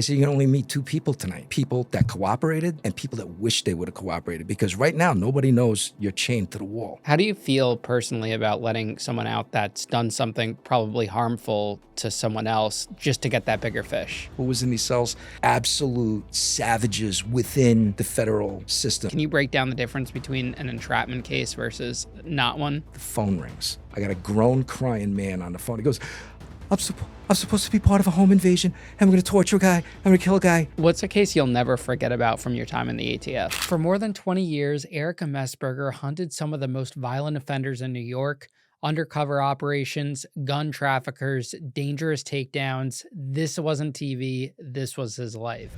I said, you can only meet two people tonight, people that cooperated and people that wish they would have cooperated, because right now, nobody knows you're chained to the wall. How do you feel personally about letting someone out that's done something probably harmful to someone else just to get that bigger fish? Who was in these cells? Absolute savages within the federal system. Can you break down the difference between an entrapment case versus not one? The phone rings. I got a grown, crying man on the phone. He goes, I'm supposed to be part of a home invasion. I'm going to torture a guy. I'm going to kill a guy. What's a case you'll never forget about from your time in the ATF? For more than 20 years, Eric Immesberger hunted some of the most violent offenders in New York, undercover operations, gun traffickers, dangerous takedowns. This wasn't TV. This was his life.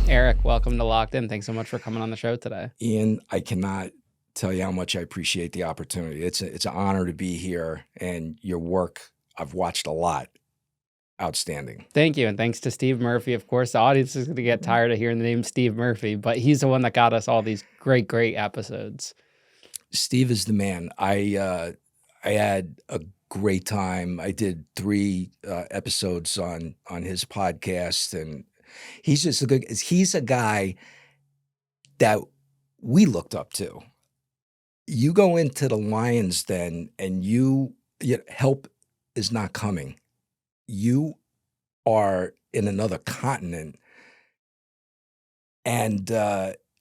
Eric, welcome to Locked In. Thanks so much for coming on the show today. Ian, I cannot tell you how much I appreciate the opportunity. It's an honor to be here, and your work, I've watched a lot. Outstanding. Thank you, and thanks to Steve Murphy. Of course, the audience is going to get tired of hearing the name Steve Murphy, but he's the one that got us all these great episodes. Steve is the man. I had a great time. I did 3 episodes on his podcast, and he's a guy that we looked up to. You go into the lion's den and help is not coming. You are in another continent, and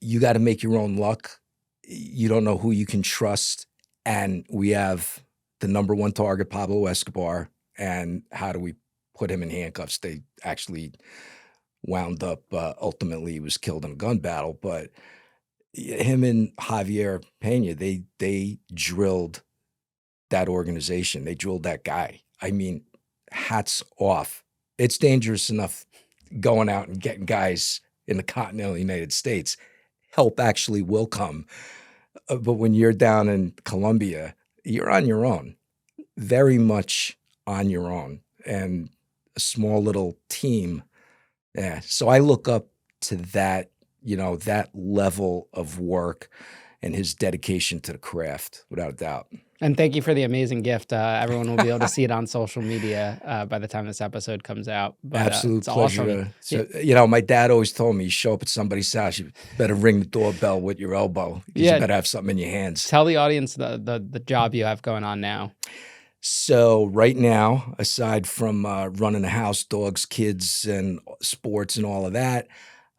you got to make your own luck. You don't know who you can trust. And we have the number one target, Pablo Escobar. And how do we put him in handcuffs? They actually wound up, ultimately he was killed in a gun battle, but him and Javier Pena, they drilled that organization. They drilled that guy. I mean, hats off. It's dangerous enough going out and getting guys in the continental United States. Help actually will come. But when you're down in Colombia, you're on your own, very much on your own, and a small little team. Yeah. So I look up to that, that level of work and his dedication to the craft, without a doubt. And thank you for the amazing gift. Everyone will be able to see it on social media by the time this episode comes out. But, absolute it's pleasure. Awesome. So, my dad always told me, you show up at somebody's house, you better ring the doorbell with your elbow. You better have something in your hands. Tell the audience the job you have going on now. So right now, aside from running a house, dogs, kids, and sports and all of that,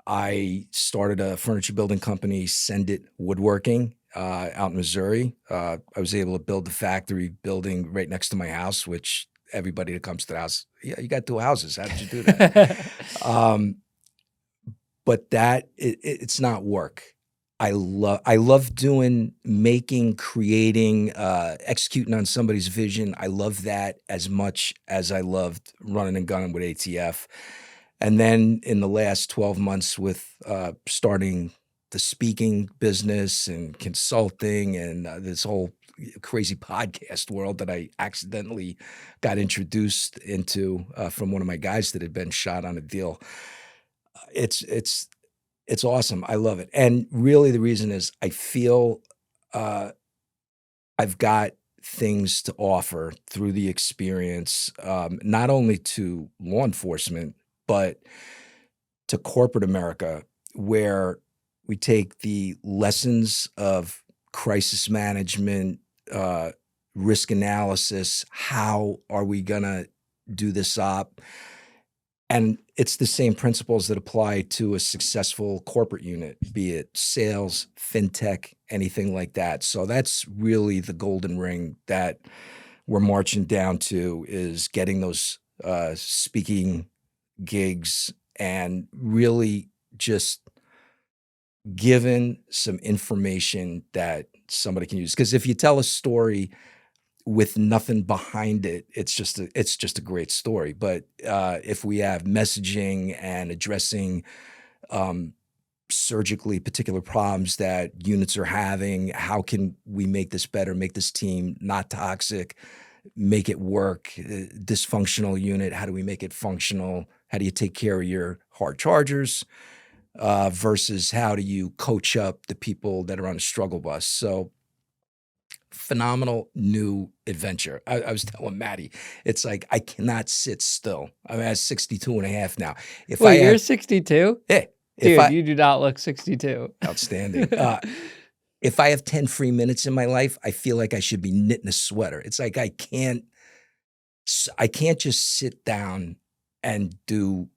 I started a furniture building company, Send It Woodworking, out in Missouri. I was able to build the factory building right next to my house, which everybody that comes to the house, yeah, you got 2 houses. How did you do that? But it's not work. I love making, creating, executing on somebody's vision. I love that as much as I loved running and gunning with ATF. And then in the last 12 months with starting the speaking business and consulting and this whole crazy podcast world that I accidentally got introduced into from one of my guys that had been shot on a deal. It's awesome. I love it. And really the reason is I feel I've got things to offer through the experience, not only to law enforcement, but to corporate America, where we take the lessons of crisis management, risk analysis, how are we going to do this op? And it's the same principles that apply to a successful corporate unit, be it sales, fintech, anything like that. So that's really the golden ring that we're marching down to, is getting those speaking gigs and really just given some information that somebody can use. Because if you tell a story with nothing behind it, it's just a great story. But if we have messaging and addressing surgically particular problems that units are having, how can we make this better, make this team not toxic, make it work? Dysfunctional unit, how do we make it functional? How do you take care of your hard chargers versus how do you coach up the people that are on a struggle bus? So phenomenal new adventure. I was telling Maddie, it's like I cannot sit still. I'm at 62 and a half now. If Wait, I you're have, 62? yeah, if Dude, I, you do not look 62. outstanding. If I have 10 free minutes in my life, I feel like I should be knitting a sweater. It's like I can't just sit down and do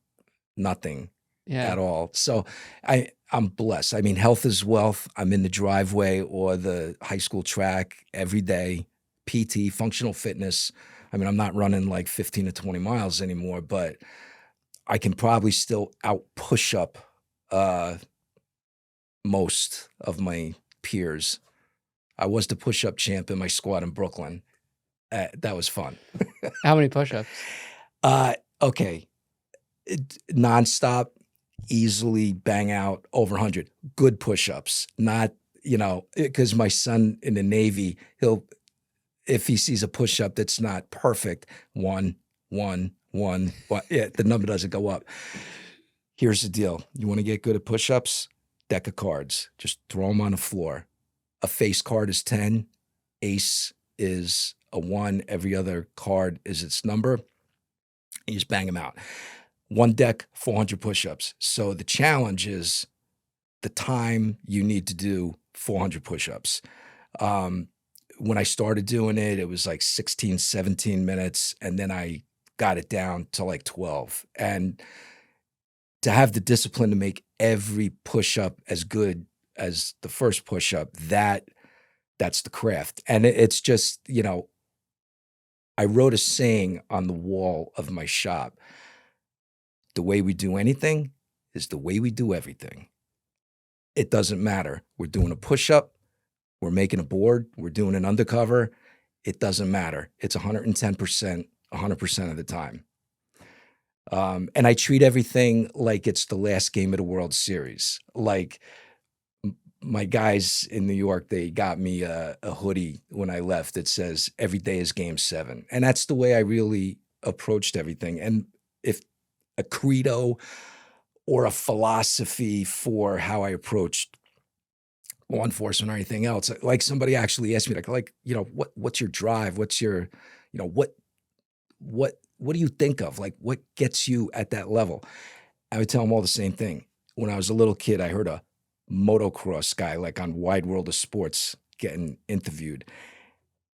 nothing Yeah. at all. So I'm blessed. I mean, health is wealth. I'm in the driveway or the high school track every day, PT, functional fitness. I mean, I'm not running like 15 to 20 miles anymore, but I can probably still out push up most of my peers. I was the push-up champ in my squad in Brooklyn. That was fun. How many push-ups? Okay. Nonstop, easily bang out over 100. Good push-ups, not, because my son in the Navy, if he sees a push-up that's not perfect, one, yeah, the number doesn't go up. Here's the deal. You want to get good at push-ups? Deck of cards. Just throw them on the floor. A face card is 10. Ace is a 1. Every other card is its number. You just bang them out. One deck, 400 push-ups. So the challenge is the time you need to do 400 push-ups. When I started doing it, it was like 16, 17 minutes, and then I got it down to like 12. And to have the discipline to make every push-up as good as the first push-up, that's the craft. And it's just, I wrote a saying on the wall of my shop. The way we do anything is the way we do everything. It doesn't matter. We're doing a push-up, we're making a board, we're doing an undercover. It doesn't matter. It's 110%, 100% of the time. And I treat everything like it's the last game of the World Series. Like my guys in New York, they got me a hoodie when I left that says every day is game 7. And that's the way I really approached everything. And if a credo or a philosophy for how I approached law enforcement or anything else, like somebody actually asked me what's your drive? What's your, what do you think of? Like, what gets you at that level? I would tell them all the same thing. When I was a little kid, I heard a motocross guy, like on Wide World of Sports, getting interviewed.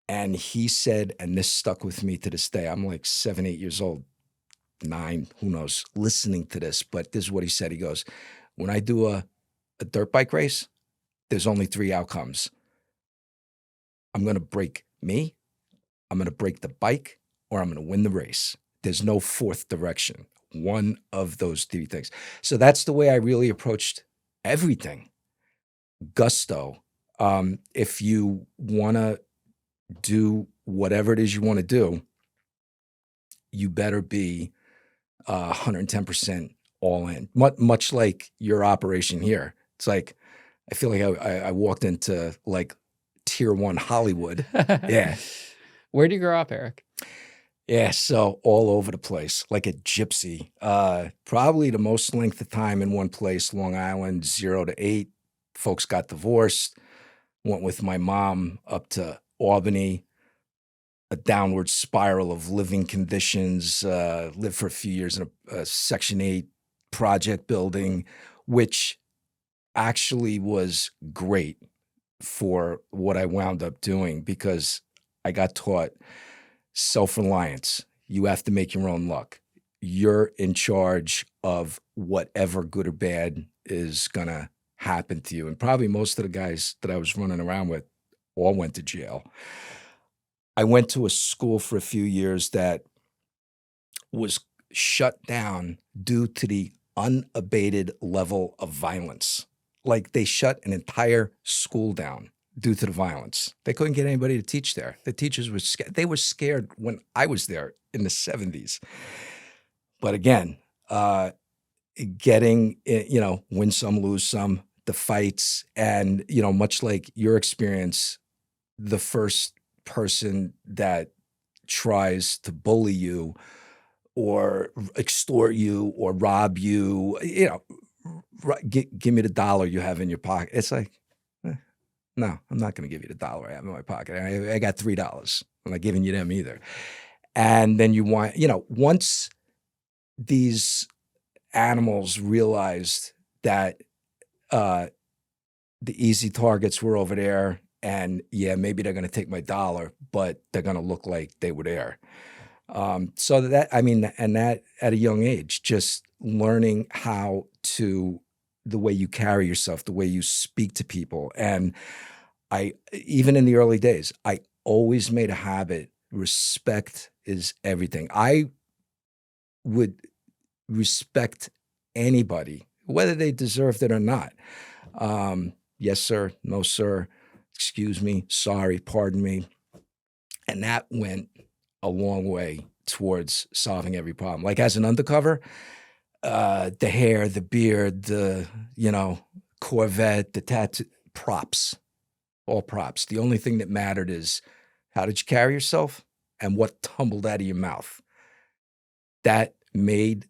And he said, and this stuck with me to this day, I'm like 7, 8 years old, 9, who knows, listening to this, but this is what he said. He goes, when I do a dirt bike race, there's only 3 outcomes. I'm going to break me, I'm going to break the bike, or I'm going to win the race. There's no fourth direction. One of those 3 things. So that's the way I really approached everything. Gusto. If you want to do whatever it is you want to do, you better be 110% all in. Much like your operation here. It's like, I feel like I walked into like tier 1 Hollywood. Yeah. Where do you grow up, Eric? Yeah, so all over the place, like a gypsy. Probably the most length of time in one place, Long Island, 0 to 8. Folks got divorced, went with my mom up to Albany, a downward spiral of living conditions, lived for a few years in a Section 8 project building, which actually was great for what I wound up doing because I got taught self-reliance. You have to make your own luck. You're in charge of whatever good or bad is going to happen to you. And probably most of the guys that I was running around with all went to jail. I went to a school for a few years that was shut down due to the unabated level of violence. Like they shut an entire school down due to the violence. They couldn't get anybody to teach there. The teachers were scared. They were scared when I was there in the 70s. But again, getting, win some, lose some, the fights, and, much like your experience, the first person that tries to bully you or extort you or rob you, give me the dollar you have in your pocket. It's like, No, I'm not gonna give you the dollar I have in my pocket. I got $3. I'm not giving you them either. And then once these animals realized that, uh, the easy targets were over there, and, yeah, maybe they're gonna take my dollar, but they're gonna look like they were there. So that I mean, and that at a young age, just learning how to the way you carry yourself, the way you speak to people, and I even in the early days, I always made a habit. Respect is everything. I would respect anybody, whether they deserved it or not. Yes, sir. No, sir. Excuse me. Sorry. Pardon me. And that went a long way towards solving every problem. Like as an undercover, the hair, the beard, you know, Corvette, the tattoo, props, all props. The only thing that mattered is how did you carry yourself and what tumbled out of your mouth. That made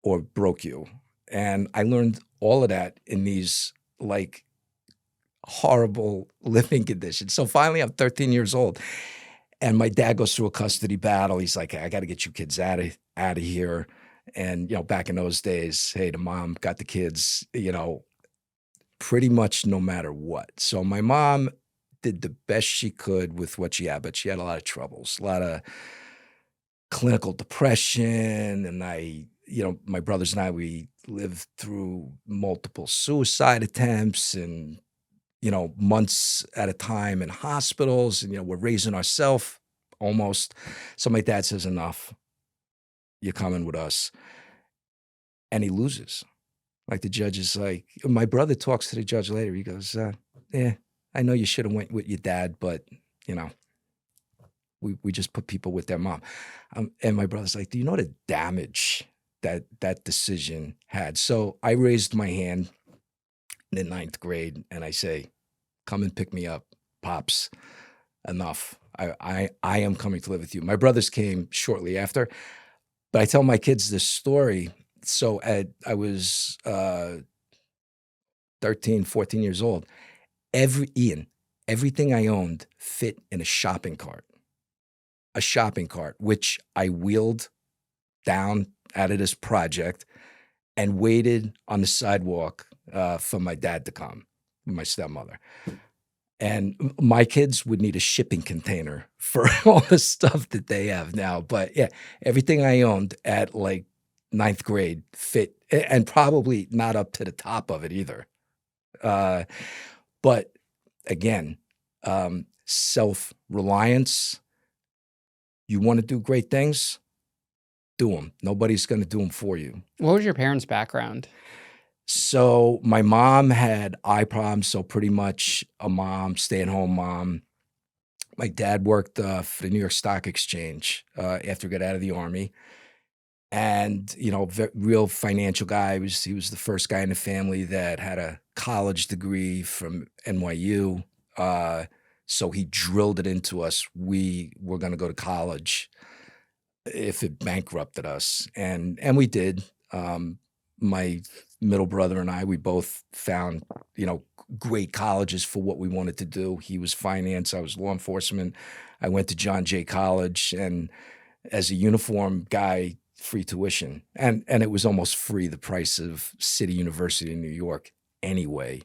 or broke you. And I learned all of that in these like horrible living conditions. So finally, I'm 13 years old, and my dad goes through a custody battle. He's like, "I got to get you kids out of here." And back in those days, hey, the mom got the kids, pretty much no matter what. So my mom did the best she could with what she had, but she had a lot of troubles, a lot of clinical depression, and my brothers and I, we lived through multiple suicide attempts and months at a time in hospitals, and we're raising ourselves almost. So my dad says, "Enough, you're coming with us," and he loses. Like the judge is like, my brother talks to the judge later. He goes, "Yeah, I know you should have went with your dad, but you know, we just put people with their mom." And my brother's like, "Do you know the damage that decision had?" So I raised my hand in the ninth grade and I say, "Come and pick me up, pops. Enough. I am coming to live with you." My brothers came shortly after, but I tell my kids this story. So I was 13, 14 years old. Everything I owned fit in a shopping cart, which I wheeled down out of this project and waited on the sidewalk for my dad to come, my stepmother. And my kids would need a shipping container for all the stuff that they have now. But yeah, everything I owned at like ninth grade fit, and probably not up to the top of it either. Uh, but again, self-reliance. You want to do great things? Do them. Nobody's going to do them for you. What was your parents' background? So my mom had eye problems, so pretty much a mom, stay-at-home mom. My dad worked for the New York Stock Exchange after he got out of the Army. And, real financial guy. He was the first guy in the family that had a college degree from NYU. So he drilled it into us. We were going to go to college if it bankrupted us. And we did. My middle brother and I, we both found, great colleges for what we wanted to do. He was finance. I was law enforcement. I went to John Jay College, and as a uniform guy, free tuition. And it was almost free, the price of City University in New York anyway.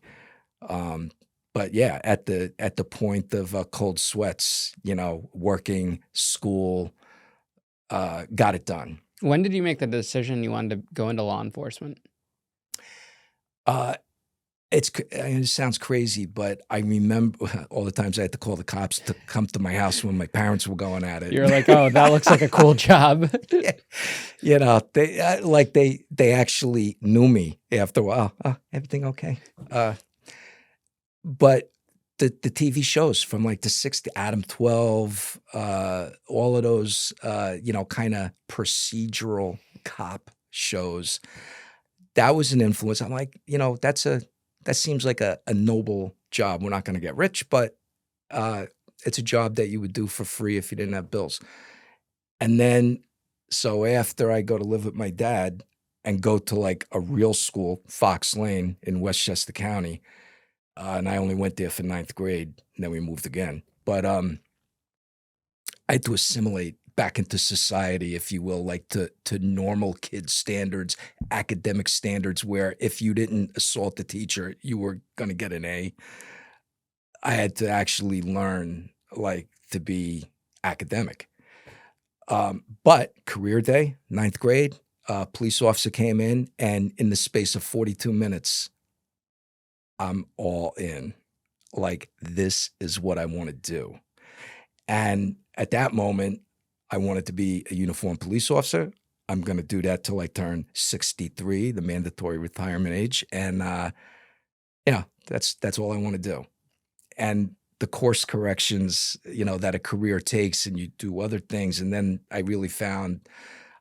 But yeah, at the point of cold sweats, working, school, got it done. When did you make the decision you wanted to go into law enforcement? Uh, it sounds crazy, but I remember all the times I had to call the cops to come to my house when my parents were going at it. You're like, "Oh, that looks like a cool job." Yeah. They actually knew me after a while. "Oh, everything okay?" But the TV shows from like the 60 Adam 12, all of those, kind of procedural cop shows, that was an influence. I'm like, that seems like a noble job. We're not going to get rich, but it's a job that you would do for free if you didn't have bills. And then, so after I go to live with my dad and go to like a real school, Fox Lane in Westchester County, and I only went there for ninth grade, and then we moved again. But I had to assimilate back into society, if you will, like to normal kid standards, academic standards, where if you didn't assault the teacher, you were going to get an A. I had to actually learn like to be academic. But career day, ninth grade, police officer came in, and in the space of 42 minutes, I'm all in. Like, this is what I want to do. And at that moment, I wanted to be a uniformed police officer. I'm going to do that till I turn 63, the mandatory retirement age. And yeah, that's all I want to do. And the course corrections, that a career takes, and you do other things. And then I really found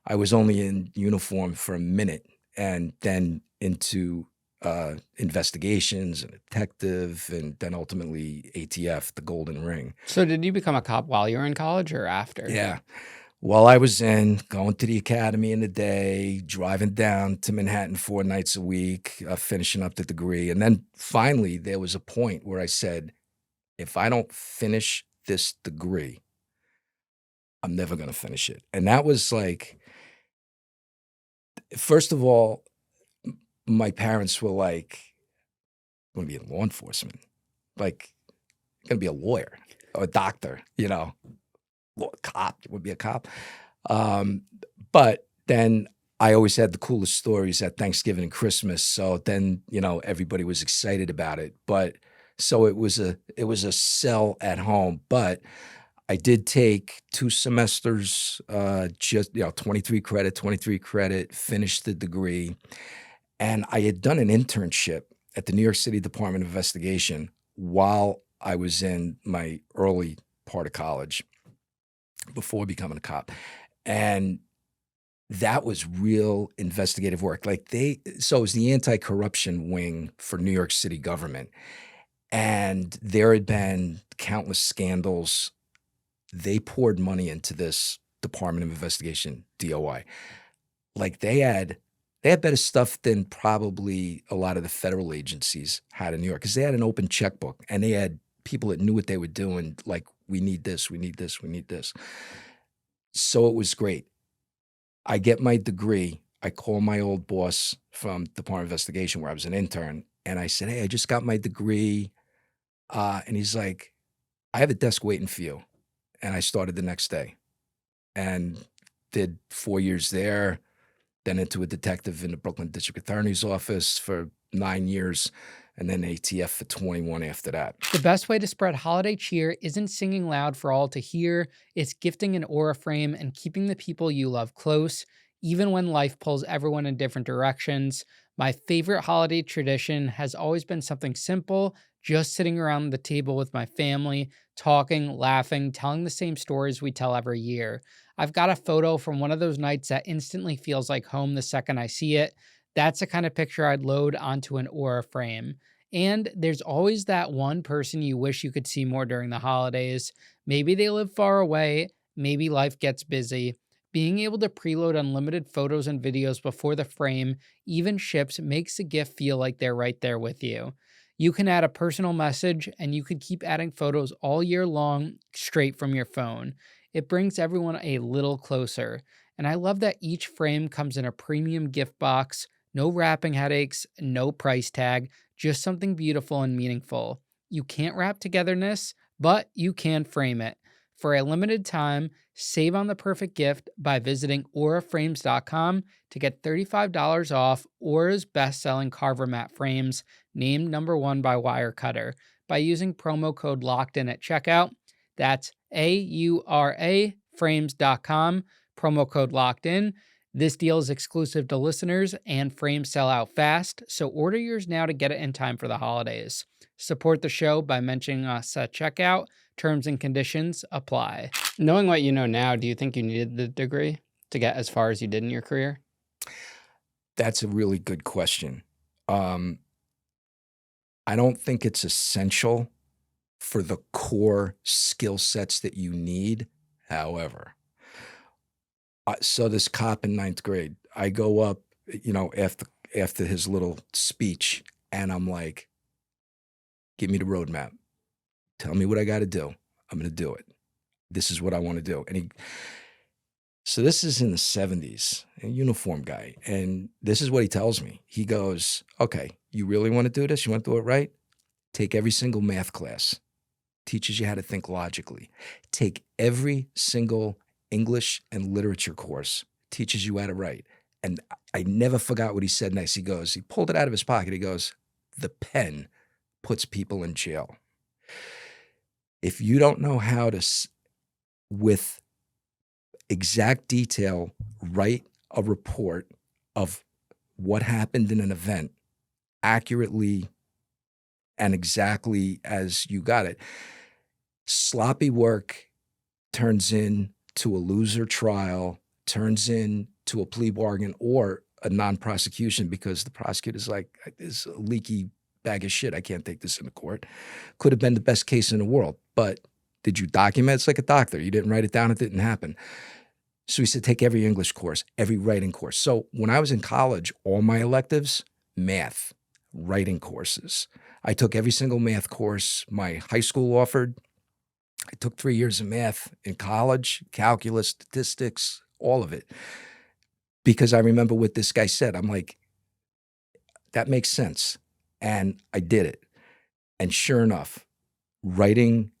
I was only in uniform for a minute, and then into investigations and detective, and then ultimately ATF, the Golden Ring. So did you become a cop while you were in college or after? Yeah. While I was going to the academy in the day, driving down to Manhattan 4 nights a week, finishing up the degree. And then finally, there was a point where I said, if I don't finish this degree, I'm never going to finish it. And that was like, first of all, my parents were like, "I'm going to be in law enforcement. Like, going to be a lawyer or a doctor, cop, would be a cop." Um, but then I always had the coolest stories at Thanksgiving and Christmas. So then, everybody was excited about it. But so it was a sell at home. But I did take 2 semesters, just, 23 credit, finished the degree. And I had done an internship at the New York City Department of Investigation while I was in my early part of college before becoming a cop. And that was real investigative work. Like so it was the anti-corruption wing for New York City government. And there had been countless scandals. They poured money into this Department of Investigation, DOI. Like they had better stuff than probably a lot of the federal agencies had in New York, because they had an open checkbook, and they had people that knew what they were doing. Like, we need this, we need this, we need this. So it was great. I get my degree. I call my old boss from Department of Investigation, where I was an intern, and I said, "Hey, I just got my degree." And he's like, "I have a desk waiting for you." And I started the next day and did 4 years there, then into a detective in the Brooklyn District Attorney's Office for 9 years, and then ATF for 21 after that. The best way to spread holiday cheer isn't singing loud for all to hear, it's gifting an aura frame and keeping the people you love close, even when life pulls everyone in different directions. My favorite holiday tradition has always been something simple, just sitting around the table with my family, talking, laughing, telling the same stories we tell every year. I've got a photo from one of those nights that instantly feels like home the second I see it. That's the kind of picture I'd load onto an aura frame. And there's always that one person you wish you could see more during the holidays. Maybe they live far away, maybe life gets busy. Being able to preload unlimited photos and videos before the frame even ships makes the gift feel like they're right there with you. You can add a personal message, and you could keep adding photos all year long straight from your phone. It brings everyone a little closer. And I love that each frame comes in a premium gift box, no wrapping headaches, no price tag, just something beautiful and meaningful. You can't wrap togetherness, but you can frame it. For a limited time, save on the perfect gift by visiting auraframes.com to get $35 off Aura's best-selling Carver mat frames, named #1 by Wirecutter, by using promo code LOCKEDIN at checkout. That's AURA frames.com, promo code LOCKEDIN. This deal is exclusive to listeners, and frames sell out fast, so order yours now to get it in time for the holidays. Support the show by mentioning us at checkout. Terms and conditions apply. Knowing what you know now, do you think you needed the degree to get as far as you did in your career? That's a really good question. Um, I don't think it's essential for the core skill sets that you need. However, so this cop in ninth grade, I go up, after his little speech, and I'm like, Give me the roadmap. Tell me what I got to do. I'm going to do it. This is what I want to do. So this is in the 70s, a uniform guy. And this is what he tells me. He goes, okay, you really want to do this? You want to do it right? Take every single math class. Teaches you how to think logically. Take every single English and literature course. Teaches you how to write. And I never forgot what he said next. He pulled it out of his pocket. He goes, the pen puts people in jail. If you don't know how to, with exact detail, write a report of what happened in an event accurately and exactly as you got it, sloppy work turns into a loser trial, turns into a plea bargain or a non-prosecution because the prosecutor's like, this is a leaky bag of shit. I can't take this into court. Could have been the best case in the world, but did you document? It's like a doctor. You didn't write it down. It didn't happen. So he said, take every English course, every writing course. So when I was in college, all my electives, math, writing courses. I took every single math course my high school offered. I took 3 years of math in college, calculus, statistics, all of it. Because I remember what this guy said. I'm like, that makes sense. And I did it. And sure enough, writing,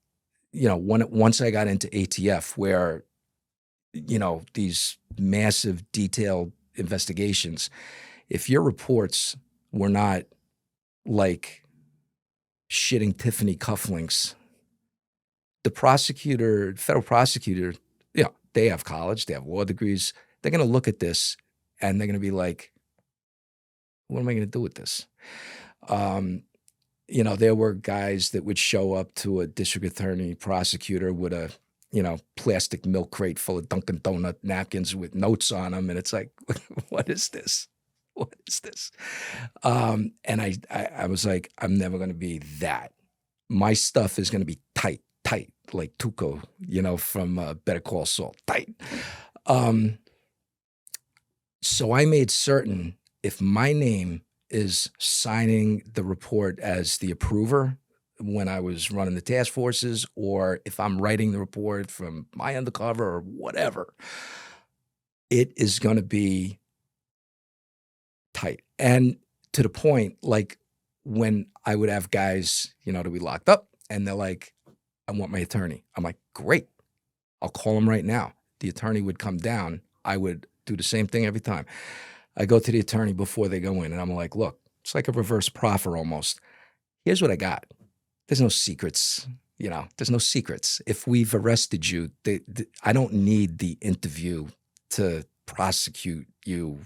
once I got into ATF where, these massive detailed investigations, if your reports were not like shitting Tiffany cufflinks, the federal prosecutor, they have college, they have law degrees. They're going to look at this and they're going to be like, what am I going to do with this? There were guys that would show up to a district attorney prosecutor with a, plastic milk crate full of Dunkin' Donut napkins with notes on them. And it's like, what is this? What is this? And I was like, I'm never going to be that. My stuff is going to be tight, like Tuco, from Better Call Saul, tight. So I made certain if my name is signing the report as the approver when I was running the task forces, or if I'm writing the report from my Undercover or whatever, it is going to be tight. And to the point, like when I would have guys, to be locked up and they're like, I want my attorney. I'm like, great. I'll call him right now. The attorney would come down. I would do the same thing every time. I go to the attorney before they go in and I'm like, look, it's like a reverse proffer almost. Here's what I got. There's no secrets. There's no secrets. If we've arrested you, I don't need the interview to prosecute you.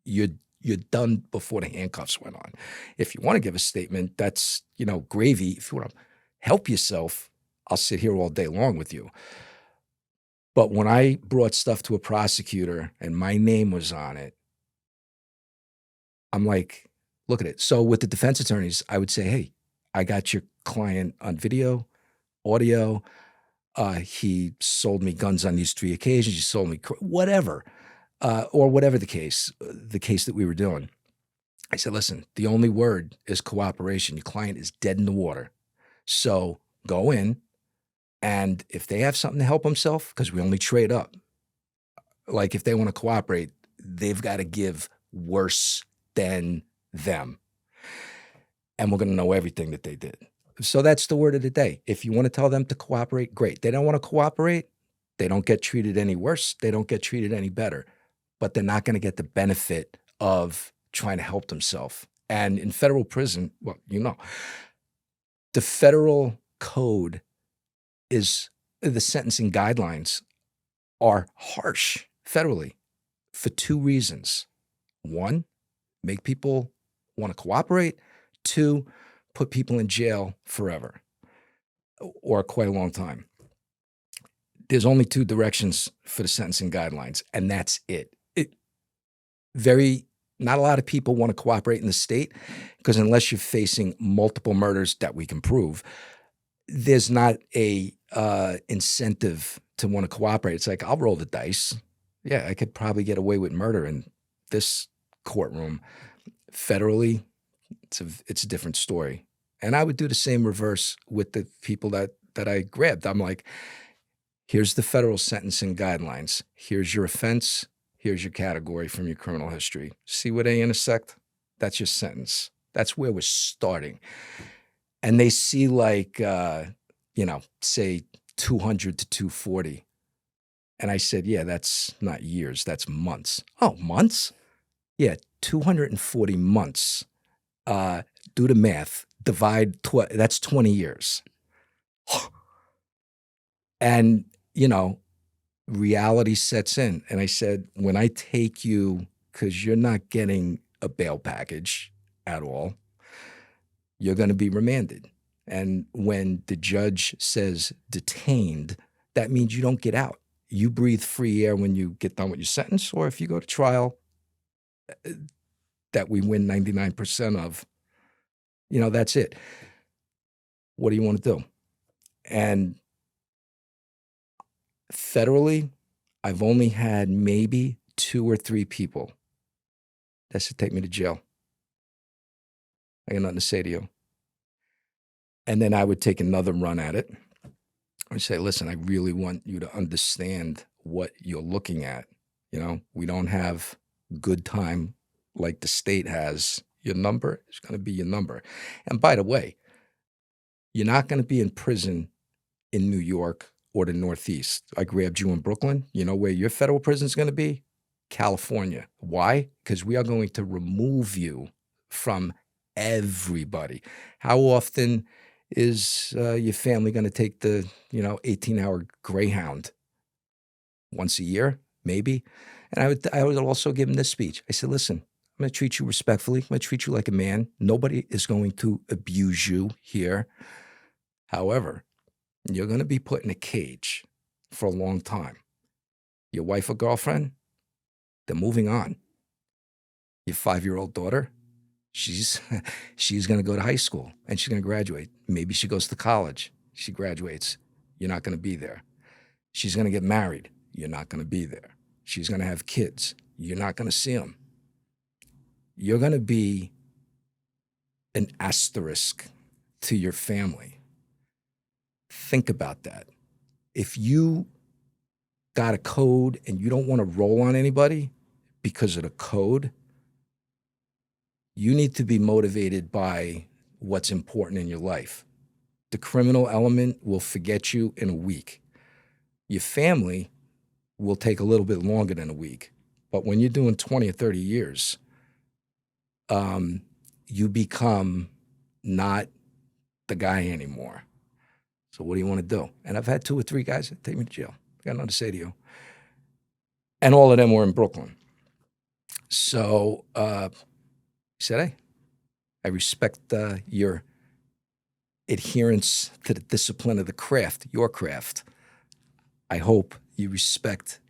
You're done before the handcuffs went on. If you want to give a statement, that's, gravy. If you want to help yourself, I'll sit here all day long with you. But when I brought stuff to a prosecutor and my name was on it, I'm like, look at it. So with the defense attorneys, I would say, hey, I got your client on video, audio. He sold me guns on these 3 occasions. He sold me whatever, or whatever the case that we were doing. I said, listen, the only word is cooperation. Your client is dead in the water. So go in, and if they have something to help himself, because we only trade up, like if they want to cooperate, they've got to give worse than them. And we're going to know everything that they did. So that's the word of the day. If you want to tell them to cooperate, great. They don't want to cooperate, they don't get treated any worse. They don't get treated any better. But they're not going to get the benefit of trying to help themselves. And in federal prison, well, the federal code is, the sentencing guidelines are harsh federally for 2 reasons. 1, make people want to cooperate. 2, put people in jail forever or quite a long time. There's only 2 directions for the sentencing guidelines, and that's it. Not a lot of people want to cooperate in the state because unless you're facing multiple murders that we can prove, there's not a incentive to want to cooperate. It's like, I'll roll the dice. Yeah, I could probably get away with murder in this courtroom. Federally, it's a different story. And I would do the same reverse with the people that I grabbed. I'm like, here's the federal sentencing guidelines. Here's your offense. Here's your category from your criminal history. See where they intersect? That's your sentence. That's where we're starting. And they see like, say 200 to 240. And I said, yeah, that's not years, that's months. Oh, months? Yeah, 240 months. Do the math, that's 20 years. And, reality sets in. And I said, when I take you, because you're not getting a bail package at all, you're going to be remanded. And when the judge says detained, that means you don't get out. You breathe free air when you get done with your sentence, or if you go to trial that we win 99% of, that's it. What do you want to do? And federally, I've only had maybe 2 or 3 people that should take me to jail. I got nothing to say to you. And then I would take another run at it and say, listen, I really want you to understand what you're looking at. We don't have good time like the state has. Your number is going to be your number. And by the way, you're not going to be in prison in New York or the Northeast. I grabbed you in Brooklyn. You know where your federal prison is going to be? California. Why? Because we are going to remove you from everybody. How often is your family going to take the 18-hour Greyhound? Once a year, maybe. And I would also give them this speech. I said, listen, I'm going to treat you respectfully. I'm going to treat you like a man. Nobody is going to abuse you here. However, you're going to be put in a cage for a long time. Your wife or girlfriend, they're moving on. Your 5-year-old daughter, she's going to go to high school and she's going to graduate. Maybe she goes to college. She graduates. You're not going to be there. She's going to get married. You're not going to be there. She's going to have kids. You're not going to see them. You're going to be an asterisk to your family. Think about that. If you got a code and you don't want to roll on anybody because of the code, you need to be motivated by what's important in your life. The criminal element will forget you in a week. Your family will take a little bit longer than a week. But when you're doing 20 or 30 years, you become not the guy anymore. So what do you want to do? And I've had 2 or 3 guys that take me to jail. I got nothing to say to you. And all of them were in Brooklyn. So he said, hey, I respect your adherence to the discipline of the craft, your craft. I hope you respect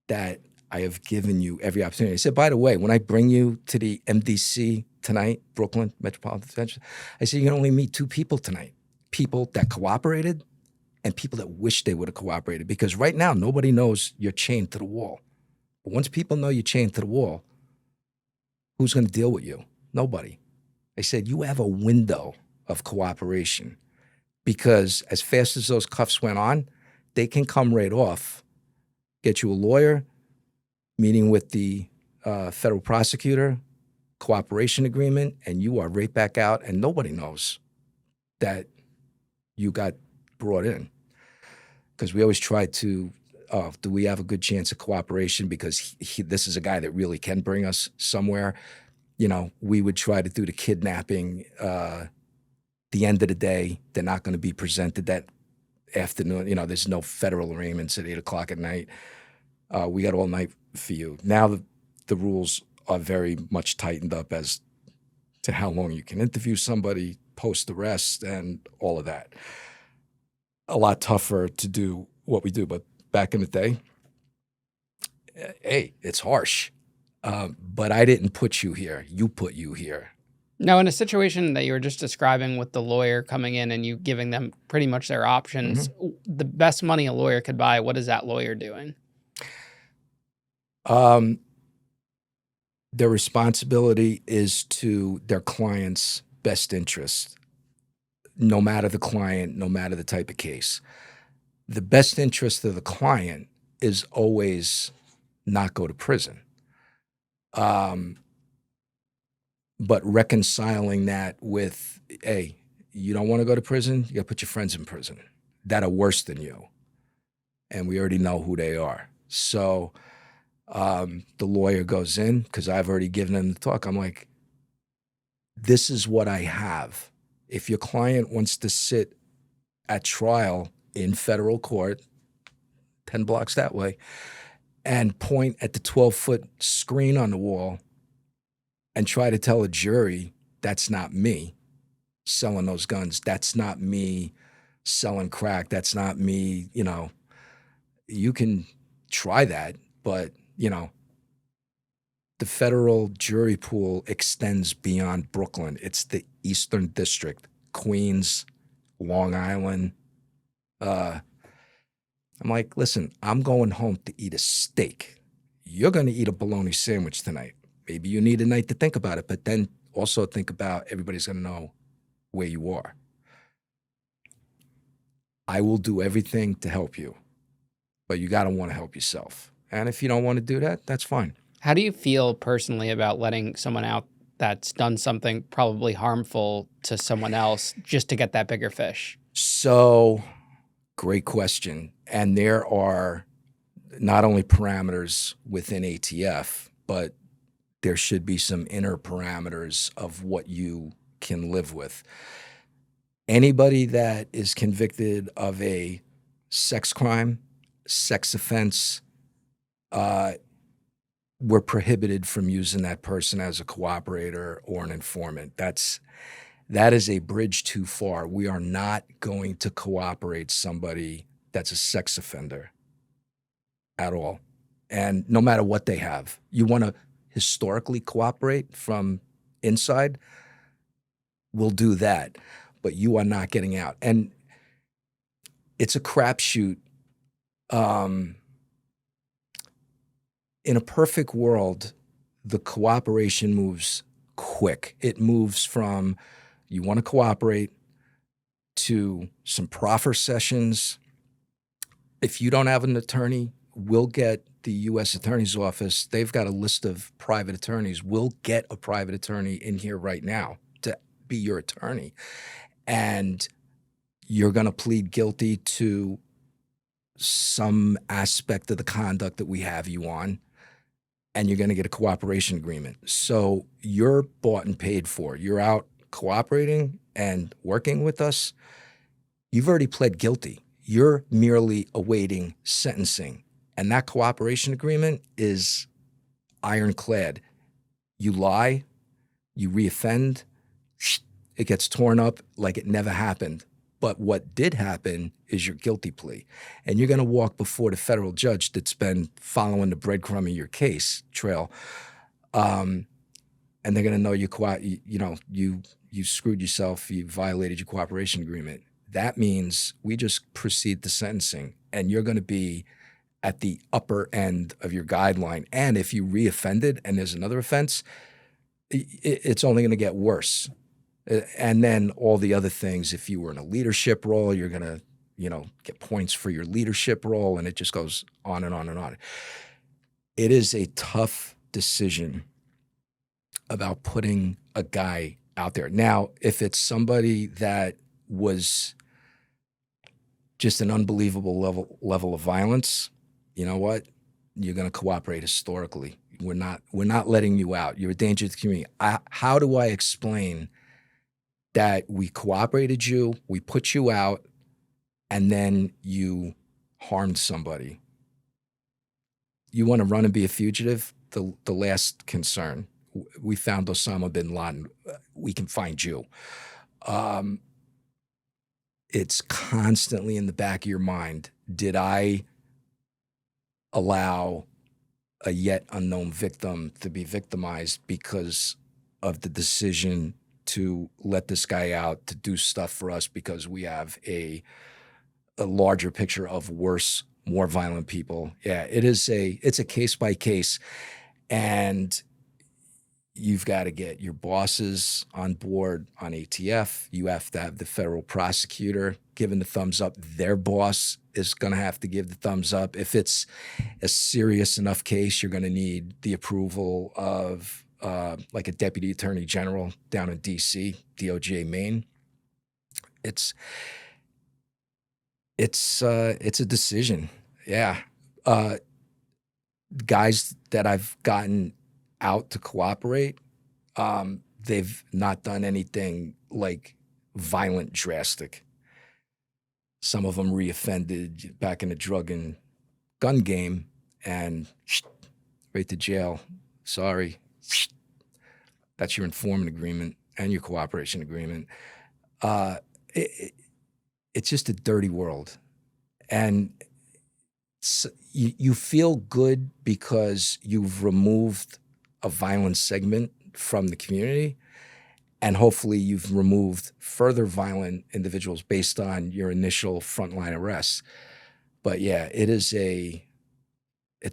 that I have given you every opportunity. I said, by the way, when I bring you to the MDC tonight, Brooklyn Metropolitan Detention, I said, you can only meet 2 people tonight. People that cooperated and people that wish they would have cooperated. Because right now, nobody knows you're chained to the wall. But once people know you're chained to the wall, who's going to deal with you? Nobody. I said, you have a window of cooperation because as fast as those cuffs went on, they can come right off, get you a lawyer, meeting with the federal prosecutor, cooperation agreement, and you are right back out, and nobody knows that you got brought in. Because we always try to, do we have a good chance of cooperation because this is a guy that really can bring us somewhere? We would try to do the kidnapping. The end of the day, they're not going to be presented that afternoon. There's no federal arraignments at 8 o'clock at night. We got all night for you. Now the rules are very much tightened up as to how long you can interview somebody post-arrest and all of that. A lot tougher to do what we do. But back in the day, hey, it's harsh. But I didn't put you here. You put you here. Now, in a situation that you were just describing with the lawyer coming in and you giving them pretty much their options, the best money a lawyer could buy, what is that lawyer doing? Their responsibility is to their client's best interest. no matter the client, no matter the type of case. The best interest of the client is always not go to prison. But reconciling that with, hey, you don't want to go to prison, you got to put your friends in prison that are worse than you. And we already know who they are. So the lawyer goes in, because I've already given him the talk. I'm like, this is what I have. If your client wants to sit at trial in federal court, 10 blocks that way, and point at the 12-foot screen on the wall and try to tell a jury that's not me selling those guns, that's not me selling crack, that's not me, you can try that, but, the federal jury pool extends beyond Brooklyn. It's the Eastern District, Queens, Long Island. I'm like, listen, I'm going home to eat a steak. You're going to eat a bologna sandwich tonight. Maybe you need a night to think about it, but then also think about everybody's going to know where you are. I will do everything to help you, but you got to want to help yourself. And if you don't want to do that, that's fine. How do you feel personally about letting someone out that's done something probably harmful to someone else just to get that bigger fish? So, great question. And there are not only parameters within ATF, but there should be some inner parameters of what you can live with. Anybody that is convicted of a sex crime, sex offense, we're prohibited from using that person as a cooperator or an informant. That is a bridge too far. We are not going to cooperate somebody that's a sex offender at all. And no matter what they have, you want to historically cooperate from inside, we'll do that. But you are not getting out. And it's a crapshoot. In a perfect world, the cooperation moves quick. It moves from you want to cooperate to some proffer sessions. If you don't have an attorney, we'll get the U.S. Attorney's Office. They've got a list of private attorneys. We'll get a private attorney in here right now to be your attorney. And you're going to plead guilty to some aspect of the conduct that we have you on, and you're going to get a cooperation agreement. So you're bought and paid for. You're out cooperating and working with us. You've already pled guilty. You're merely awaiting sentencing. And that cooperation agreement is ironclad. You lie, you reoffend, it gets torn up like it never happened. But what did happen is your guilty plea. And you're going to walk before the federal judge that's been following the breadcrumb of your case trail. And they're going to know you screwed yourself, you violated your cooperation agreement. That means we just proceed to sentencing, and you're going to be at the upper end of your guideline. And if you reoffended and there's another offense, it's only going to get worse. And then all the other things, if you were in a leadership role, you're going to, get points for your leadership role, and it just goes on and on and on. It is a tough decision about putting a guy out there. Now, if it's somebody that was just an unbelievable level of violence, you know what? You're going to cooperate historically. We're not letting you out. You're a danger to the community. How do I explain that we cooperated you, we put you out, and then you harmed somebody? You want to run and be a fugitive? The last concern. We found Osama bin Laden. We can find you. It's constantly in the back of your mind. Did I allow a yet unknown victim to be victimized because of the decision to let this guy out to do stuff for us because we have a larger picture of worse, more violent people? Yeah, it's a case by case. And you've got to get your bosses on board on ATF. You have to have the federal prosecutor giving the thumbs up. Their boss is going to have to give the thumbs up. If it's a serious enough case, you're going to need the approval of like a deputy attorney general down in DC, DOJ Maine. It's a decision. Yeah. Guys that I've gotten out to cooperate, they've not done anything like violent, drastic. Some of them reoffended back in the drug and gun game and right to jail. Sorry. That's your informant agreement and your cooperation agreement. It's just a dirty world. And you feel good because you've removed a violent segment from the community, and hopefully you've removed further violent individuals based on your initial frontline arrests. But yeah, it's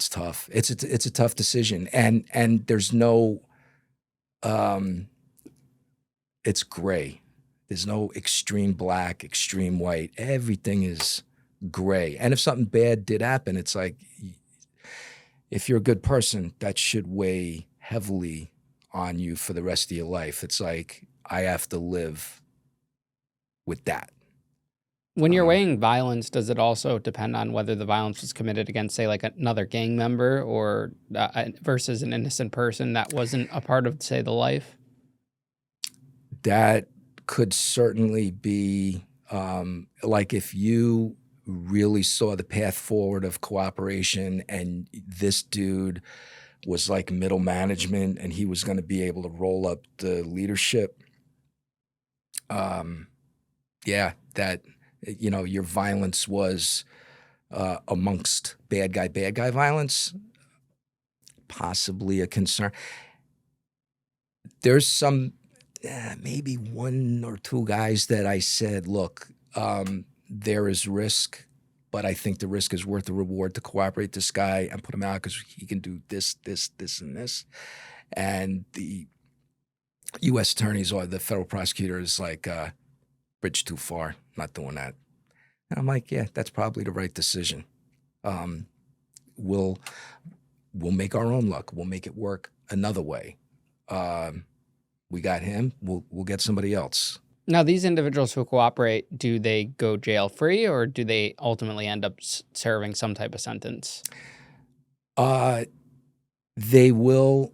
tough. It's a tough decision, and there's no, it's gray. There's no extreme black, extreme white. Everything is gray. And if something bad did happen, it's like, if you're a good person, that should weigh heavily on you for the rest of your life. It's like, I have to live with that. When you're weighing violence, does it also depend on whether the violence was committed against, say, like another gang member or versus an innocent person that wasn't a part of, say, the life? That could certainly be, like if you really saw the path forward of cooperation and this dude was like middle management and he was going to be able to roll up the leadership. Yeah, that, your violence was amongst bad guy violence, possibly a concern. There's some, maybe one or two guys that I said, look, there is risk, but I think the risk is worth the reward to cooperate this guy and put him out because he can do this, and this. And the U.S. attorneys or the federal prosecutor is like, bridge too far, not doing that. And I'm like, yeah, that's probably the right decision. We'll make our own luck. We'll make it work another way. We got him. We'll get somebody else. Now, these individuals who cooperate, do they go jail free or do they ultimately end up serving some type of sentence? They will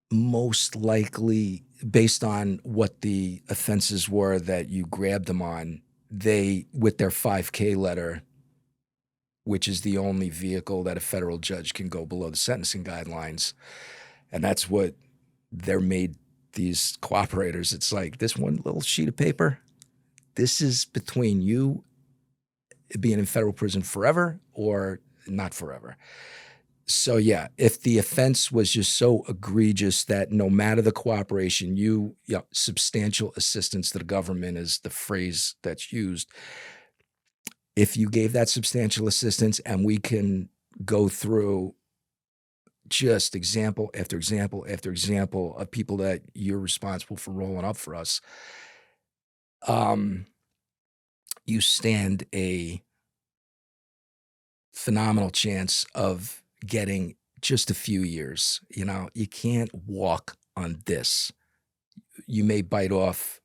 most likely, based on what the offenses were that you grabbed them on, they, with their 5K letter, which is the only vehicle that a federal judge can go below the sentencing guidelines, and that's what they're made these cooperators. It's like this one little sheet of paper. This is between you being in federal prison forever or not forever. So yeah, if the offense was just so egregious that no matter the cooperation, substantial assistance to the government is the phrase that's used. If you gave that substantial assistance and we can go through just example after example after example of people that you're responsible for rolling up for us, you stand a phenomenal chance of getting just a few years. You can't walk on this. You may bite off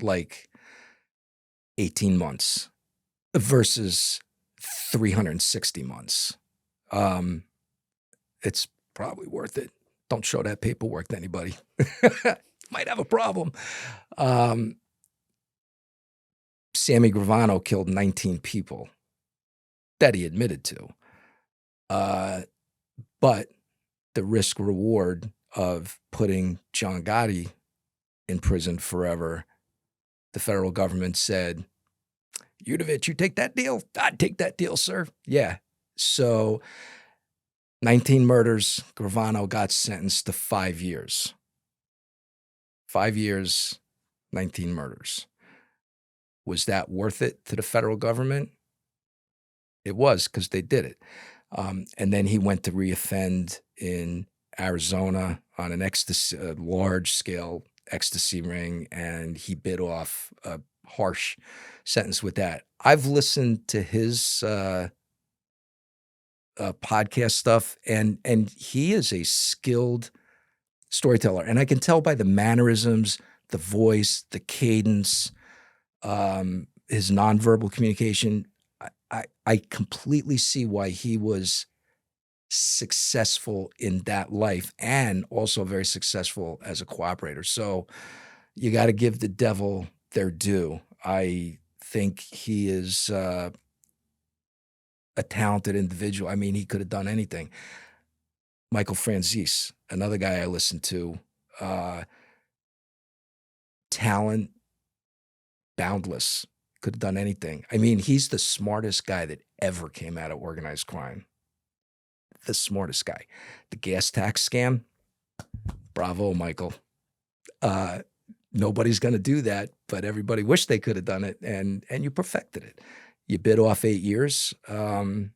like 18 months versus 360 months. It's probably worth it. Don't show that paperwork to anybody. Might have a problem. Sammy Gravano killed 19 people that he admitted to. But the risk reward of putting John Gotti in prison forever, the federal government said, Udovich, you take that deal? I'd take that deal, sir. Yeah. So 19 murders, Gravano got sentenced to 5 years. 5 years, 19 murders. Was that worth it to the federal government? It was, because they did it. And then he went to reoffend in Arizona on an a large-scale ecstasy ring, and he bit off a harsh sentence with that. I've listened to his podcast stuff, and he is a skilled storyteller, and I can tell by the mannerisms, the voice, the cadence, his nonverbal communication. I completely see why he was successful in that life and also very successful as a cooperator. So you got to give the devil their due. I think he is a talented individual. I mean, he could have done anything. Michael Franzese, another guy I listened to, talent boundless, could have done anything. I mean, he's the smartest guy that ever came out of organized crime. The smartest guy. The gas tax scam, bravo, Michael. Nobody's going to do that, but everybody wished they could have done it, and you perfected it. You bit off 8 years, and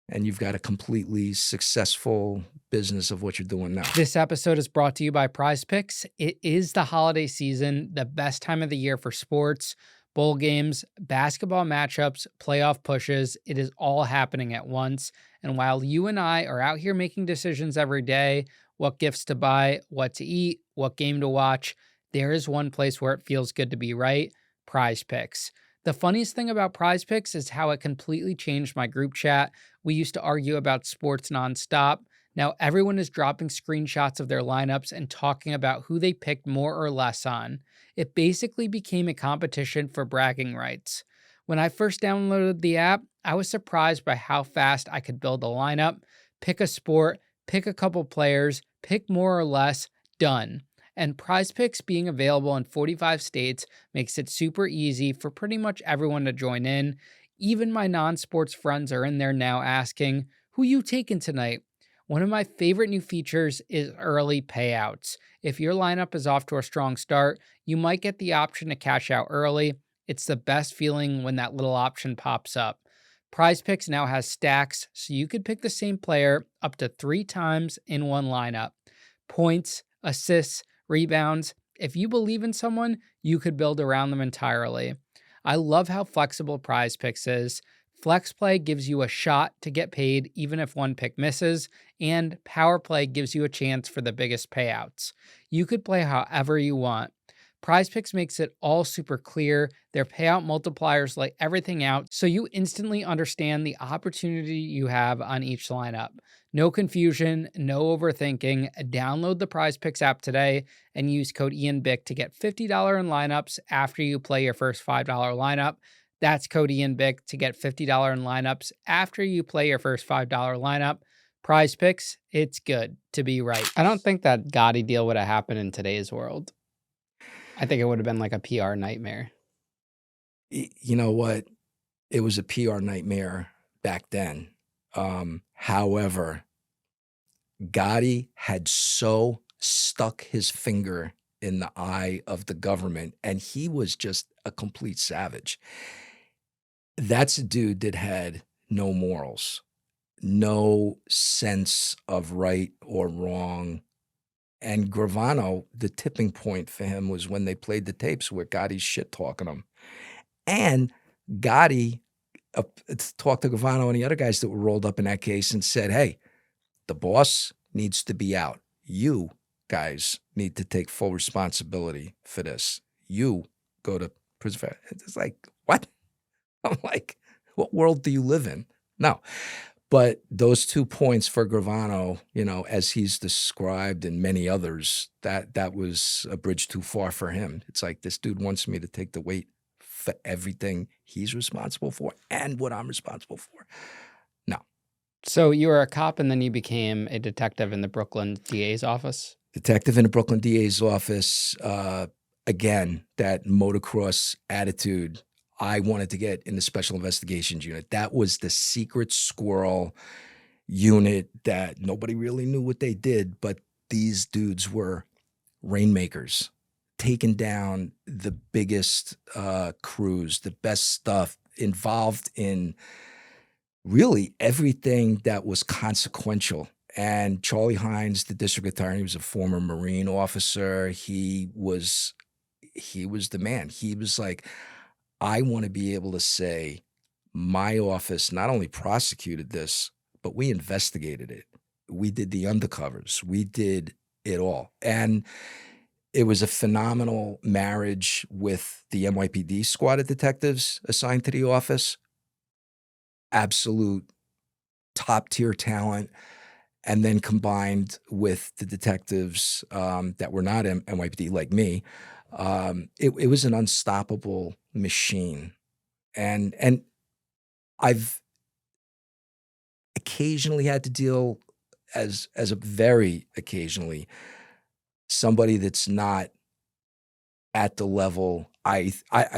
you've got a completely successful business of what you're doing now. This episode is brought to you by Prize Picks. It is the holiday season, the best time of the year for sports, bowl games, basketball matchups, playoff pushes. It is all happening at once. And while you and I are out here making decisions every day, what gifts to buy, what to eat, what game to watch, there is one place where it feels good to be right: Prize Picks. The funniest thing about Prize Picks is how it completely changed my group chat. We used to argue about sports nonstop. Now everyone is dropping screenshots of their lineups and talking about who they picked more or less on. It basically became a competition for bragging rights. When I first downloaded the app, I was surprised by how fast I could build a lineup, pick a sport, pick a couple players, pick more or less, done. And Prize Picks being available in 45 states makes it super easy for pretty much everyone to join in. Even my non-sports friends are in there now asking, "Who you taking tonight?" One of my favorite new features is early payouts. If your lineup is off to a strong start, you might get the option to cash out early. It's the best feeling when that little option pops up. Prize Picks now has stacks, so you could pick the same player up to 3 times in one lineup. Points, assists, rebounds. If you believe in someone, you could build around them entirely. I love how flexible Prize Picks is. Flex Play gives you a shot to get paid even if one pick misses, and Power Play gives you a chance for the biggest payouts. You could play however you want. Prize Picks makes it all super clear. Their payout multipliers lay everything out, so you instantly understand the opportunity you have on each lineup. No confusion, no overthinking. Download the Prize Picks app today and use code Ian Bick to get $50 in lineups after you play your first $5 lineup. That's code Ian Bick to get $50 in lineups after you play your first $5 lineup. Prize Picks, it's good to be right. I don't think that Gotti deal would have happened in today's world. I think it would have been like a PR nightmare. You know what? It was a PR nightmare back then. However, Gotti had so stuck his finger in the eye of the government, and he was just a complete savage. That's a dude that had no morals, no sense of right or wrong. And Gravano, the tipping point for him was when they played the tapes where Gotti's shit talking him. And Gotti talked to Gravano and the other guys that were rolled up in that case and said, "Hey, the boss needs to be out. You guys need to take full responsibility for this. You go to prison." It's like, what? I'm like, what world do you live in? No. But those 2 points for Gravano, as he's described and many others, that was a bridge too far for him. It's like, this dude wants me to take the weight for everything he's responsible for and what I'm responsible for. No. So you were a cop and then you became a detective in the Brooklyn DA's office? Detective in the Brooklyn DA's office. Again, that motocross attitude. I wanted to get in the Special Investigations Unit. That was the secret squirrel unit that nobody really knew what they did, but these dudes were rainmakers, taking down the biggest crews, the best stuff, involved in really everything that was consequential. And Charlie Hines, the district attorney, was a former Marine officer. He was the man. He was like, I want to be able to say my office not only prosecuted this, but we investigated it. We did the undercovers. We did it all. And it was a phenomenal marriage with the NYPD squad of detectives assigned to the office. Absolute top tier talent. And then combined with the detectives that were not NYPD like me, it was an unstoppable machine. And I've occasionally had to deal as a very occasionally somebody that's not at the level I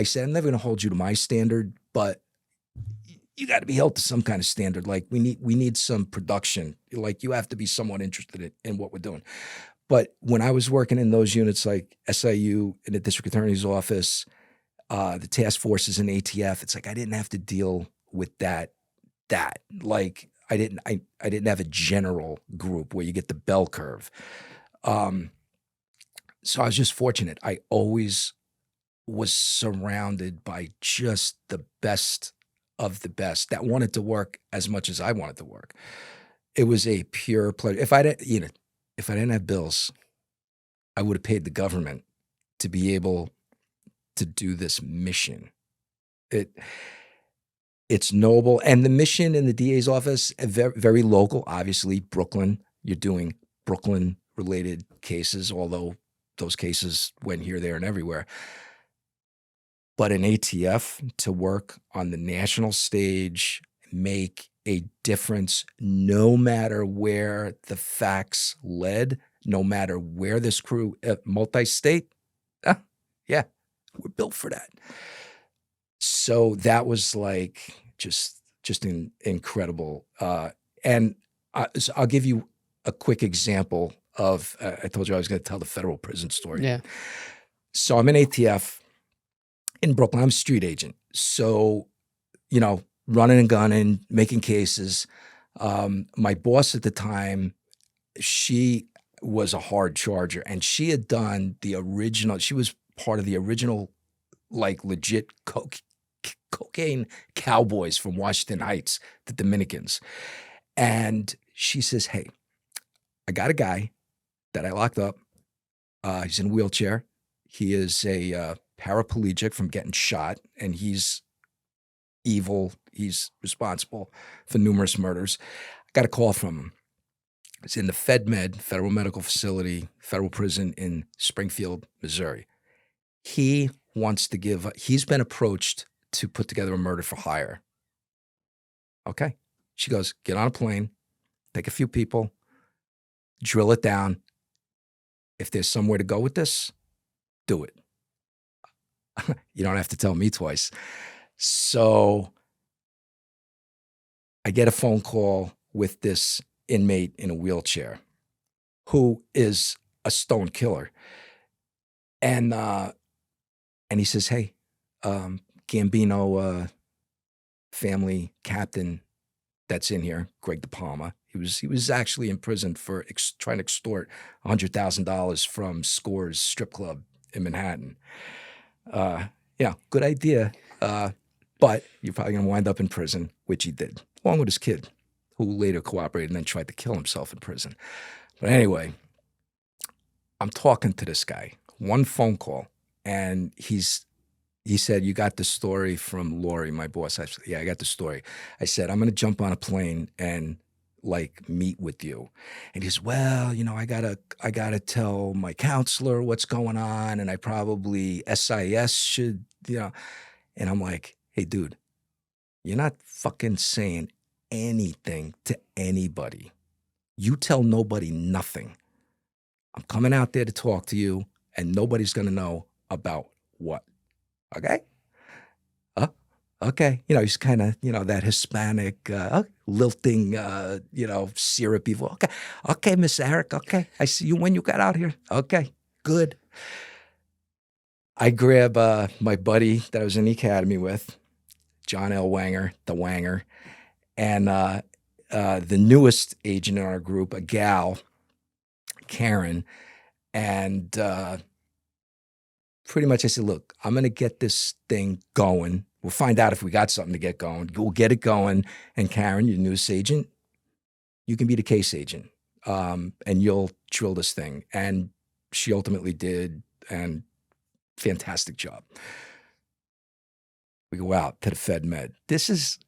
said I'm never going to hold you to my standard, but you got to be held to some kind of standard. Like we need some production. Like you have to be somewhat interested in what we're doing. But when I was working in those units like SIU in the district attorney's office, the task forces in ATF, it's like I didn't have to deal with that. Like I didn't have a general group where you get the bell curve. So I was just fortunate. I always was surrounded by just the best of the best that wanted to work as much as I wanted to work. It was a pure pleasure. If I didn't have bills, I would have paid the government to be able to do this mission. It's noble, and the mission in the DA's office, very, very local. Obviously, Brooklyn. You're doing Brooklyn-related cases, although those cases went here, there, and everywhere. But in ATF, to work on the national stage, make a difference, no matter where the facts led, no matter where this crew, multi-state, yeah, we're built for that. So that was like just incredible. And so I'll give you a quick example of, I told you I was going to tell the federal prison story. Yeah. So I'm in ATF in Brooklyn. I'm a street agent. So, running and gunning, making cases. My boss at the time, she was a hard charger, and she had done she was part of the original, like legit cocaine cowboys from Washington Heights, the Dominicans. And she says, hey, I got a guy that I locked up. He's in a wheelchair. He is a paraplegic from getting shot, and he's evil. He's responsible for numerous murders. I got a call from him. It's in the FedMed, Federal Medical Facility, federal prison in Springfield, Missouri. He wants to he's been approached to put together a murder for hire. Okay. She goes, get on a plane, take a few people, drill it down. If there's somewhere to go with this, do it. You don't have to tell me twice. So I get a phone call with this inmate in a wheelchair who is a stone killer. And he says, hey, Gambino family captain that's in here, Greg De Palma, he was actually in prison for trying to extort $100,000 from Scores strip club in Manhattan. Yeah, good idea. But you're probably going to wind up in prison, which he did, along with his kid, who later cooperated and then tried to kill himself in prison. But anyway, I'm talking to this guy, one phone call, and he said, you got the story from Lori, my boss. I said, yeah, I got the story. I said, I'm going to jump on a plane and like meet with you. And he says, well, I gotta tell my counselor what's going on. And I probably SIS should, and I'm like, hey dude, you're not fucking saying anything to anybody. You tell nobody nothing. I'm coming out there to talk to you and nobody's going to know about what. Okay? Okay. He's kind of, that Hispanic, lilting, syrupy voice. Okay. Okay, Miss Eric. Okay. I see you when you got out here. Okay. Good. I grab my buddy that I was in the academy with, John L. Wanger, the Wanger, and the newest agent in our group, a gal, Karen, and pretty much I said, look, I'm going to get this thing going. We'll find out if we got something to get going. We'll get it going. And Karen, your newest agent, you can be the case agent, and you'll drill this thing. And she ultimately did, and fantastic job. We go out to the Fed Med. This is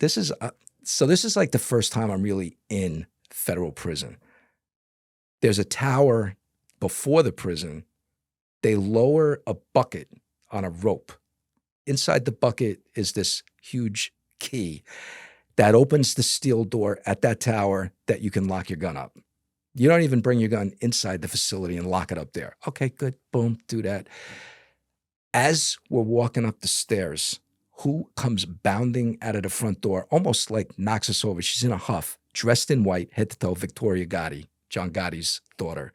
like the first time I'm really in federal prison. There's a tower before the prison. They lower a bucket on a rope. Inside the bucket is this huge key that opens the steel door at that tower that you can lock your gun up. You don't even bring your gun inside the facility and lock it up there. Okay, good. Boom, do that. As we're walking up the stairs, who comes bounding out of the front door, almost like knocks us over? She's in a huff, dressed in white, head to toe, Victoria Gotti, John Gotti's daughter.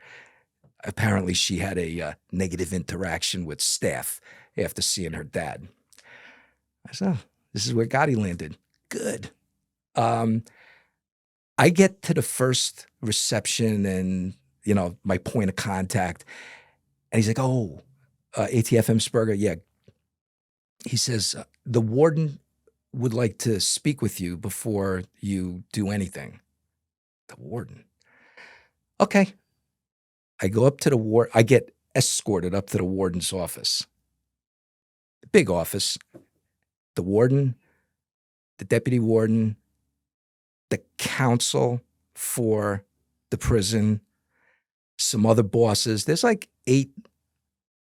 Apparently, she had a negative interaction with staff after seeing her dad. I said, oh, this is where Gotti landed. Good. I get to the first reception and, my point of contact. And he's like, oh, ATF Immesberger, yeah. He says, the warden would like to speak with you before you do anything. The warden. Okay. I go up to the ward. I get escorted up to the warden's office. Big office. The warden, the deputy warden, the counsel for the prison, some other bosses. There's like 8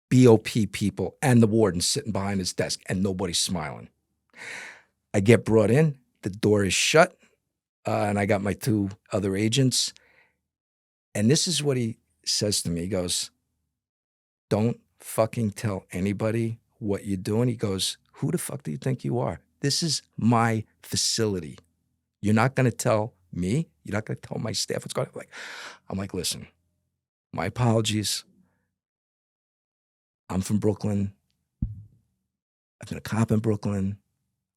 BOP people and the warden sitting behind his desk, and nobody's smiling. I get brought in. The door is shut, and I got my 2 other agents. And this is what he says to me. He goes, don't fucking tell anybody what you're doing. He goes, who the fuck do you think you are? This is my facility. You're not going to tell me. You're not going to tell my staff what's going on. I'm like, listen, my apologies. I'm from Brooklyn. I've been a cop in Brooklyn,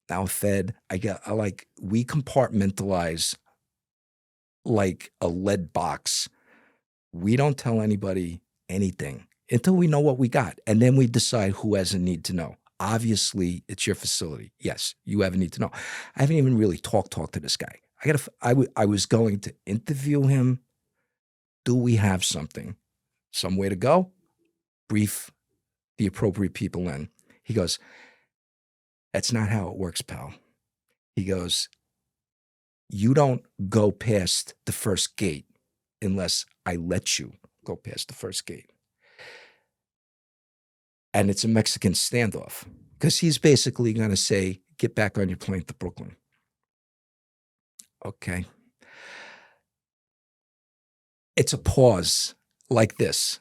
now a Fed. We compartmentalize like a lead box. We don't tell anybody anything until we know what we got. And then we decide who has a need to know. Obviously, it's your facility. Yes, you have a need to know. I haven't even really talked to this guy. I was going to interview him. Do we have something? Some way to go? Brief the appropriate people in. He goes, that's not how it works, pal. He goes, you don't go past the first gate unless I let you go past the first gate. And it's a Mexican standoff because he's basically going to say, get back on your plane to Brooklyn. Okay. It's a pause like this.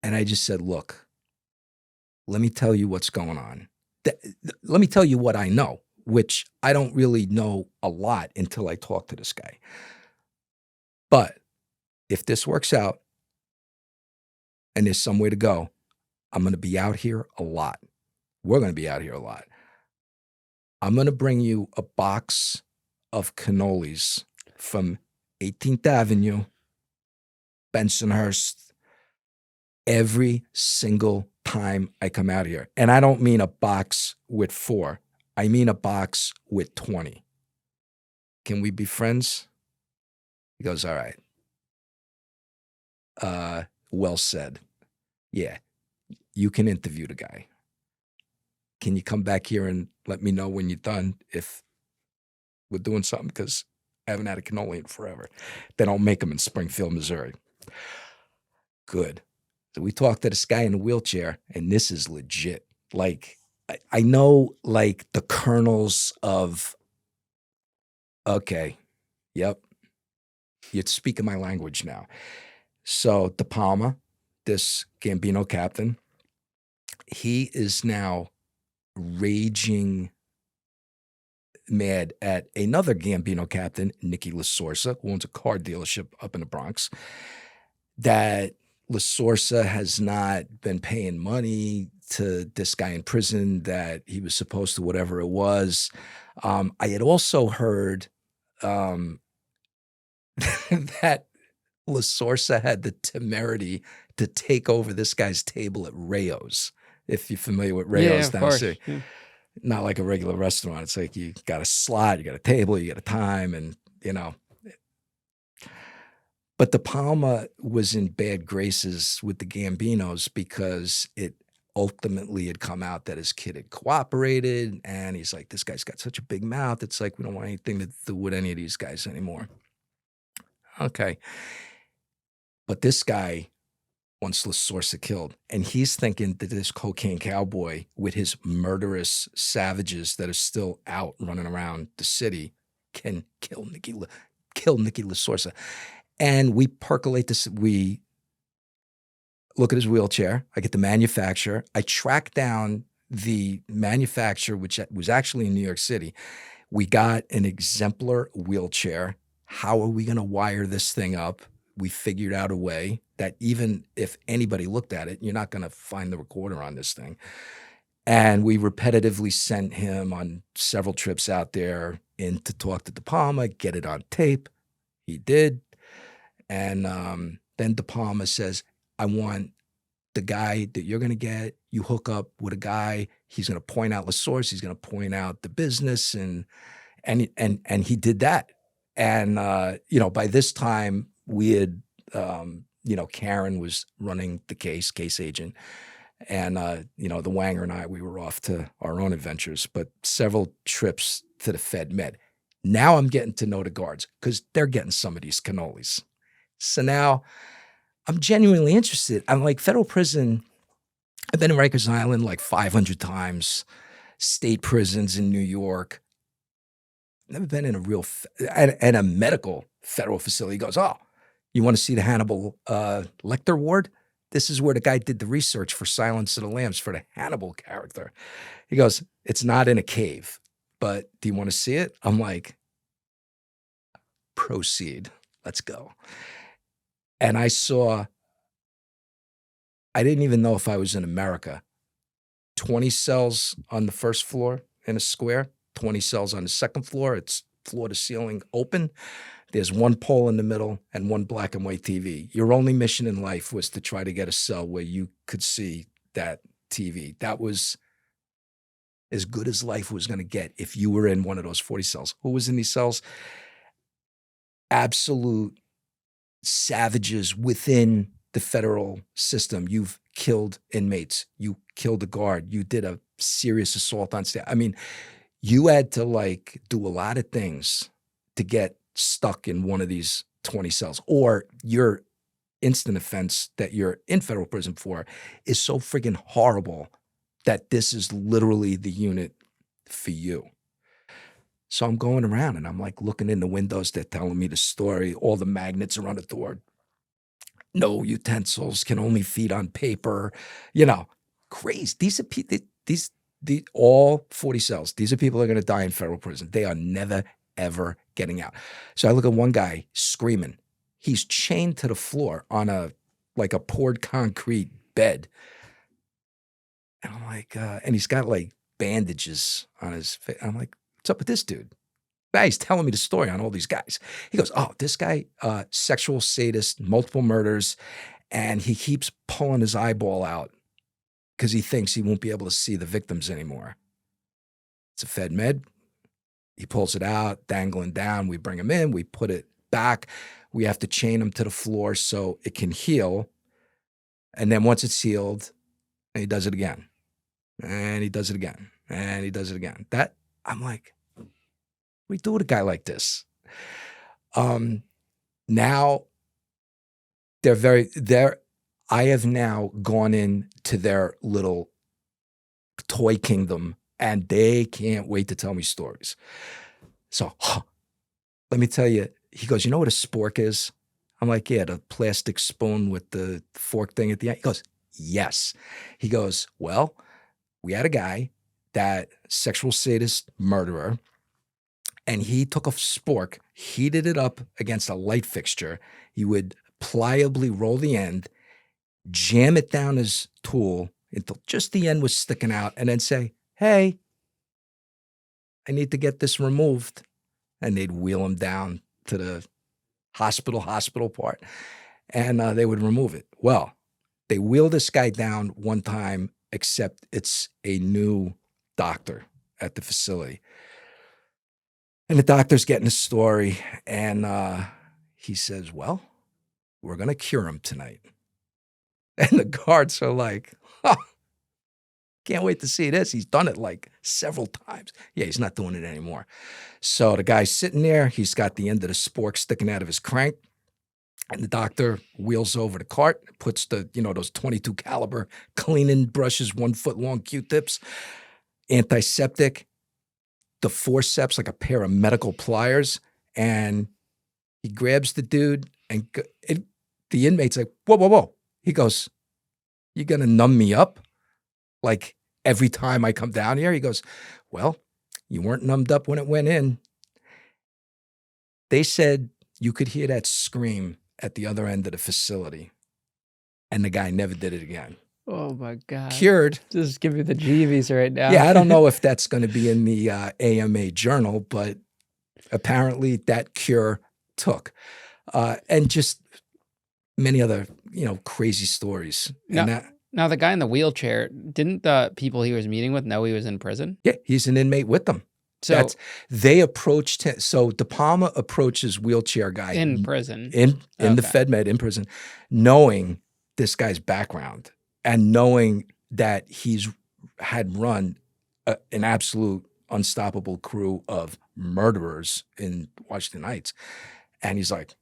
And I just said, look, let me tell you what's going on. Let me tell you what I know, which I don't really know a lot until I talk to this guy. But if this works out and there's some way to go, I'm going to be out here a lot. We're going to be out here a lot. I'm going to bring you a box of cannolis from 18th Avenue, Bensonhurst, every single time I come out here. And I don't mean a box with 4. I mean a box with 20. Can we be friends? He goes, all right. Well said. Yeah, you can interview the guy. Can you come back here and let me know when you're done if we're doing something? Because I haven't had a cannoli in forever. They don't make them in Springfield, Missouri. Good. So we talked to this guy in a wheelchair, and this is legit. Like, I know, like, the kernels of, okay, yep, you're speaking my language now. So De Palma, this Gambino captain, he is now raging mad at another Gambino captain, Nicky LaSorsa, who owns a car dealership up in the Bronx, that LaSorsa has not been paying money to this guy in prison that he was supposed to, whatever it was. I had also heard um, that La Sorsa had the temerity to take over this guy's table at Rayo's. If you're familiar with Yeah, Rayo's of down the course. city, not like a regular restaurant. It's like you got a slot, you got a table, you got a time, and you know. But De Palma was in bad graces with the Gambinos because it ultimately had come out that his kid had cooperated, and he's like, "This guy's got such a big mouth. It's like we don't want anything to do with any of these guys anymore." Okay, but this guy wants La Sorsa killed, and he's thinking that this cocaine cowboy with his murderous savages that are still out running around the city can kill Nicky La Sorsa. And we percolate this. We look at his wheelchair. I get the manufacturer. I track down the manufacturer, which was actually in New York City. We got an exemplar wheelchair. How are we going to wire this thing up? We figured out a way that even if anybody looked at it, you're not going to find the recorder on this thing. And we repetitively sent him on several trips out there in to talk to De Palma, get it on tape. He did. And then De Palma says, I want the guy that you're going to get, you hook up with a guy, he's going to point out the source, he's going to point out the business, and he did that. And by this time we had Karen was running the case agent, and the Wanger and I, we were off to our own adventures, but several trips to the Fed Med. Now I'm getting to know the guards because they're getting some of these cannolis. So now I'm genuinely interested. I'm like, federal prison, I've been in Rikers Island like 500 times, state prisons in New York. Never been in a real, and a medical federal facility. He goes, oh, you want to see the Hannibal Lecter ward? This is where the guy did the research for Silence of the Lambs for the Hannibal character. He goes, it's not in a cave, but do you want to see it? I'm like, proceed. Let's go. And I didn't even know if I was in America. 20 cells on the first floor in a square, 20 cells on the second floor. It's floor to ceiling open. There's one pole in the middle and one black and white TV. Your only mission in life was to try to get a cell where you could see that TV. That was as good as life was going to get if you were in one of those 40 cells. Who was in these cells? Absolute savages within the federal system. You've killed inmates. You killed a guard. You did a serious assault on staff. I mean, you had to do a lot of things to get stuck in one of these 20 cells, or your instant offense that you're in federal prison for is so friggin' horrible that this is literally the unit for you. So I'm going around and I'm looking in the windows. They're telling me the story. All the magnets are on the door. No utensils, can only feed on paper. Crazy. These are all 40 cells. These are people that are going to die in federal prison. They are never, ever getting out. So I look at one guy screaming. He's chained to the floor on a poured concrete bed. And I'm like, and he's got bandages on his face. I'm like, what's up with this dude? He's telling me the story on all these guys. He goes, oh, this guy, sexual sadist, multiple murders, and he keeps pulling his eyeball out because he thinks he won't be able to see the victims anymore. It's a Fed Med. He pulls it out, dangling down. We bring him in. We put it back. We have to chain him to the floor so it can heal. And then once it's healed, he does it again. And he does it again. And he does it again. That, I'm like, we do with a guy like this. Now I have now gone into their little toy kingdom and they can't wait to tell me stories. So let me tell you, he goes, you know what a spork is? I'm like, yeah, the plastic spoon with the fork thing at the end. He goes, yes. He goes, well, we had a guy, that sexual sadist murderer, and he took a spork, heated it up against a light fixture. He would pliably roll the end, jam it down his tool until just the end was sticking out, and then say, hey, I need to get this removed. and they'd wheel him down to the hospital part, and they would remove it. Well, they wheel this guy down one time, except it's a new doctor at the facility. And the doctor's getting a story, and he says, well, we're going to cure him tonight. And the guards are like, oh, can't wait to see this. He's done it like several times. Yeah, he's not doing it anymore. So the guy's sitting there. He's got the end of the spork sticking out of his crank. And the doctor wheels over the cart, puts the, those 22 caliber cleaning brushes, 1 foot long Q-tips, antiseptic, the forceps, like a pair of medical pliers. And he grabs the dude and the inmate's like, whoa, whoa, whoa. He goes, you going to numb me up? Like every time I come down here? He goes, well, you weren't numbed up when it went in. They said you could hear that scream at the other end of the facility. And the guy never did it again. Oh my God. Cured. Just give me the jeebies right now. Yeah, I don't know if that's going to be in the AMA journal, but apparently that cure took. And just many other, crazy stories. Now, the guy in the wheelchair, didn't the people he was meeting with know he was in prison? Yeah, he's an inmate with them. So they approached him. So De Palma approaches wheelchair guy in prison, in the FedMed in prison, knowing this guy's background and knowing that he's had run an absolute unstoppable crew of murderers in Washington Heights. And he's like,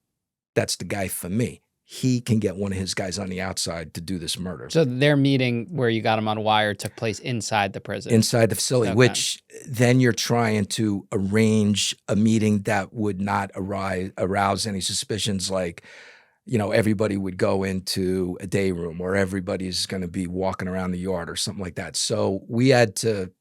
that's the guy for me. He can get one of his guys on the outside to do this murder. So their meeting where you got him on wire took place inside the prison? Inside the facility, which then you're trying to arrange a meeting that would not arouse any suspicions, like, everybody would go into a day room or everybody's going to be walking around the yard or something like that. So we had to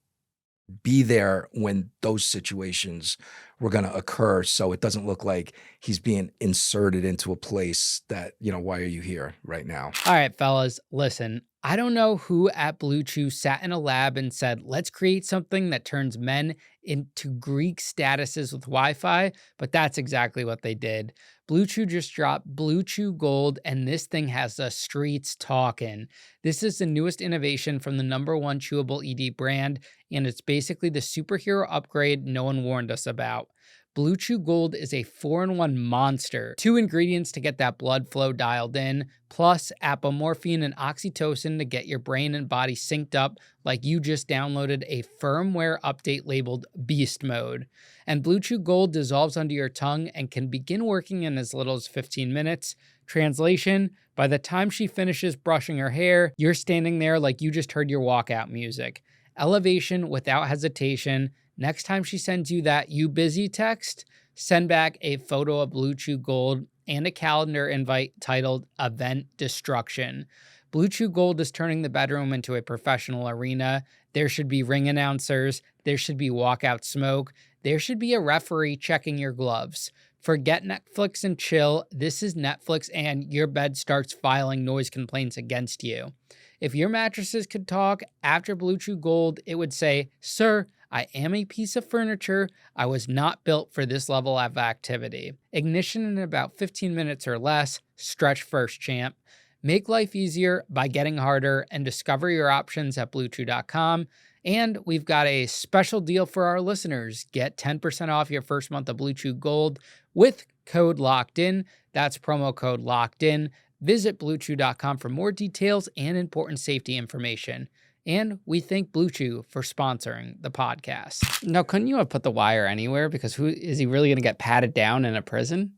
be there when those situations were going to occur, so it doesn't look like he's being inserted into a place that, why are you here right now? All right, fellas, listen, I don't know who at Blue Chew sat in a lab and said, let's create something that turns men into Greek statuses with Wi-Fi, but that's exactly what they did. Blue Chew just dropped Blue Chew Gold, and this thing has the streets talking. This is the newest innovation from the #1 chewable ED brand, and it's basically the superhero upgrade no one warned us about. Blue Chew Gold is a 4-in-1 monster. 2 ingredients to get that blood flow dialed in, plus apomorphine and oxytocin to get your brain and body synced up like you just downloaded a firmware update labeled Beast Mode. And Blue Chew Gold dissolves under your tongue and can begin working in as little as 15 minutes. Translation, by the time she finishes brushing her hair, you're standing there like you just heard your walkout music. Elevation without hesitation. Next time she sends you that "you busy" text, send back a photo of Blue Chew Gold and a calendar invite titled Event Destruction. Blue Chew Gold is turning the bedroom into a professional arena. There should be ring announcers. There should be walkout smoke. There should be a referee checking your gloves. Forget Netflix and chill. This is Netflix, and your bed starts filing noise complaints against you. If your mattresses could talk, after Blue Chew Gold, it would say, "Sir, I am a piece of furniture. I was not built for this level of activity." Ignition in about 15 minutes or less. Stretch first, champ. Make life easier by getting harder, and discover your options at BlueChew.com. And we've got a special deal for our listeners. Get 10% off your first month of Blue Chew Gold with code LOCKEDIN. That's promo code LOCKEDIN. Visit BlueChew.com for more details and important safety information. And we thank Blue Chew for sponsoring the podcast. Now, couldn't you have put the wire anywhere? Because who is he really going to get patted down in a prison?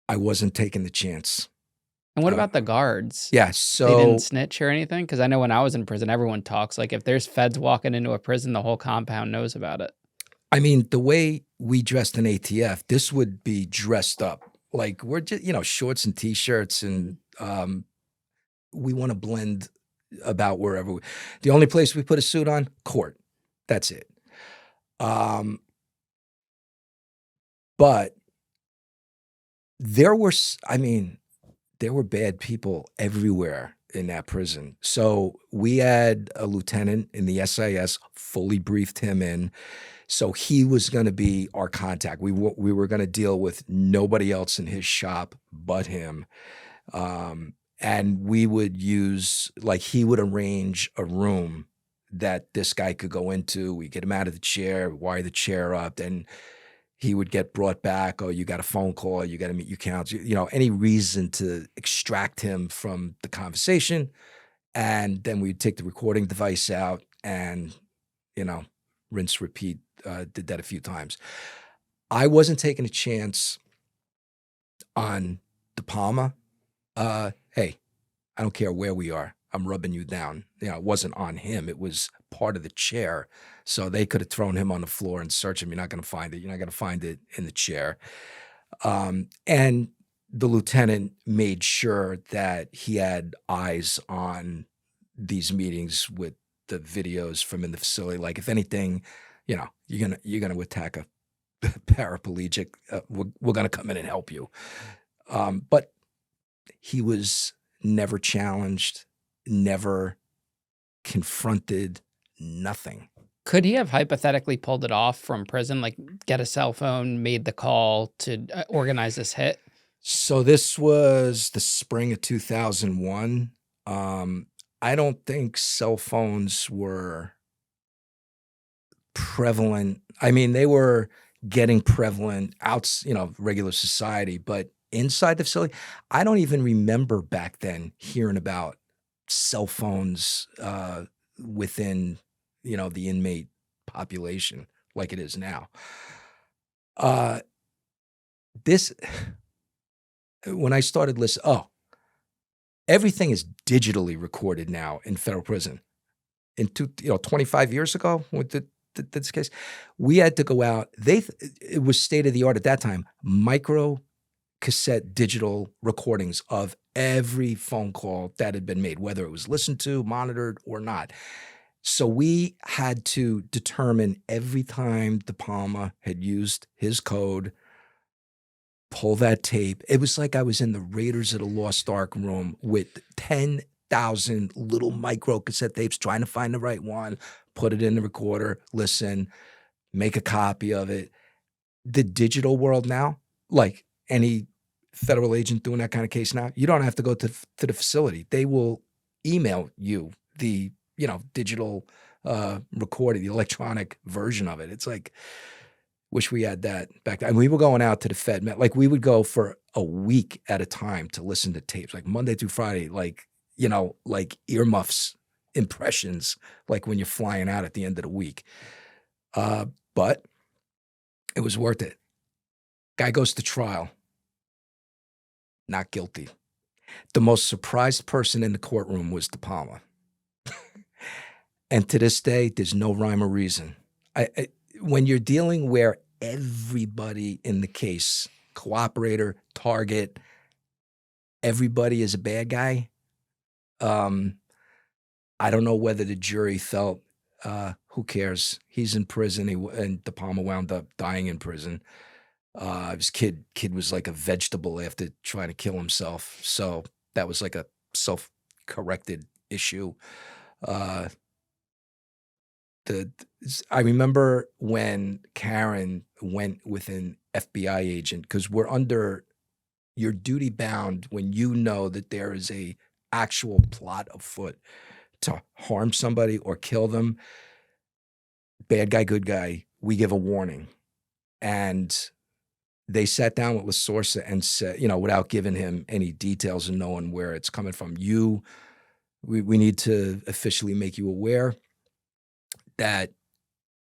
I wasn't taking the chance. And what about the guards? Yeah, so they didn't snitch or anything? Because I know when I was in prison, everyone talks. Like if there's feds walking into a prison, the whole compound knows about it. I mean, the way we dressed in ATF, this would be dressed up. Like we're just, shorts and T-shirts, and we want to blend about wherever. The only place we put a suit on, court. That's it. But there were bad people everywhere in that prison. So we had a lieutenant in the SIS, fully briefed him in. So he was going to be our contact. We were going to deal with nobody else in his shop but him. And we would use, like, he would arrange a room that this guy could go into. We get him out of the chair, wire the chair up, then he would get brought back. Oh, you got a phone call. You got to meet your counsel. You know, any reason to extract him from the conversation. And then we'd take the recording device out and, you know, rinse, repeat. Did that a few times. I wasn't taking a chance on De Palma. Hey, I don't care where we are. I'm rubbing you down. You know, it wasn't on him. It was part of the chair. So they could have thrown him on the floor and searched him. You're not going to find it. You're not going to find it in the chair. And the lieutenant made sure that he had eyes on these meetings with the videos from in the facility. Like, if anything, you know, you're gonna attack a paraplegic. We're gonna come in and help you. But he was never challenged, never confronted, nothing. Could he have hypothetically pulled it off from prison, like get a cell phone, made the call to organize this hit? So this was the spring of 2001. I don't think cell phones were prevalent. I mean, they were getting prevalent out, you know, regular society, but inside the facility, I don't even remember back then hearing about cell phones within, you know, the inmate population like it is now. This, when I started listening, everything is digitally recorded now in federal prison. 25 years ago with this case, we had to go out. It was state of the art at that time. Micro cassette digital recordings of every phone call that had been made, whether it was listened to, monitored, or not. So we had to determine every time De Palma had used his code, pull that tape. It was like I was in the Raiders of the Lost Ark room with 10,000 little micro cassette tapes, trying to find the right one, put it in the recorder, listen, make a copy of it. The digital world now, like any federal agent doing that kind of case now, you don't have to go to the facility. They will email you the, you know, digital recording, the electronic version of it. It's like, wish we had that back then. And we were going out to the Fed. Like, we would go for a week at a time to listen to tapes, like Monday through Friday, like, you know, like earmuffs impressions, like when you're flying out at the end of the week. But it was worth it. Guy goes to trial. Not guilty. The most surprised person in the courtroom was De Palma. And to this day, there's no rhyme or reason. When you're dealing where everybody in the case, cooperator, target, everybody is a bad guy, I don't know whether the jury felt, who cares? He's in prison, and De Palma wound up dying in prison. His kid was like a vegetable after trying to kill himself. So that was like a self-corrected issue. I remember when Karen went with an FBI agent, because you're duty bound when you know that there is a actual plot afoot to harm somebody or kill them. Bad guy, good guy, we give a warning. And they sat down with Lasorsa and said, you know, without giving him any details and knowing where it's coming from, we need to officially make you aware that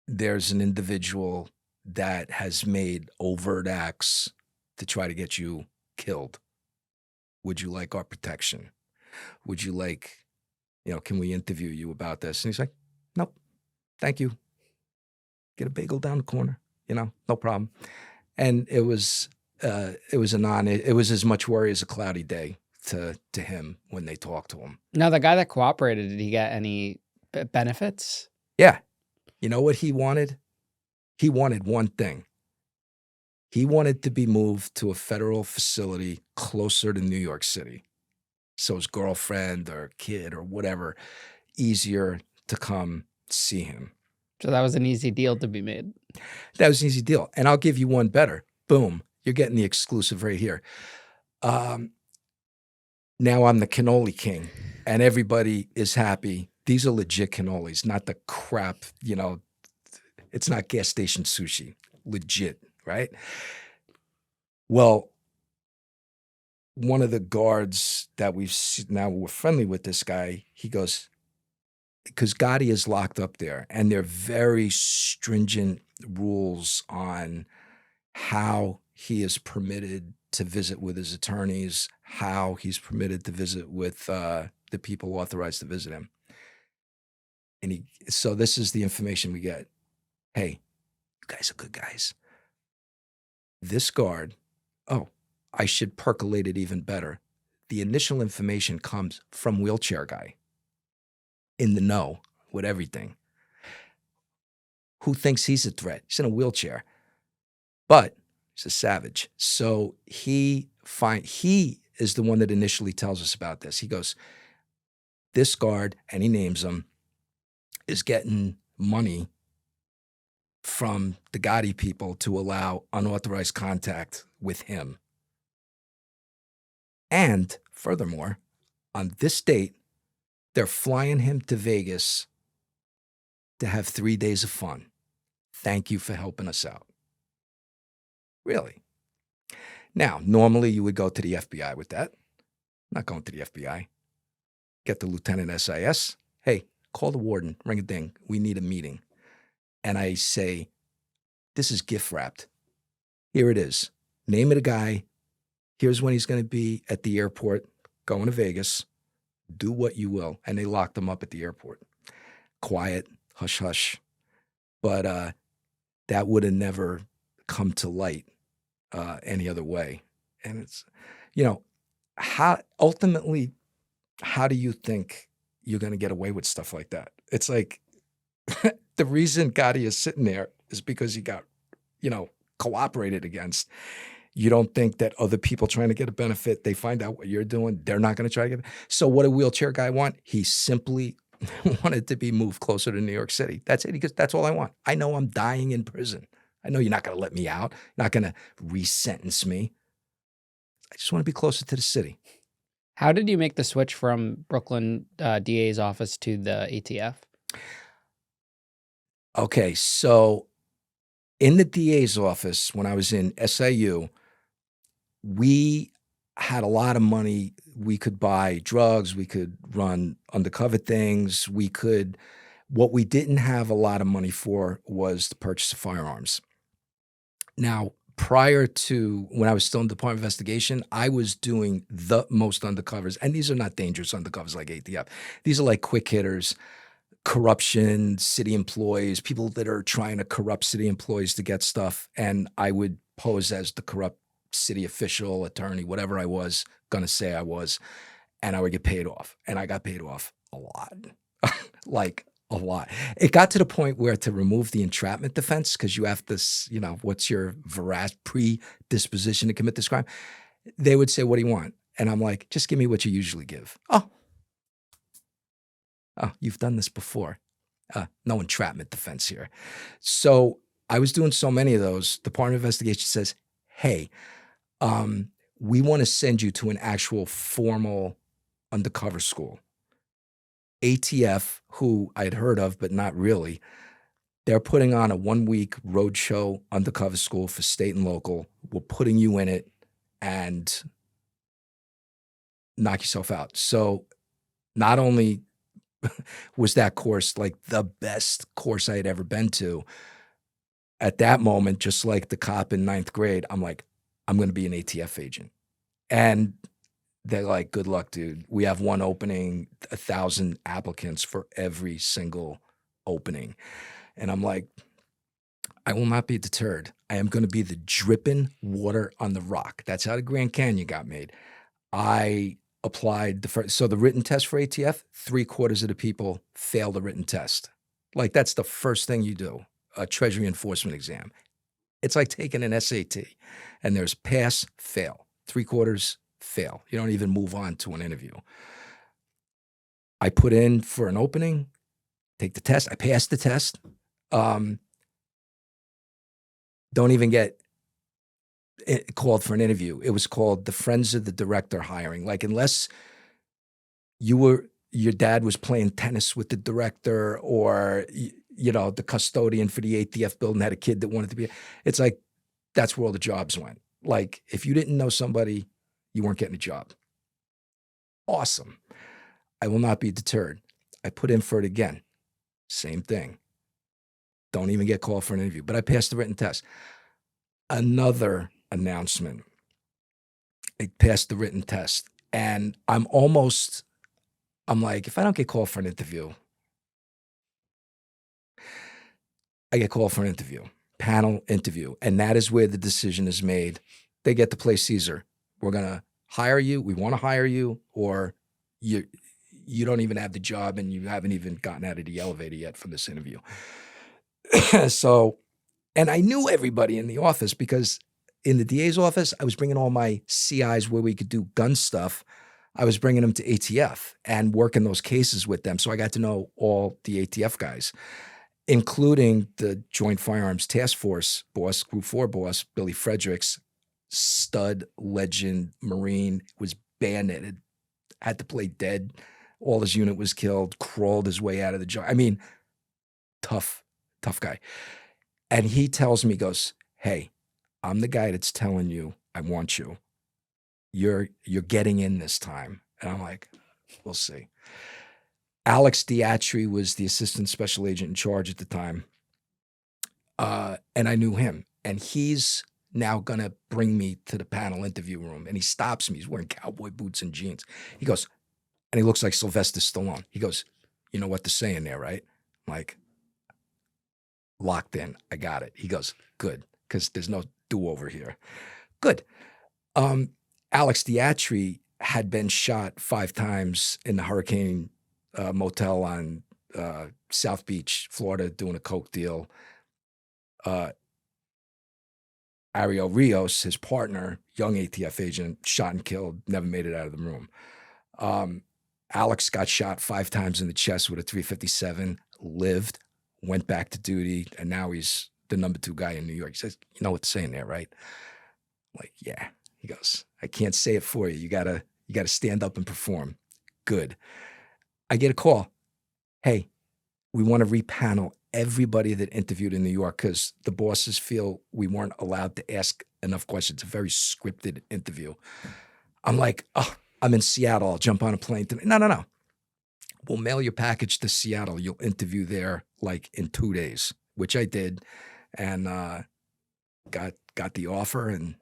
there's an individual that has made overt acts to try to get you killed. Would you like our protection? Would you like, you know, can we interview you about this? And he's like, nope, thank you. Get a bagel down the corner, you know, no problem. And it was as much worry as a cloudy day to him when they talked to him. Now, the guy that cooperated, did he get any benefits? Yeah. You know what he wanted? He wanted one thing. He wanted to be moved to a federal facility closer to New York City. So his girlfriend or kid or whatever, easier to come see him. So that was an easy deal to be made. That was an easy deal. And I'll give you one better. Boom. You're getting the exclusive right here. Now I'm the cannoli king and everybody is happy. These are legit cannolis, not the crap, it's not gas station sushi. Legit, right? Well, one of the guards that now we're friendly with this guy, he goes, because Gotti is locked up there and there are very stringent rules on how he is permitted to visit with his attorneys, how he's permitted to visit with the people authorized to visit him. And so this is the information we get. Hey, you guys are good guys. This guard, I should percolate it even better. The initial information comes from wheelchair guy, in the know with everything, who thinks he's a threat. He's in a wheelchair, but he's a savage. So he is the one that initially tells us about this. He goes, this guard, and he names him, is getting money from the Gotti people to allow unauthorized contact with him. And furthermore, on this date, they're flying him to Vegas to have 3 days of fun. Thank you for helping us out. Really? Now, normally you would go to the FBI with that. Not going to the FBI. Get the Lieutenant SIS. Hey, call the warden, ring a ding. We need a meeting. And I say, this is gift wrapped. Here it is. Name of the guy. Here's when he's going to be at the airport, going to Vegas. Do what you will. And they locked him up at the airport. Quiet, hush, hush. But that would have never come to light any other way. And it's, how do you think you're going to get away with stuff like that? It's like the reason Gotti is sitting there is because he got, cooperated against. You don't think that other people trying to get a benefit, they find out what you're doing, they're not going to try to get it. So what a wheelchair guy want? He simply wanted to be moved closer to New York City. That's it. Because that's all I want. I know I'm dying in prison. I know you're not going to let me out. You're not going to re-sentence me. I just want to be closer to the city. How did you make the switch from Brooklyn DA's office to the ATF? Okay, so in the DA's office, when I was in SIU, we had a lot of money. We could buy drugs. We could run undercover things. What we didn't have a lot of money for was the purchase of firearms. Now, prior to when I was still in Department of Investigation, I was doing the most undercovers. And these are not dangerous undercovers like ATF. These are like quick hitters, corruption, city employees, people that are trying to corrupt city employees to get stuff. And I would pose as the corrupt city official, attorney, whatever I was going to say I was, and I would get paid off. And I got paid off a lot, like a lot. It got to the point where to remove the entrapment defense, because you have this, what's your predisposition to commit this crime? They would say, what do you want? And I'm like, just give me what you usually give. Oh, you've done this before. No entrapment defense here. So I was doing so many of those. Department of Investigation says, hey, we want to send you to an actual formal undercover school. ATF, who I'd heard of, but not really, they're putting on a 1-week roadshow undercover school for state and local. We're putting you in it and knock yourself out. So not only was that course like the best course I had ever been to, at that moment, just like the cop in 9th grade, I'm like, I'm going to be an ATF agent. And they're like, good luck, dude. We have one opening, 1,000 applicants for every single opening. And I'm like, I will not be deterred. I am going to be the dripping water on the rock. That's how the Grand Canyon got made. I applied so the written test for ATF, 3/4 of the people fail the written test. Like that's the first thing you do, a Treasury enforcement exam. It's like taking an SAT, and there's pass, fail. 3/4 fail. You don't even move on to an interview. I put in for an opening, take the test. I passed the test. Don't even get called for an interview. It was called the Friends of the Director hiring. Like, unless your dad was playing tennis with the director, or the custodian for the ATF building had a kid that wanted to be. It's like, that's where all the jobs went. Like, if you didn't know somebody, you weren't getting a job. Awesome. I will not be deterred. I put in for it again. Same thing. Don't even get called for an interview, but I passed the written test. Another announcement. I passed the written test, and I'm like, if I don't get called for an interview, I get called for an interview, panel interview, and that is where the decision is made. They get to play Caesar. We're going to hire you. We want to hire you, or you don't even have the job and you haven't even gotten out of the elevator yet for this interview. So, and I knew everybody in the office, because in the DA's office, I was bringing all my CIs where we could do gun stuff. I was bringing them to ATF and working those cases with them. So I got to know all the ATF guys, including the Joint Firearms Task Force boss, Group 4 boss, Billy Fredericks, stud, legend, Marine, was bayoneted, had to play dead. All his unit was killed, crawled his way out of the job. I mean, tough guy. And he tells me, he goes, "Hey, I'm the guy that's telling you I want you. You're getting in this time." And I'm like, we'll see. Alex Diatri was the assistant special agent in charge at the time. And I knew him. And he's now going to bring me to the panel interview room. And he stops me. He's wearing cowboy boots and jeans. He goes, and he looks like Sylvester Stallone. He goes, "You know what to say in there, right?" I'm like, locked in. I got it. He goes, "Good, because there's no do-over here." Good. Alex Diatri had been shot 5 times in the Hurricane Motel on South Beach, Florida, doing a coke deal. Ariel Rios, his partner, young ATF agent, shot and killed, never made it out of the room. Alex got shot 5 times in the chest with a .357, lived, went back to duty, and now he's the number 2 guy in New York. He says, "You know what to say in there, right?" I'm like, "Yeah." He goes, "I can't say it for you. You gotta stand up and perform." Good. I get a call. "Hey, we want to repanel everybody that interviewed in New York, because the bosses feel we weren't allowed to ask enough questions." A very scripted interview. I'm like, "Oh, I'm in Seattle. I'll jump on a plane." No. "We'll mail your package to Seattle. You'll interview there like in 2 days," which I did, and got the offer. And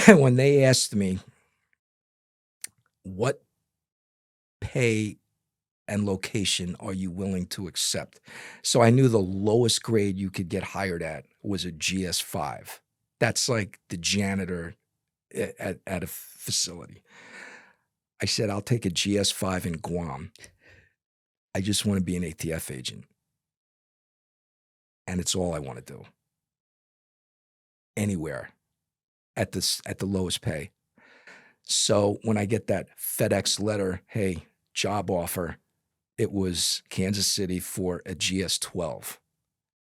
when they asked me, "What pay and location are you willing to accept?" So I knew the lowest grade you could get hired at was a GS5. That's like the janitor at a facility. I said, "I'll take a GS5 in Guam. I just want to be an ATF agent. And it's all I want to do. Anywhere at the lowest pay." So when I get that FedEx letter, "Hey, job offer," it was Kansas City for a GS12,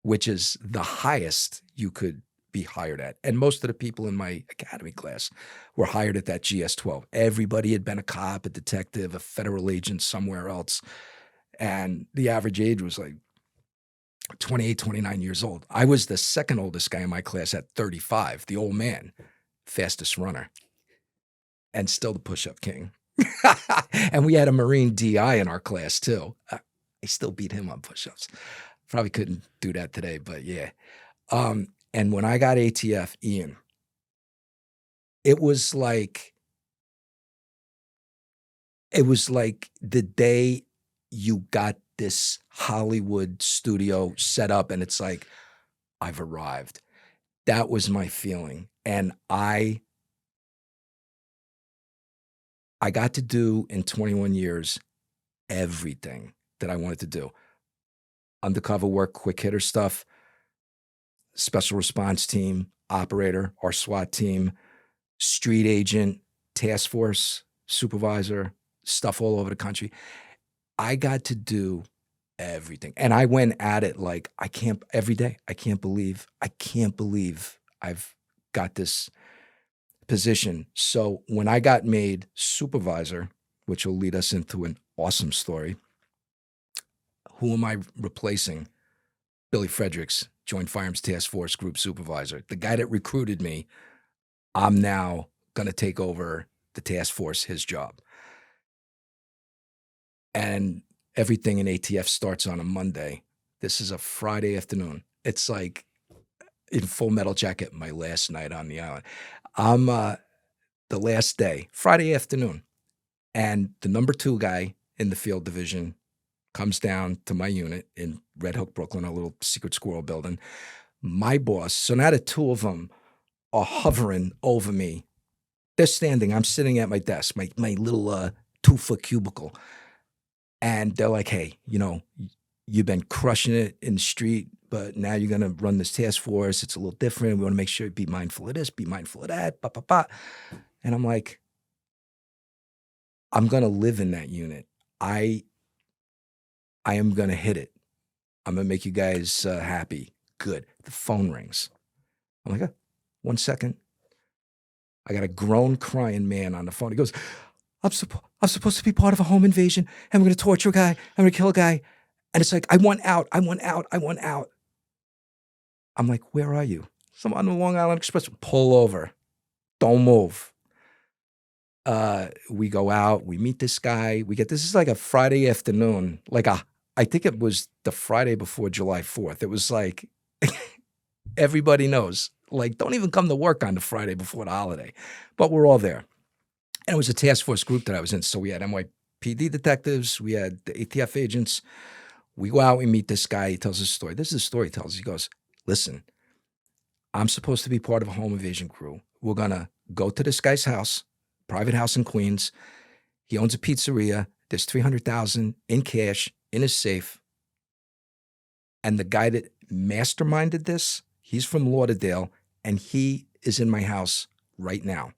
which is the highest you could be hired at. And most of the people in my academy class were hired at that GS12. Everybody had been a cop, a detective, a federal agent somewhere else. And the average age was like 28, 29 years old. I was the second oldest guy in my class at 35, the old man, fastest runner, and still the push-up king. And we had a Marine DI in our class too. I still beat him on push-ups. Probably couldn't do that today, but yeah. And when I got ATF, Ian, it was like the day you got this Hollywood studio set up and it's like, I've arrived. That was my feeling. And I got to do in 21 years everything that I wanted to do. Undercover work, quick hitter stuff, special response team, operator, our SWAT team, street agent, task force supervisor, stuff all over the country. I got to do everything. And I went at it like every day. I can't believe I've got this position. So when I got made supervisor, which will lead us into an awesome story, who am I replacing? Billy Fredericks, Joint Firearms Task Force Group Supervisor. The guy that recruited me, I'm now going to take over the task force, his job. And everything in ATF starts on a Monday. This is a Friday afternoon. It's like in Full Metal Jacket, my last night on the island. I'm the last day, Friday afternoon. And the number 2 guy in the field division comes down to my unit in Red Hook, Brooklyn, a little secret squirrel building. My boss, so now the 2 of them are hovering over me. They're standing. I'm sitting at my desk, my little 2-foot cubicle. And they're like, hey, you've been crushing it in the street, but now you're going to run this task force. It's a little different. We want to make sure you be mindful of this, be mindful of that, And I'm like, I'm going to live in that unit. I am going to hit it. I'm going to make you guys happy. Good. The phone rings. I'm like, 1 second. I got a grown, crying man on the phone. He goes, I'm supposed to be part of a home invasion, and we're going to torture a guy. I'm going to kill a guy. And it's like, I want out. I'm like, where are you? So I'm on the Long Island Express. Pull over. Don't move. We go out. We meet this guy. This is like a Friday afternoon. I think it was the Friday before July 4th. It was like, everybody knows. Like, don't even come to work on the Friday before the holiday. But we're all there. And it was a task force group that I was in. So we had NYPD detectives. We had the ATF agents. We go out, we meet this guy. He tells us a story. This is the story he tells. He goes, listen, I'm supposed to be part of a home invasion crew. We're going to go to this guy's house, private house in Queens. He owns a pizzeria. There's $300,000 in cash in his safe. And the guy that masterminded this, he's from Lauderdale, and he is in my house right now.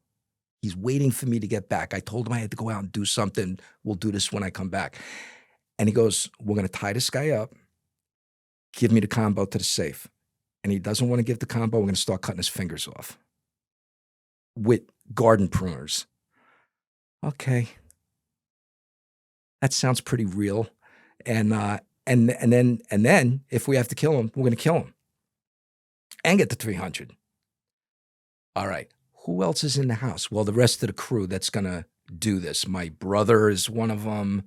He's waiting for me to get back. I told him I had to go out and do something. We'll do this when I come back. And he goes, we're going to tie this guy up, give me the combo to the safe. And he doesn't want to give the combo. We're going to start cutting his fingers off with garden pruners. Okay. That sounds pretty real. And then if we have to kill him, we're going to kill him and get the 300. All right. Who else is in the house? Well, the rest of the crew that's going to do this. My brother is one of them.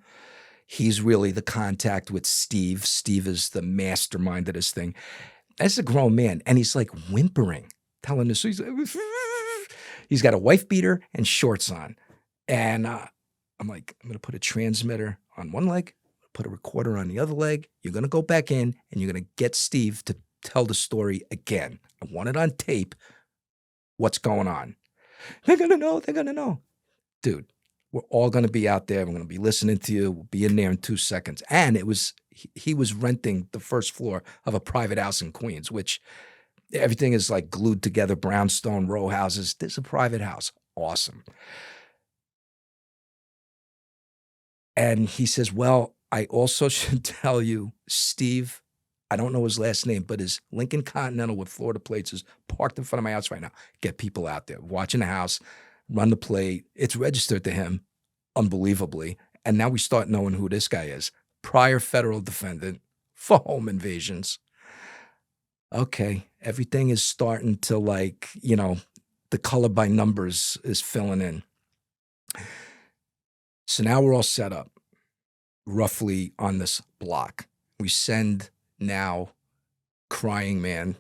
He's really the contact with Steve. Steve is the mastermind of this thing. As a grown man, and he's like whimpering, telling us, he's got a wife beater and shorts on. And I'm like, I'm going to put a transmitter on one leg, put a recorder on the other leg. You're going to go back in and you're going to get Steve to tell the story again. I want it on tape. What's going on? They're going to know. Dude, we're all going to be out there. We're going to be listening to you. We'll be in there in 2 seconds. And he was renting the first floor of a private house in Queens, which everything is like glued together, brownstone row houses. This is a private house. Awesome. And he says, well, I also should tell you, Steve, I don't know his last name, but his Lincoln Continental with Florida plates is parked in front of my house right now. Get people out there, watching the house, run the plate. It's registered to him, unbelievably. And now we start knowing who this guy is. Prior federal defendant for home invasions. Okay, everything is starting to the color by numbers is filling in. So now we're all set up, roughly on this block. We send now crying man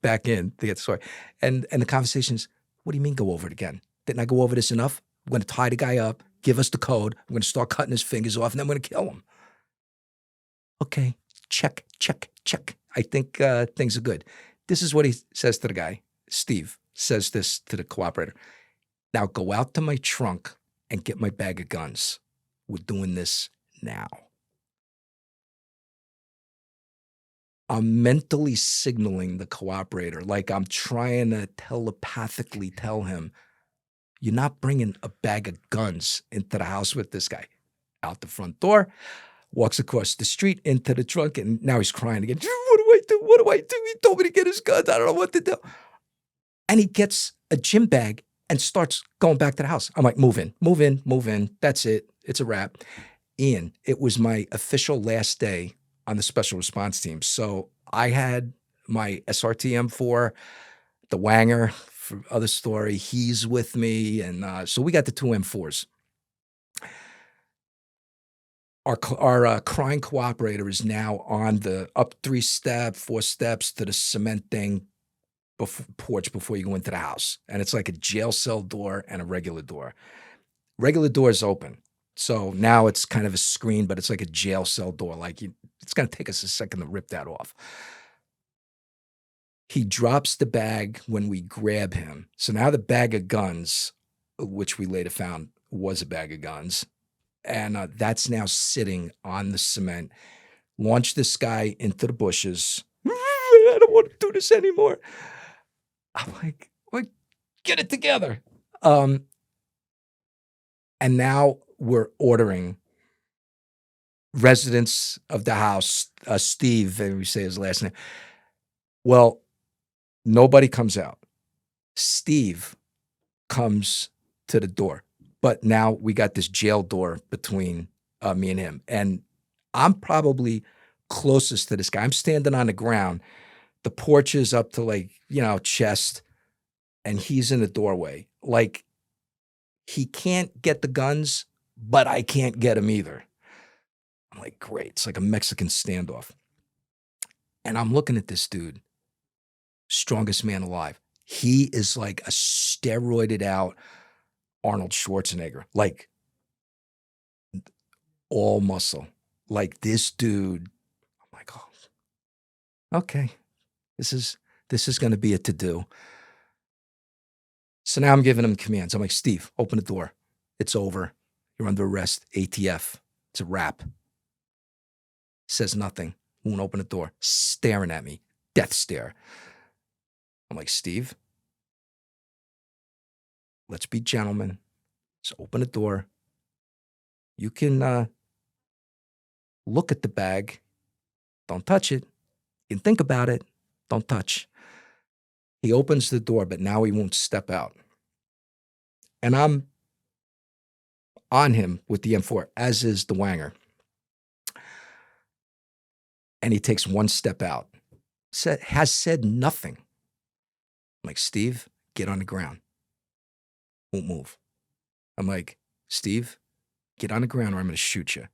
back in to get the story. And the conversation is, what do you mean go over it again? Didn't I go over this enough? We're going to tie the guy up, give us the code. We're going to start cutting his fingers off, and then we're going to kill him. Okay, check. I think things are good. This is what he says to the guy. Steve says this to the cooperator. Now go out to my trunk and get my bag of guns. We're doing this now. I'm mentally signaling the cooperator, like I'm trying to telepathically tell him, You're not bringing a bag of guns into the house with this guy. Out the front door, walks across the street into the trunk, and now he's crying again. What do I do? What do I do? He told me to get his guns. I don't know what to do. And he gets a gym bag and starts going back to the house. I'm like, move in, move in, move in. That's it. It's a wrap. Ian, it was my official last day on the special response team. So I had my SRT-M4, the Wanger, for other story. He's with me. And so we got the two M4s. Our crying cooperator is now on the up 4 steps to the cement thing porch before you go into the house. And it's like a jail cell door and a regular door. Regular door is open. So now it's kind of a screen, but it's like a jail cell door. It's going to take us a second to rip that off. He drops the bag when we grab him. So now the bag of guns, which we later found was a bag of guns, and that's now sitting on the cement. Launch this guy into the bushes. I don't want to do this anymore. I'm like, get it together. And now we're ordering residents of the house, Steve, and we say his last name. Well, nobody comes out. Steve comes to the door. But now we got this jail door between me and him. And I'm probably closest to this guy. I'm standing on the ground. The porch is up to chest. And he's in the doorway. He can't get the guns, but I can't get him either. I'm like, great. It's like a Mexican standoff. And I'm looking at this dude, strongest man alive. He is like a steroided out Arnold Schwarzenegger, like all muscle. Like this dude, I'm like, oh, okay, this is going to be a to-do. So now I'm giving him commands. I'm like, Steve, open the door. It's over. You're under arrest. ATF. It's a wrap. Says nothing. Won't open the door. Staring at me. Death stare. I'm like, Steve, let's be gentlemen. Just open the door. You can look at the bag. Don't touch it. You can think about it. Don't touch. He opens the door, but now he won't step out. And I'm on him with the M4, as is the Wanger. And he takes one step out. Has said nothing. I'm like, Steve, get on the ground. Won't move. I'm like, Steve, get on the ground or I'm going to shoot you.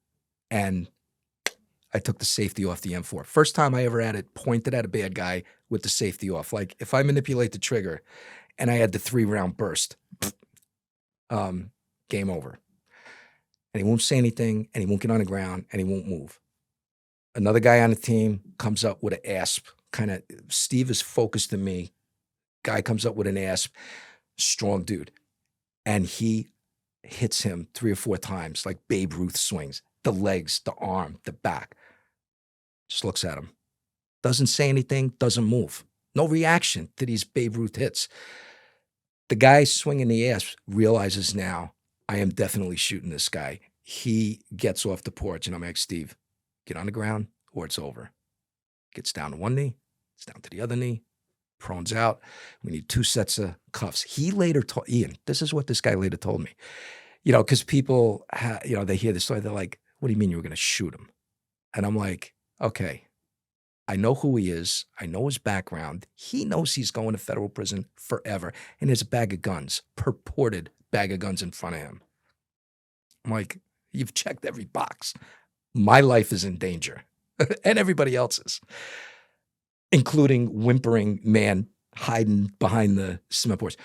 And I took the safety off the M4. First time I ever had it pointed at a bad guy with the safety off. Like if I manipulate the trigger and I had the 3-round burst, game over. And he won't say anything and he won't get on the ground and he won't move. Another guy on the team comes up with an asp. Steve is focused on me. Guy comes up with an asp. Strong dude. And he hits him 3 or 4 times like Babe Ruth swings. The legs, the arm, the back. Just looks at him. Doesn't say anything, doesn't move. No reaction to these Babe Ruth hits. The guy swinging the ass realizes now, I am definitely shooting this guy. He gets off the porch and I'm like, Steve, get on the ground or it's over. Gets down to one knee, it's down to the other knee, prones out. We need 2 sets of cuffs. He later told, Ian, this is what this guy later told me. Because people, they hear this story, they're like, what do you mean you were going to shoot him? And I'm like, okay, I know who he is. I know his background. He knows he's going to federal prison forever. And there's a bag of guns, purported bag of guns in front of him. I'm like, you've checked every box. My life is in danger and everybody else's, including whimpering man hiding behind the cement porch.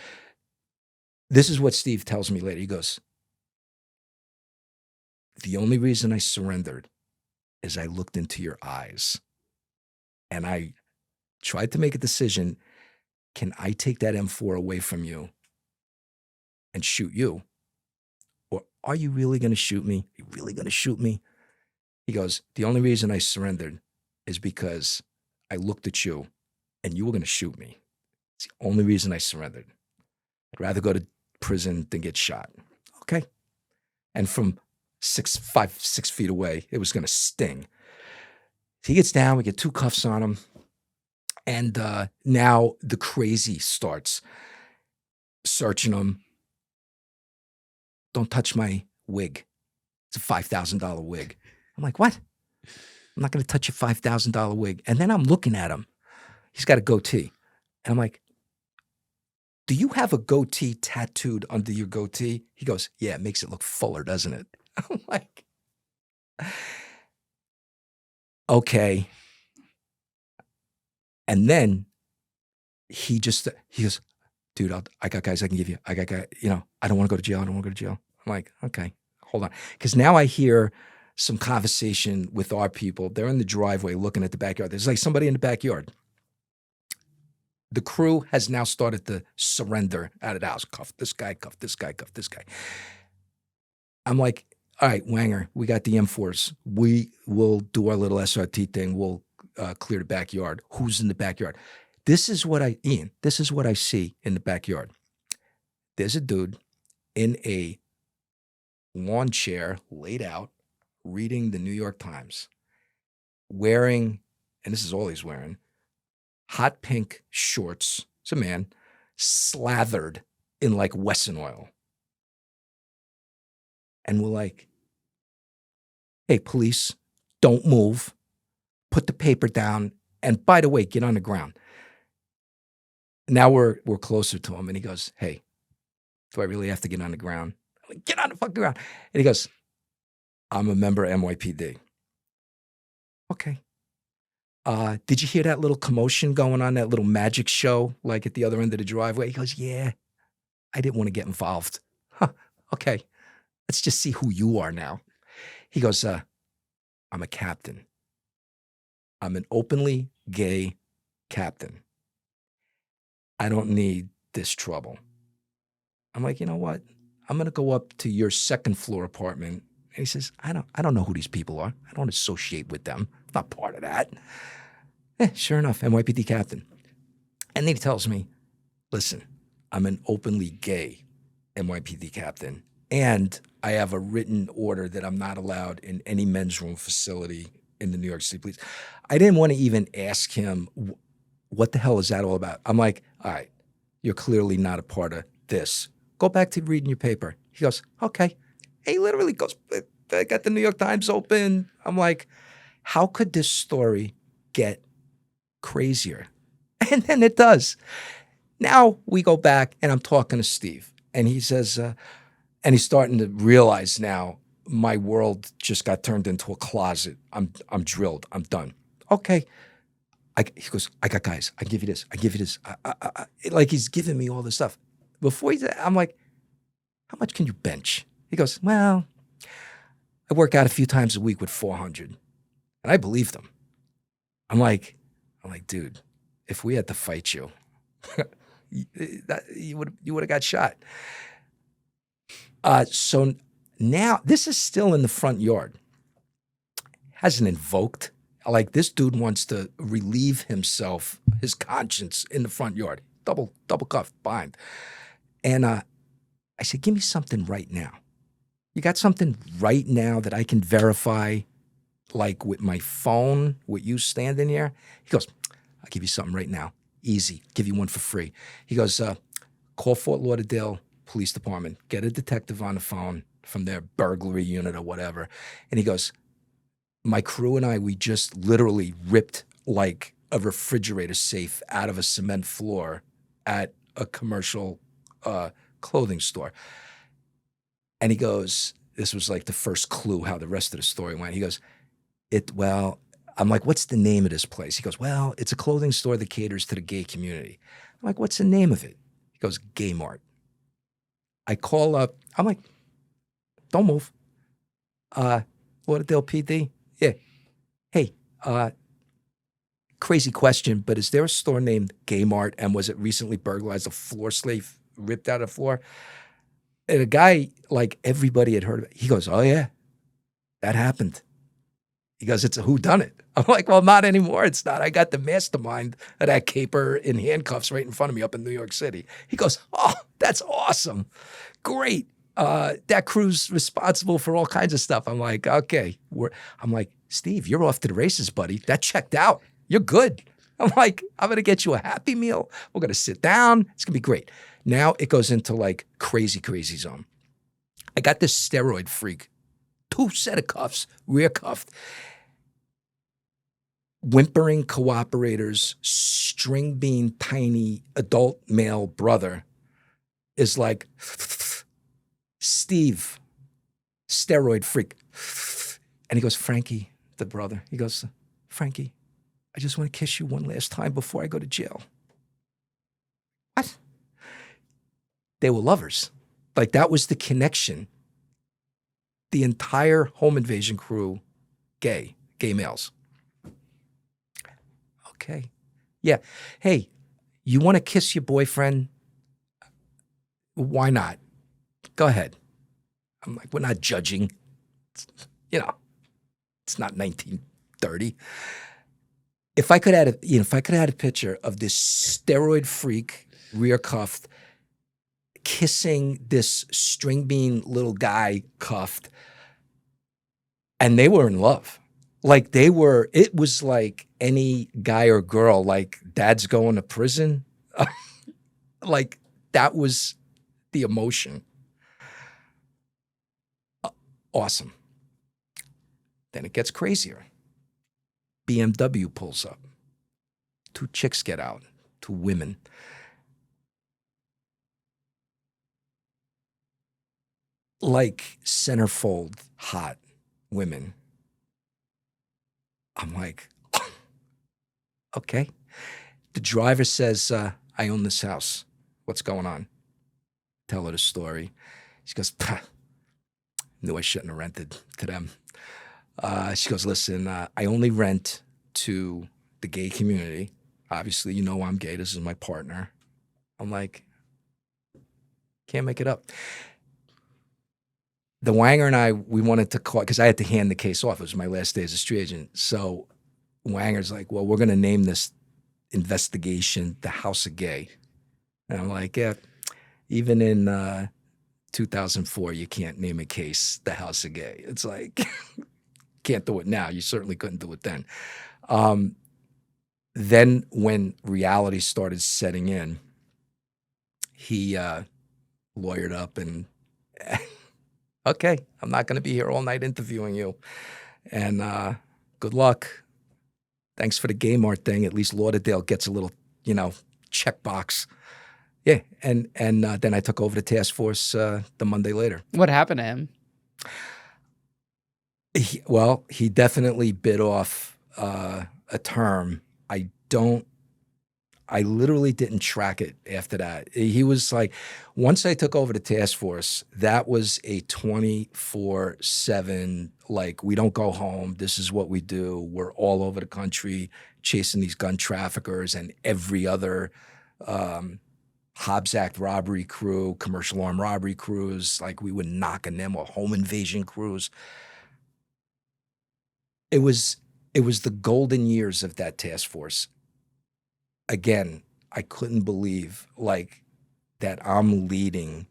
This is what Steve tells me later. He goes, the only reason I surrendered is I looked into your eyes and I tried to make a decision. Can I take that M4 away from you and shoot you? Or are you really going to shoot me? Are you really going to shoot me? He goes, the only reason I surrendered is because I looked at you and you were going to shoot me. It's the only reason I surrendered. I'd rather go to prison than get shot. Okay. And from 6 feet away, it was going to sting. He gets down, we get 2 cuffs on him. And now the crazy starts searching him. Don't touch my wig. It's a $5,000 wig. I'm like, what? I'm not going to touch your $5,000 wig. And then I'm looking at him. He's got a goatee. And I'm like, do you have a goatee tattooed under your goatee? He goes, yeah, it makes it look fuller, doesn't it? I'm like, okay. And then he goes, dude, I got guys I can give you. I got guys, I don't want to go to jail. I don't want to go to jail. I'm like, okay, hold on. Because now I hear some conversation with our people. They're in the driveway looking at the backyard. There's like somebody in the backyard. The crew has now started to surrender out of the house. Cuff this guy, cuff this guy, cuff this guy. I'm like, all right, Wanger, we got the M4s. We will do our little SRT thing. We'll clear the backyard. Who's in the backyard? This is what I see in the backyard. There's a dude in a lawn chair laid out, reading the New York Times, wearing, and this is all he's wearing, hot pink shorts. It's a man slathered in like Wesson oil. And we're like, hey, police, don't move. Put the paper down. And by the way, get on the ground. Now we're closer to him. And he goes, hey, do I really have to get on the ground? I'm like, get on the fucking ground. And he goes, I'm a member of NYPD. Okay. Did you hear that little commotion going on, that little magic show, like at the other end of the driveway? He goes, yeah, I didn't want to get involved. Huh, okay. Let's just see who you are now. He goes, I'm a captain. I'm an openly gay captain. I don't need this trouble. I'm like, you know what? I'm going to go up to your second floor apartment. And he says, I don't know who these people are. I don't associate with them. I'm not part of that. Sure enough, NYPD captain. And then he tells me, listen, I'm an openly gay NYPD captain. And I have a written order that I'm not allowed in any men's room facility in the New York City Police. I didn't want to even ask him, what the hell is that all about? I'm like, all right, you're clearly not a part of this. Go back to reading your paper. He goes, okay. He literally goes, I got the New York Times open. I'm like, how could this story get crazier? And then it does. Now we go back and I'm talking to Steve and he says, and he's starting to realize now my world just got turned into a closet. I'm drilled. I'm done. Okay. He goes, I got guys. I give you this. I give you this. Like he's giving me all this stuff. Before I'm like, how much can you bench? He goes, well, I work out a few times a week with 400. And I believed him. I'm like, dude, if we had to fight you, you would have got shot. So now this is still in the front yard. Hasn't invoked. Like this dude wants to relieve himself, his conscience in the front yard. Double cuff behind. And I said, give me something right now. You got something right now that I can verify, like with my phone, with you standing here? He goes, I'll give you something right now. Easy. Give you one for free. He goes, call Fort Lauderdale Police Department. Get a detective on the phone from their burglary unit or whatever. And he goes, my crew and I, we just literally ripped like a refrigerator safe out of a cement floor at a commercial clothing store. And he goes, this was like the first clue how the rest of the story went. He goes, I'm like, what's the name of this place? He goes, well, it's a clothing store that caters to the gay community. I'm like, what's the name of it? He goes, Gay Mart. I call up, I'm like, don't move. Lauderdale PD? Yeah. Hey, crazy question, but is there a store named Gay Mart and was it recently burglarized? A floor slave ripped out of the floor? And a guy, like everybody had heard of it. He goes, oh yeah, that happened. He goes, it's a whodunit. I'm like, well, not anymore. It's not. I got the mastermind of that caper in handcuffs right in front of me up in New York City. He goes, oh, that's awesome. Great. That crew's responsible for all kinds of stuff. I'm like, okay. I'm like, Steve, you're off to the races, buddy. That checked out. You're good. I'm like, I'm going to get you a Happy Meal. We're going to sit down. It's going to be great. Now it goes into like crazy, crazy zone. I got this steroid freak, 2 set of cuffs, rear cuffed, whimpering cooperators, string bean, tiny adult male brother is like, Steve, steroid freak. And he goes, Frankie, the brother, he goes, Frankie, I just want to kiss you one last time before I go to jail. What? They were lovers. Like that was the connection. The entire home invasion crew, gay males. Okay. Yeah. Hey, you want to kiss your boyfriend? Why not? Go ahead. I'm like, we're not judging. You know, it's not 1930. If I could add a picture of this steroid freak, rear cuffed, kissing this string bean little guy cuffed, and they were in love. Like it was like any guy or girl, like dad's going to prison. Like that was the emotion. Awesome. Then it gets crazier. BMW pulls up. 2 chicks get out, 2 women. Like centerfold hot women. I'm like, okay. The driver says, I own this house. What's going on? Tell her the story. She goes, knew I shouldn't have rented to them. She goes, listen, I only rent to the gay community. Obviously, you know I'm gay. This is my partner. I'm like, can't make it up. The Wanger and I, we wanted to call, because I had to hand the case off. It was my last day as a street agent. So Wanger's like, well, we're going to name this investigation the House of Gay. And I'm like, yeah, even in 2004, you can't name a case the House of Gay. It's like, can't do it now. You certainly couldn't do it then. Then when reality started setting in, he lawyered up and, okay, I'm not going to be here all night interviewing you. And good luck. Thanks for the Game Art thing. At least Lauderdale gets a little, checkbox. Yeah, and then I took over the task force the Monday later. What happened to him? He definitely bit off a term. I literally didn't track it after that. He was like, once I took over the task force, that was a 24/7, like, we don't go home. This is what we do. We're all over the country chasing these gun traffickers and every other Hobbs Act robbery crew, commercial armed robbery crews. Like, we were knocking them, or home invasion crews. It was the golden years of that task force. Again, I couldn't believe, like, that I'm leading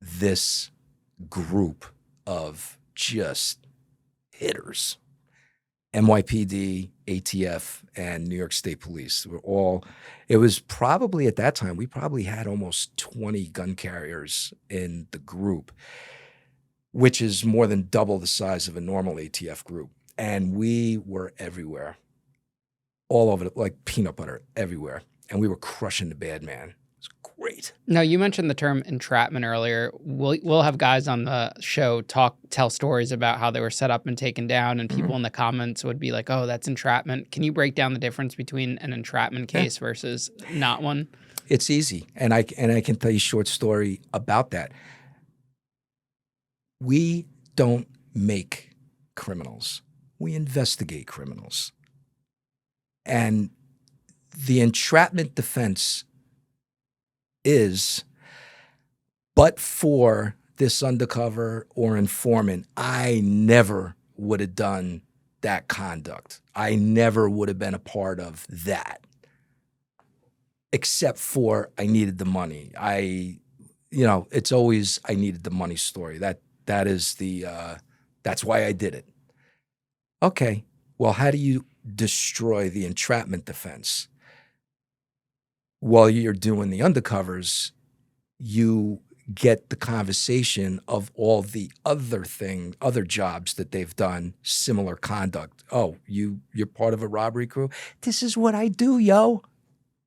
this group of just hitters. NYPD, ATF, and New York State Police were all, it was probably at that time, we probably had almost 20 gun carriers in the group, which is more than double the size of a normal ATF group. And we were everywhere. All over, like peanut butter, everywhere. And we were crushing the bad man. It was great. Now, you mentioned the term entrapment earlier. We'll have guys on the show tell stories about how they were set up and taken down, and people in the comments would be like, oh, that's entrapment. Can you break down the difference between an entrapment case versus not one? It's easy. And I can tell you a short story about that. We don't make criminals. We investigate criminals. And the entrapment defense is, but for this undercover or informant, I never would have done that conduct. I never would have been a part of that, except for I needed the money. It's always I needed the money story. That is that's why I did it. Okay, well, how do you destroy the entrapment defense? While you're doing the undercovers, you get the conversation of all the other jobs that they've done, similar conduct. Oh, you're part of a robbery crew? This is what I do, yo.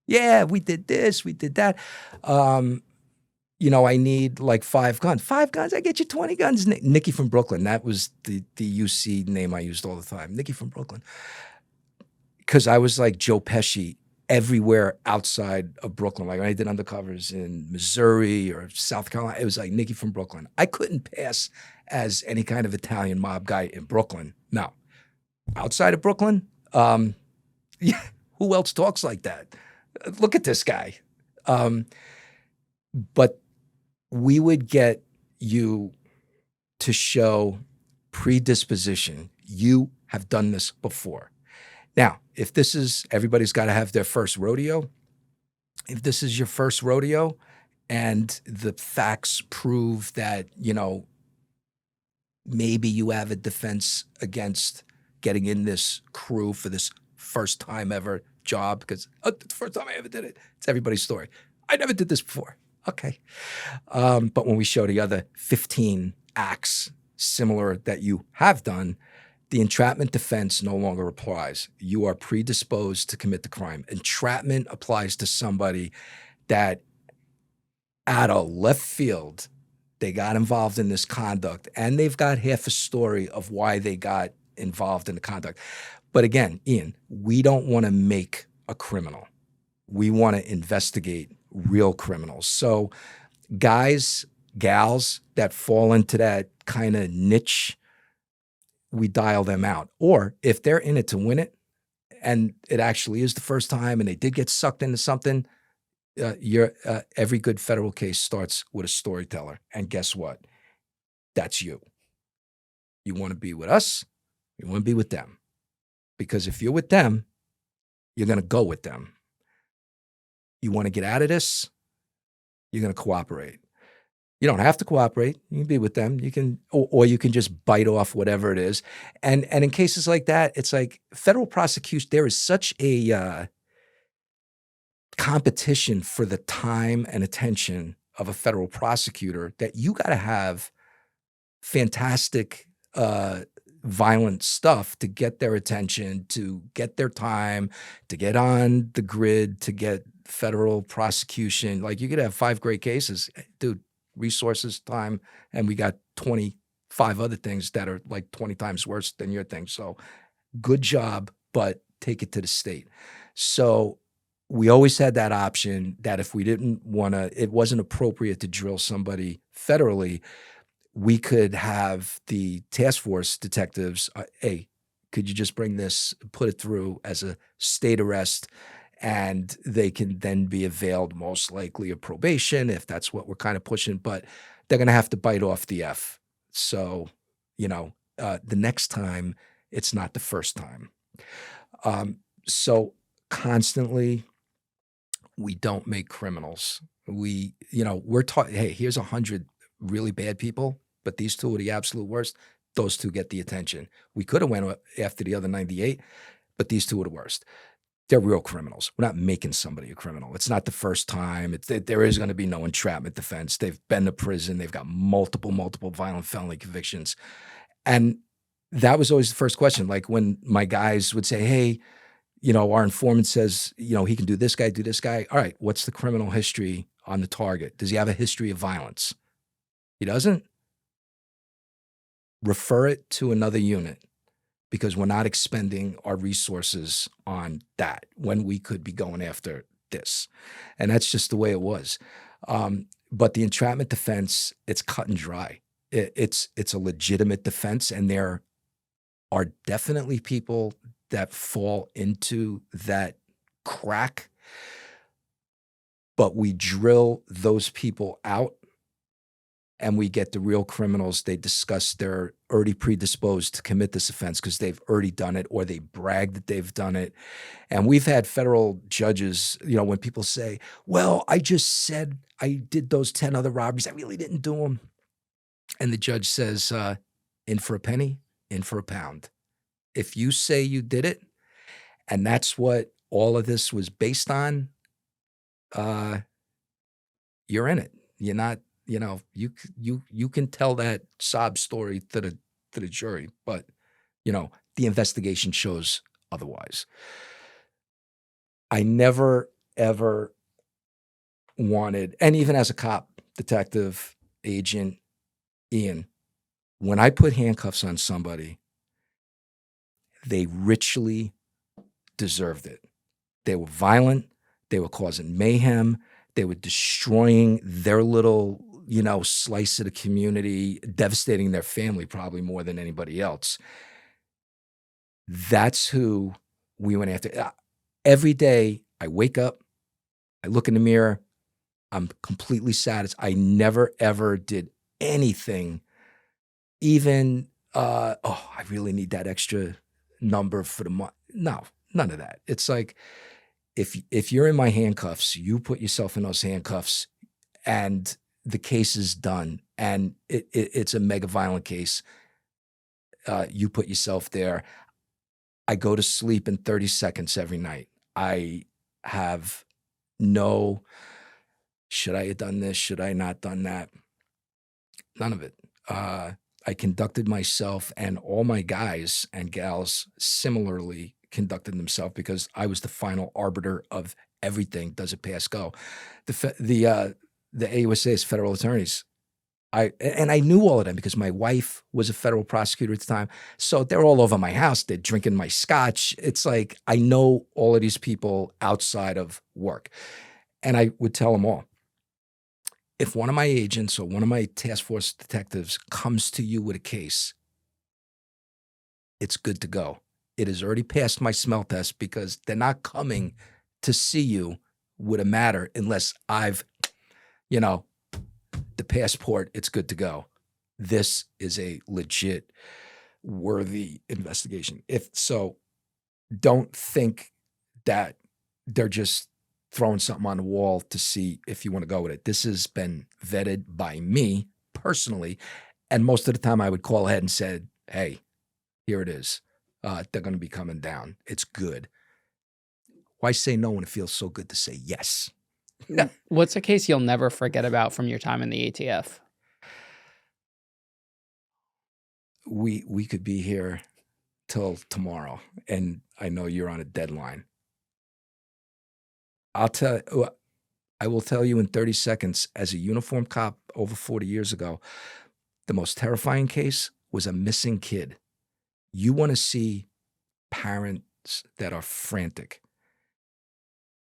Yeah, we did this, we did that. I need like 5 guns. 5 guns, I get you 20 guns. Nikki from Brooklyn. That was the UC name I used all the time. Nikki from Brooklyn. Because I was like Joe Pesci everywhere outside of Brooklyn. Like when I did undercovers in Missouri or South Carolina, it was like Nikki from Brooklyn. I couldn't pass as any kind of Italian mob guy in Brooklyn. No. Outside of Brooklyn, yeah, who else talks like that? Look at this guy. But we would get you to show predisposition. You have done this before. Now, if this is, everybody's got to have their first rodeo. If this is your first rodeo and the facts prove that, maybe you have a defense against getting in this crew for this first time ever job, because the first time I ever did it, it's everybody's story. I never did this before. Okay. But when we show the other 15 acts similar that you have done, the entrapment defense no longer applies. You are predisposed to commit the crime. Entrapment applies to somebody that out of left field, they got involved in this conduct, and they've got half a story of why they got involved in the conduct. But again, Ian, we don't want to make a criminal. We want to investigate real criminals. So guys, gals that fall into that kind of niche, we dial them out. Or if they're in it to win it, and it actually is the first time and they did get sucked into something, every good federal case starts with a storyteller. And guess what? That's you. You want to be with us, you want to be with them. Because if you're with them, you're going to go with them. You want to get out of this, you're going to cooperate. You don't have to cooperate. You can be with them. You can, or you can just bite off whatever it is. And in cases like that, it's like federal prosecution, there is such a competition for the time and attention of a federal prosecutor that you got to have fantastic, violent stuff to get their attention, to get their time, to get on the grid, to get federal prosecution. Like you could have 5 great cases, dude, resources, time, and we got 25 other things that are like 20 times worse than your thing. So good job, but take it to the state. So we always had that option that if we didn't want to, it wasn't appropriate to drill somebody federally, we could have the task force detectives, hey, could you just bring this, put it through as a state arrest, and they can then be availed most likely of probation if that's what we're kind of pushing, but they're going to have to bite off the F. So, the next time, it's not the first time. So constantly, we don't make criminals. We're taught, hey, here's 100 really bad people, but these 2 are the absolute worst. Those 2 get the attention. We could have went after the other 98, but these 2 are the worst. They're real criminals. We're not making somebody a criminal. It's not the first time. There is going to be no entrapment defense. They've been to prison. They've got multiple violent felony convictions. And that was always the first question. Like when my guys would say, hey, our informant says, he can do this guy, do this guy. All right, what's the criminal history on the target? Does he have a history of violence? He doesn't? Refer it to another unit, because we're not expending our resources on that when we could be going after this. And that's just the way it was. But the entrapment defense, it's cut and dry. It's a legitimate defense, and there are definitely people that fall into that crack, but we drill those people out and we get the real criminals. They discuss their already predisposed to commit this offense because they've already done it or they brag that they've done it. And we've had federal judges, when people say, well, I just said I did those 10 other robberies, I really didn't do them. And the judge says, in for a penny, in for a pound. If you say you did it, and that's what all of this was based on, you're in it. You're not, you can tell that sob story to the jury, but the investigation shows otherwise. I never ever wanted, and even as a cop, detective, agent, Ian, when I put handcuffs on somebody, they richly deserved it. They were violent. They were causing mayhem. They were destroying their little, slice of the community, devastating their family probably more than anybody else. That's who we went after. Every day I wake up, I look in the mirror, I'm completely satisfied. I never, ever did anything, even, I really need that extra number for the month. No, none of that. It's like, if you're in my handcuffs, you put yourself in those handcuffs and the case is done and it's a mega violent case. You put yourself there. I go to sleep in 30 seconds every night. I have no, should I have done this? Should I not done that? None of it. I conducted myself, and all my guys and gals similarly conducted themselves because I was the final arbiter of everything. Does it pass go? The AUSA's federal attorneys, I knew all of them because my wife was a federal prosecutor at the time. So they're all over my house. They're drinking my scotch. It's like I know all of these people outside of work. And I would tell them all, if one of my agents or one of my task force detectives comes to you with a case, it's good to go. It has already passed my smell test because they're not coming to see you with a matter unless I've, the passport, it's good to go. This is a legit, worthy investigation. If so, don't think that they're just throwing something on the wall to see if you want to go with it. This has been vetted by me personally. And most of the time I would call ahead and said, hey, here it is. They're going to be coming down. It's good. Why say no when it feels so good to say yes? What's a case you'll never forget about from your time in the ATF? We could be here till tomorrow, and I know you're on a deadline. I will tell you in 30 seconds, as a uniformed cop over 40 years ago, the most terrifying case was a missing kid. You want to see parents that are frantic.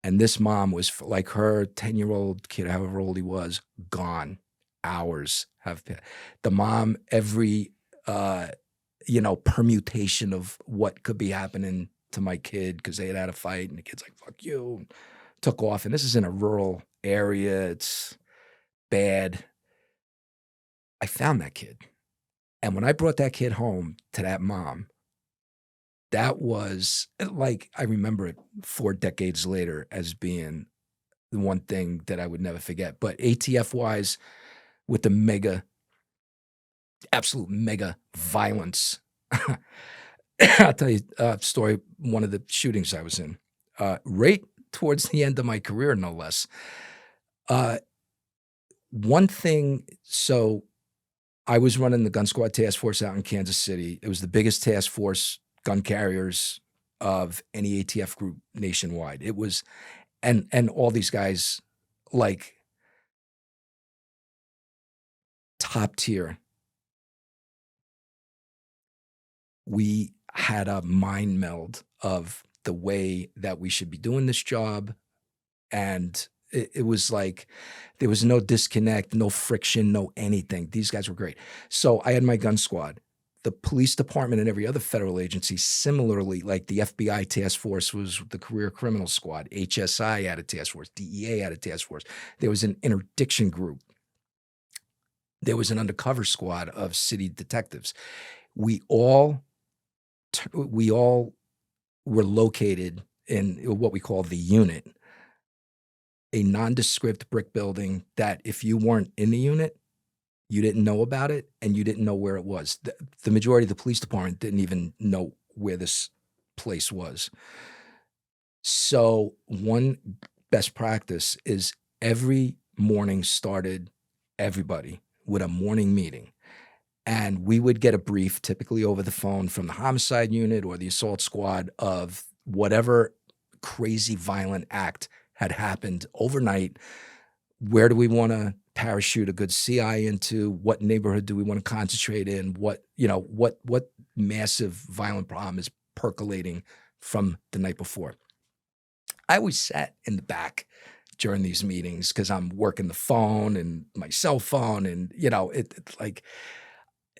And this mom was like her 10-year-old kid, however old he was, gone. Hours have passed. The mom, every, permutation of what could be happening to my kid because they had a fight and the kid's like, fuck you, took off. And this is in a rural area. It's bad. I found that kid. And when I brought that kid home to that mom, that was like, I remember it 4 decades later as being the one thing that I would never forget. But ATF wise, with the absolute mega violence, I'll tell you a story. One of the shootings I was in, right towards the end of my career, no less. One thing, so I was running the gun squad task force out in Kansas City. It was the biggest task force gun carriers of any ATF group nationwide. It was, and all these guys, like top tier. We had a mind meld of the way that we should be doing this job. And it was like, there was no disconnect, no friction, no anything. These guys were great. So I had my gun squad. The police department and every other federal agency, similarly, like the FBI task force was the career criminal squad. HSI had a task force. DEA had a task force. There was an interdiction group. there was an undercover squad of city detectives. We all were located in what we call the unit, a nondescript brick building that if you weren't in the unit, you didn't know about it and you didn't know where it was. The majority of the police department didn't even know where this place was. So one best practice is every morning started everybody with a morning meeting. And we would get a brief, typically over the phone from the homicide unit or the assault squad, of whatever crazy violent act had happened overnight. Where do we want to parachute a good CI into? What neighborhood do we want to concentrate in? What massive violent problem is percolating from the night before? I always sat in the back during these meetings because I'm working the phone and my cell phone, and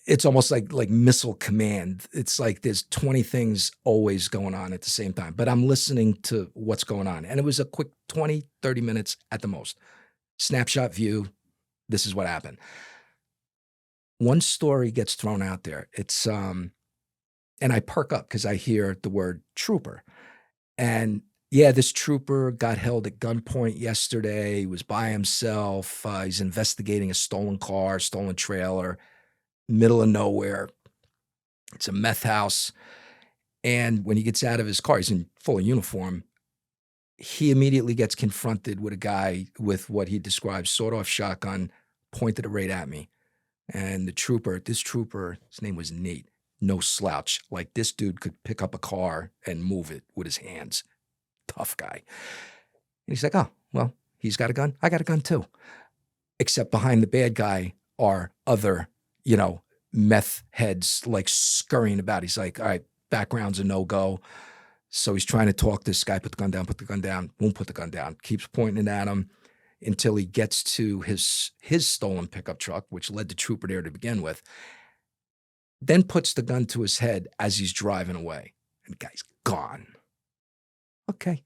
it's almost like missile command. It's like there's 20 things always going on at the same time, but I'm listening to what's going on. And it was a quick 20, 30 minutes at the most. Snapshot view. This is what happened. One story gets thrown out there. It's and I perk up because I hear the word trooper. And yeah, this trooper got held at gunpoint yesterday. He was by himself. He's investigating a stolen car, stolen trailer, middle of nowhere. It's a meth house. And when he gets out of his car, he's in full uniform. He immediately gets confronted with a guy with what he describes sawed-off shotgun, pointed it right at me. And this trooper, his name was Nate, no slouch. Like, this dude could pick up a car and move it with his hands. Tough guy. And he's like, oh, well, he's got a gun. I got a gun too. Except behind the bad guy are other, meth heads like scurrying about. He's like, all right, background's a no-go. So he's trying to talk this guy, put the gun down, won't put the gun down, keeps pointing at him until he gets to his stolen pickup truck, which led the trooper there to begin with, then puts the gun to his head as he's driving away. And the guy's gone. Okay.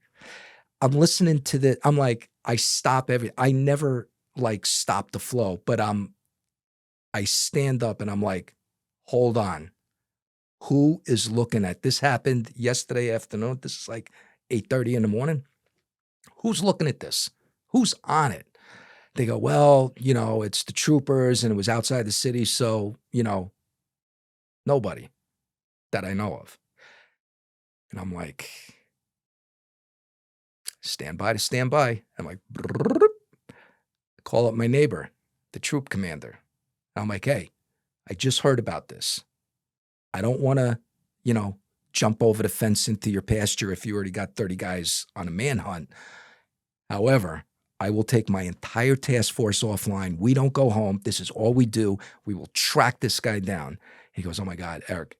I'm listening to I'm like, I never stop the flow, but I stand up and I'm like, hold on. Who is looking at this? Happened yesterday afternoon. This is like 8:30 in the morning. Who's looking at this? Who's on it? They go, well, it's the troopers and it was outside the city. So, nobody that I know of. And I'm like, stand by to stand by. I'm like, call up my neighbor, the troop commander. I'm like, hey, I just heard about this. I don't want to, jump over the fence into your pasture if you already got 30 guys on a manhunt. However, I will take my entire task force offline. We don't go home. This is all we do. We will track this guy down. He goes, oh my God, Eric,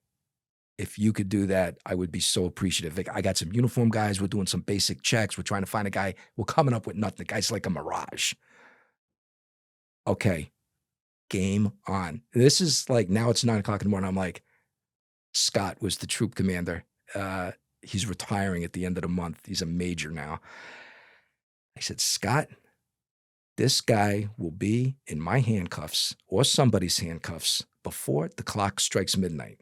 if you could do that, I would be so appreciative. Like, I got some uniform guys. We're doing some basic checks. We're trying to find a guy. We're coming up with nothing. The guy's like a mirage. Okay, game on. This is like, now it's 9 o'clock in the morning. I'm like, Scott was the troop commander. He's retiring at the end of the month. He's a major now. I said, Scott, this guy will be in my handcuffs or somebody's handcuffs before the clock strikes midnight.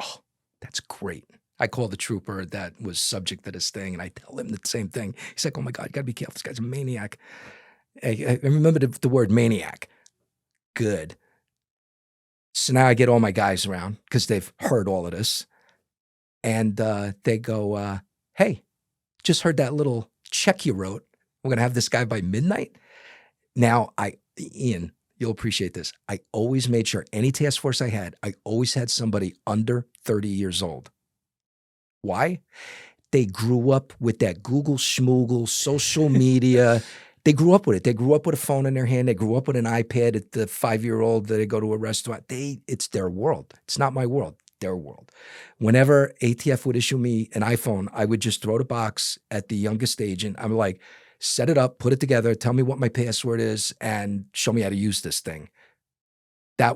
Oh, that's great. I call the trooper that was subject to this thing, and I tell him the same thing. He's like, oh my God, you got to be careful. This guy's a maniac. I remember the word maniac. Good. So now I get all my guys around because they've heard all of this. And they go, hey, just heard that little check you wrote. We're going to have this guy by midnight. Now, Ian, you'll appreciate this. I always made sure any task force I always had somebody under 30 years old. Why? They grew up with that Google schmoogle, social media. They grew up with it. They grew up with a phone in their hand. They grew up with an iPad at the 5-year-old that they go to a restaurant. It's their world. It's not my world, their world. Whenever ATF would issue me an iPhone, I would just throw the box at the youngest agent. I'm like, set it up, put it together, tell me what my password is, and show me how to use this thing. I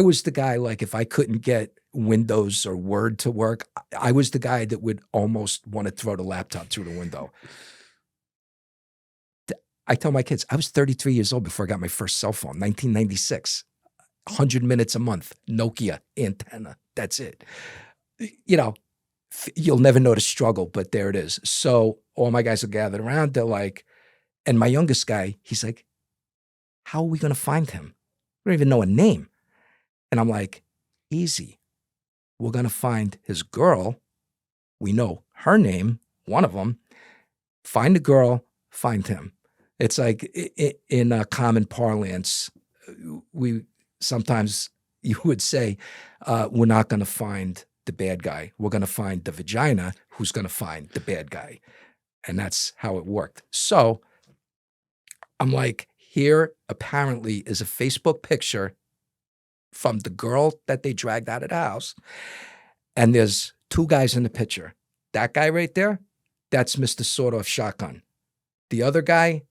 was the guy, like, if I couldn't get Windows or Word to work, I was the guy that would almost want to throw the laptop through the window. I tell my kids, I was 33 years old before I got my first cell phone, 1996, 100 minutes a month, Nokia antenna. That's it. You know, you'll never know the struggle, but there it is. So all my guys are gathered around. They're like, and my youngest guy, he's like, how are we going to find him? We don't even know a name. And I'm like, easy. We're going to find his girl. We know her name, one of them. Find the girl, find him. It's like in common parlance, we sometimes you would say, we're not going to find the bad guy. We're going to find the vagina who's going to find the bad guy. And that's how it worked. So I'm like, here apparently is a Facebook picture from the girl that they dragged out of the house. And there's two guys in the picture. That guy right there, that's Mr. Sawed-Off Shotgun. The other guy,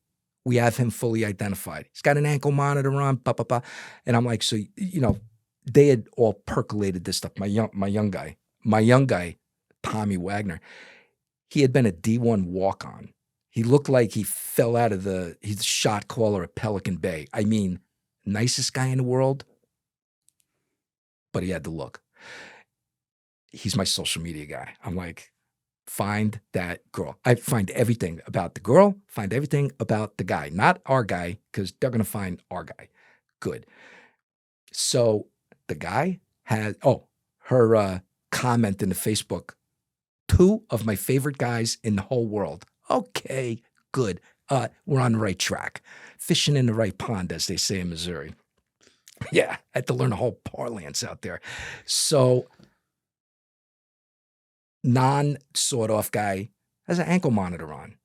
we have him fully identified. He's got an ankle monitor on, And I'm like, so, they had all percolated this stuff. My young guy, Tommy Wagner, he had been a D1 walk-on. He looked like he fell out of he's a shot caller at Pelican Bay. I mean, nicest guy in the world, but he had the look. He's my social media guy. I'm like, find that girl. I find everything about the girl, find everything about the guy, not our guy, because they're going to find our guy. Good. So the guy had, her comment in the Facebook, two of my favorite guys in the whole world. Okay, good. We're on the right track. Fishing in the right pond, as they say in Missouri. Yeah, I had to learn a whole parlance out there. So non-sawed-off guy has an ankle monitor on.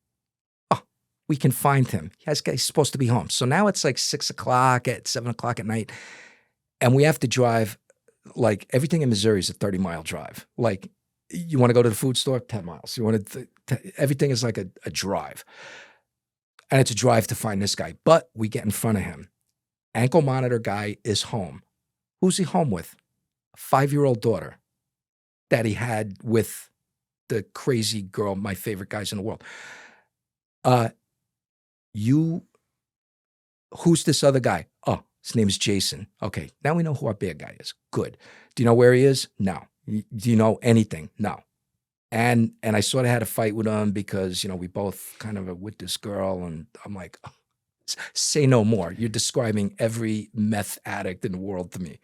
Oh, we can find him. He's supposed to be home. So now it's like 6 o'clock at 7 o'clock at night. And we have to drive, like everything in Missouri is a 30-mile drive. Like you want to go to the food store, 10 miles. You want to, everything is like a drive. And it's a drive to find this guy. But we get in front of him. Ankle monitor guy is home. Who's he home with? A 5-year-old daughter that he had with the crazy girl, my favorite guys in the world. Who's this other guy? Oh, his name is Jason. Okay, now we know who our bad guy is. Good. Do you know where he is? No. Do you know anything? No. And I sort of had a fight with him because, we both kind of are with this girl, and I'm like, oh, say no more. You're describing every meth addict in the world to me.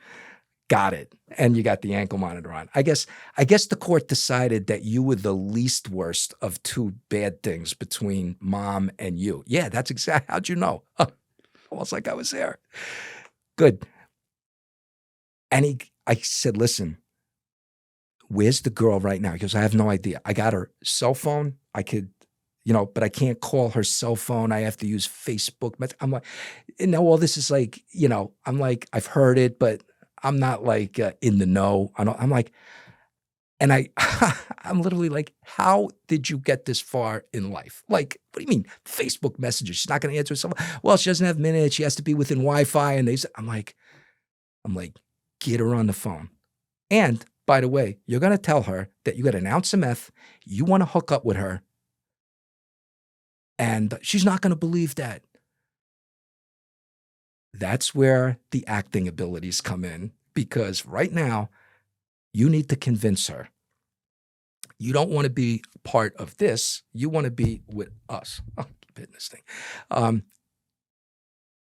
Got it. And you got the ankle monitor on. I guess the court decided that you were the least worst of two bad things between mom and you. Yeah, that's exactly. How'd you know? Almost like I was there. Good. And I said, listen, where's the girl right now? He goes, I have no idea. I got her cell phone. I could, but I can't call her cell phone. I have to use Facebook. I'm like, all this is like, I'm like, I've heard it, but I'm not like in the know. I'm like, and I'm literally like, how did you get this far in life? Like, what do you mean Facebook Messenger? She's not going to answer herself. Well, she doesn't have minutes. She has to be within Wi-Fi. And I'm like, get her on the phone. And by the way, you're going to tell her that you got an ounce of meth. You want to hook up with her. And she's not going to believe that. That's where the acting abilities come in, because right now you need to convince her. You don't want to be part of this. You want to be with us. Oh, keep hitting this thing.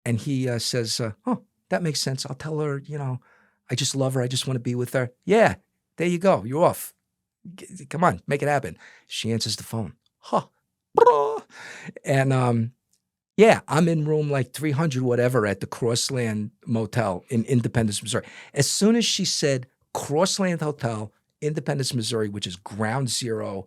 And he says, that makes sense. I'll tell her, I just love her. I just want to be with her. Yeah, there you go. You're off. Come on, make it happen. She answers the phone. And yeah, I'm in room like 300, whatever, at the Crossland Motel in Independence, Missouri. As soon as she said Crossland Hotel, Independence, Missouri, which is ground zero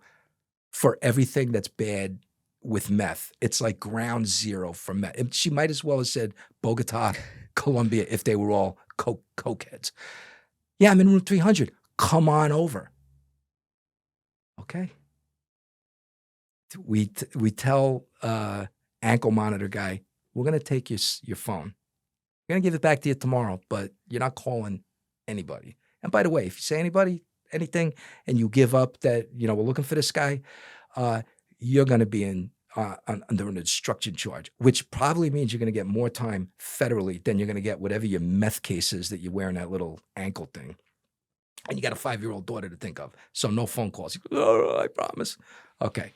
for everything that's bad with meth. It's like ground zero for meth. She might as well have said Bogota, Colombia, if they were all cokeheads. Yeah, I'm in room 300. Come on over. Okay. We tell ankle monitor guy, we're going to take your phone. We're going to give it back to you tomorrow, but you're not calling anybody. And by the way, if you say anything, and you give up that, we're looking for this guy, you're going to be in under an obstruction charge, which probably means you're going to get more time federally than you're going to get whatever your meth case is that you're wearing that little ankle thing. And you got a 5-year-old daughter to think of. So no phone calls. He goes, oh, I promise. Okay.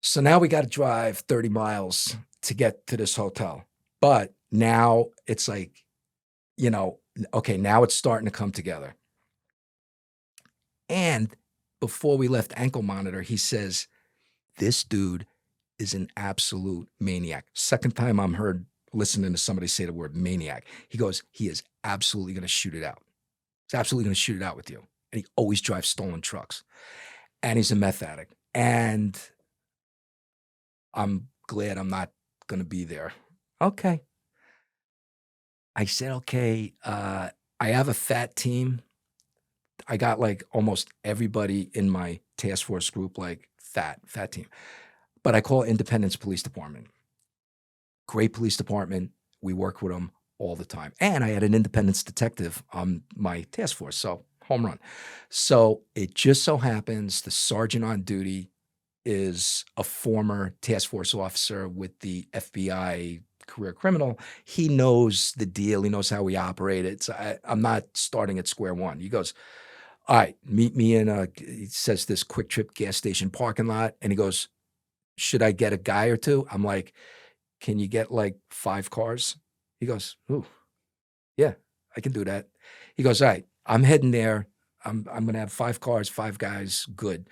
So now we got to drive 30 miles to get to this hotel. But now it's like, okay, now it's starting to come together. And before we left Ankle Monitor, he says, this dude is an absolute maniac. Second time I'm heard listening to somebody say the word maniac. He goes, he is absolutely going to shoot it out. He's absolutely going to shoot it out with you. And he always drives stolen trucks. And he's a meth addict. And I'm glad I'm not going to be there. Okay. I said, okay, I have a fat team. I got like almost everybody in my task force group, like fat team. But I call Independence Police Department. Great police department. We work with them all the time. And I had an Independence detective on my task force, so home run. So it just so happens the sergeant on duty is a former task force officer with the FBI career criminal. He knows the deal. He knows how we operate it. So I'm not starting at square one. He goes, all right, meet me in he says this Quick Trip gas station parking lot. And he goes, should I get a guy or two? I'm like, can you get like 5 cars? He goes, ooh, yeah, I can do that. He goes, all right, I'm heading there. I'm going to have 5 cars, 5 guys. Good.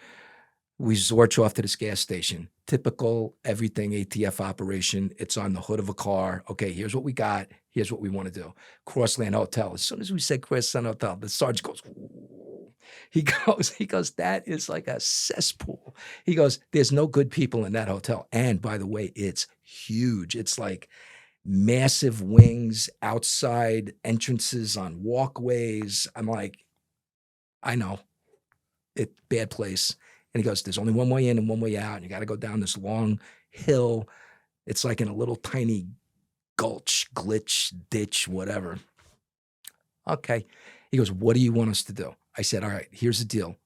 We zorch off to this gas station. Typical everything ATF operation. It's on the hood of a car. Okay, here's what we got. Here's what we want to do. Crossland Hotel. As soon as we said Crossland Hotel, the sergeant goes, ooh. He goes, that is like a cesspool. He goes, there's no good people in that hotel. And by the way, it's huge. It's like massive wings, outside entrances on walkways. I'm like, I know. Bad place. And he goes, there's only one way in and one way out. And you got to go down this long hill. It's like in a little tiny gulch, glitch, ditch, whatever. Okay. He goes, what do you want us to do? I said, all right, here's the deal.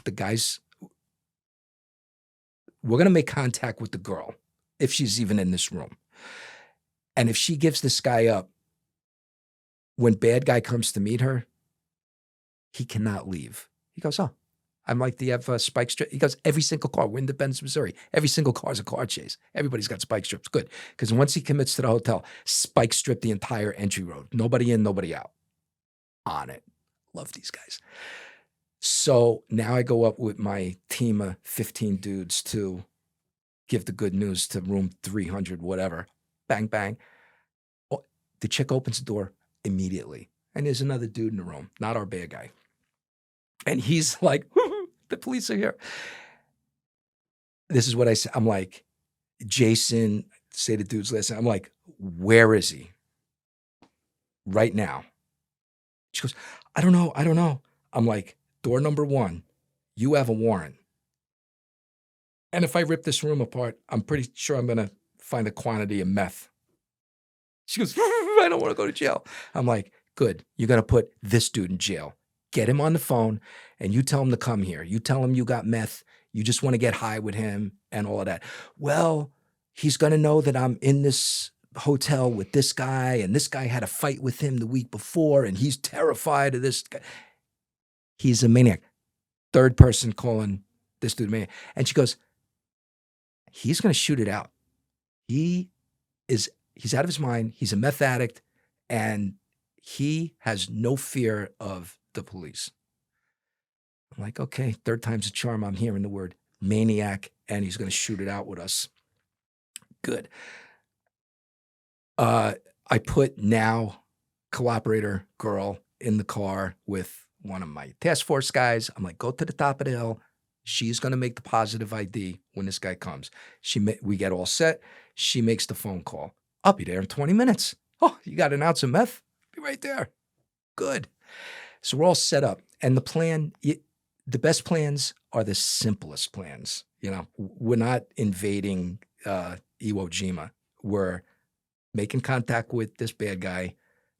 The guys, we're going to make contact with the girl if she's even in this room. And if she gives this guy up, when bad guy comes to meet her, he cannot leave. He goes, oh, I'm like, do you have spike strip? He goes, every single car. We're in Independence, Missouri. Every single car is a car chase. Everybody's got spike strips. Good. Because once he commits to the hotel, spike strip the entire entry road. Nobody in, nobody out. On it. Love these guys. So now I go up with my team of 15 dudes to give the good news to room 300, whatever. Bang, bang. Oh, the chick opens the door immediately. And there's another dude in the room, not our bad guy. And he's like, the police are here. This is what I say. I'm like, Jason, say the dude's listen. I'm like, where is he? Right now. She goes, I don't know. I'm like, door number 1, you have a warrant. And if I rip this room apart, I'm pretty sure I'm going to find a quantity of meth. She goes, I don't want to go to jail. I'm like, good. You're going to put this dude in jail. Get him on the phone and you tell him to come here. You tell him you got meth. You just want to get high with him and all of that. Well, he's going to know that I'm in this hotel with this guy and this guy had a fight with him the week before and he's terrified of this guy. He's a maniac. Third person calling this dude maniac. And she goes, he's going to shoot it out. He's out of his mind. He's a meth addict and he has no fear of the police. I'm like, okay, third time's a charm. I'm hearing the word maniac and he's going to shoot it out with us. Good. I put now cooperator girl in the car with one of my task force guys. I'm like, go to the top of the hill. She's going to make the positive ID when this guy comes. We get all set. She makes the phone call. I'll be there in 20 minutes. Oh, you got an ounce of meth? Be right there. Good. So we're all set up. And the plan, the best plans are the simplest plans. You know, we're not invading Iwo Jima. We're making contact with this bad guy,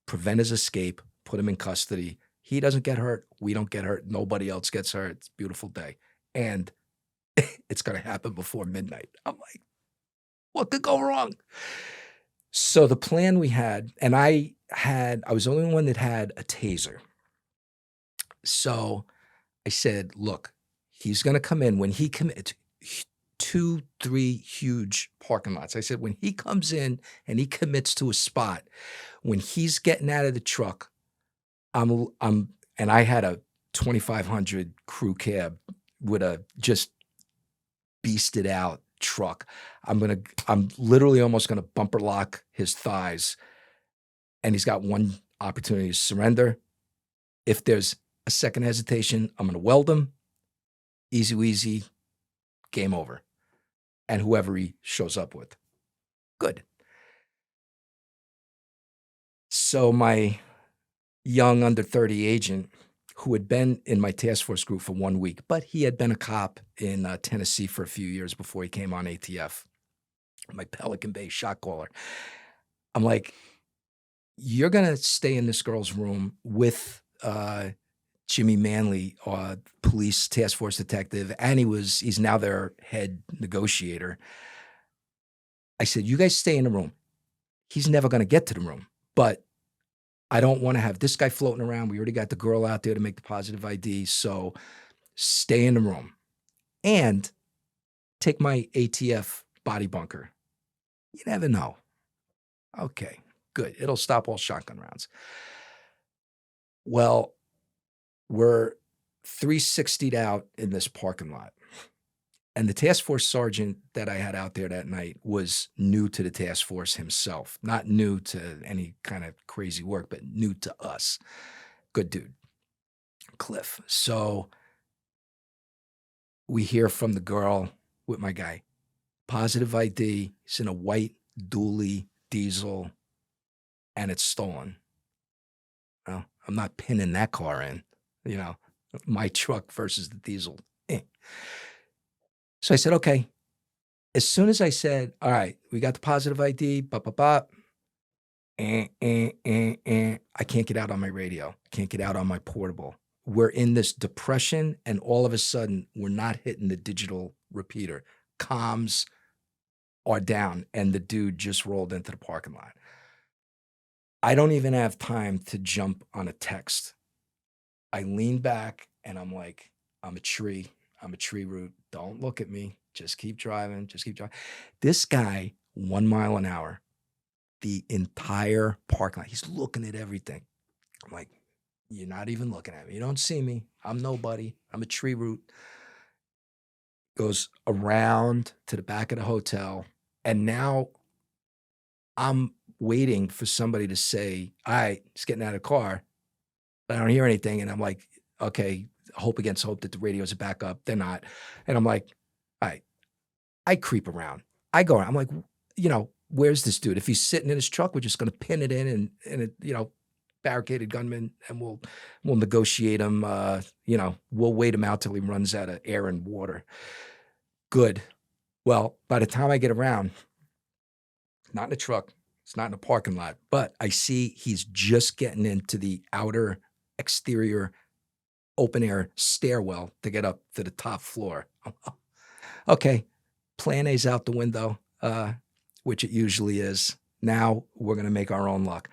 prevent his escape, put him in custody. He doesn't get hurt. We don't get hurt. Nobody else gets hurt. It's a beautiful day. And it's going to happen before midnight. I'm like, what could go wrong? So the plan we had, and I was the only one that had a taser. So I said, look, he's going to come in when he commits 2, 3 huge parking lots. I said, when he comes in and he commits to a spot, when he's getting out of the truck, and I had a 2,500 crew cab with a just beasted out truck. I'm literally almost going to bumper lock his thighs, and he's got one opportunity to surrender. If there's a second hesitation, I'm going to weld him. Easy weasy, game over. And whoever he shows up with. Good. So my young under 30 agent, who had been in my task force group for 1 week, but he had been a cop in Tennessee for a few years before he came on ATF, my Pelican Bay shot caller. I'm like, you're going to stay in this girl's room with Jimmy Manley, police task force detective, and he's now their head negotiator. I said, you guys stay in the room. He's never going to get to the room, but I don't want to have this guy floating around. We already got the girl out there to make the positive ID, so stay in the room. And take my ATF body bunker. You never know. Okay, good. It'll stop all shotgun rounds. Well, we're 360'd out in this parking lot. And the task force sergeant that I had out there that night was new to the task force himself. Not new to any kind of crazy work, but new to us. Good dude. Cliff. So we hear from the girl with my guy. Positive ID. He's in a white dually diesel, and it's stolen. Well, I'm not pinning that car in. My truck versus the diesel. So I said, okay. As soon as I said, all right, we got the positive ID, I can't get out on my radio. Can't get out on my portable. We're in this depression, and all of a sudden, we're not hitting the digital repeater. Comms are down, and the dude just rolled into the parking lot. I don't even have time to jump on a text. I lean back, and I'm like, I'm a tree root. Don't look at me. Just keep driving. This guy, 1 mile an hour, the entire parking lot. He's looking at everything. I'm like, you're not even looking at me. You don't see me. I'm nobody. I'm a tree root. Goes around to the back of the hotel. And now I'm waiting for somebody to say, all right, he's getting out of the car. But I don't hear anything. And I'm like, okay, hope against hope that the radios are back up. They're not. And I'm like, all right, I creep around. I go around. I'm like, where's this dude? If he's sitting in his truck, we're just going to pin it in and barricaded gunman, and we'll negotiate him. We'll wait him out till he runs out of air and water. Good. Well, by the time I get around, not in the truck, it's not in the parking lot, but I see he's just getting into the outer exterior open air stairwell to get up to the top floor. Okay, plan A's out the window, which it usually is. Now we're going to make our own luck.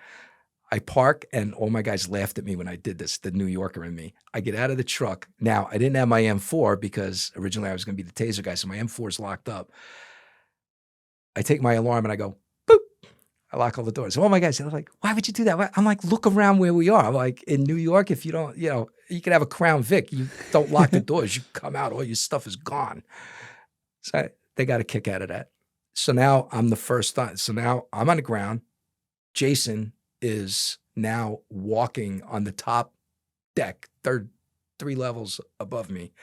I park, and all my guys laughed at me when I did this, the New Yorker in me. I get out of the truck. Now, I didn't have my M4 because originally I was going to be the taser guy, so my M4 is locked up. I take my alarm, and I go, boop. I lock all the doors. All my guys are like, why would you do that? I'm like, look around where we are. I'm like, in New York, if you don't, you could have a Crown Vic. You don't lock the doors. You come out, all your stuff is gone. So they got a kick out of that. So now I'm the first time. So now I'm on the ground. Jason is now walking on the top deck, 3 levels above me.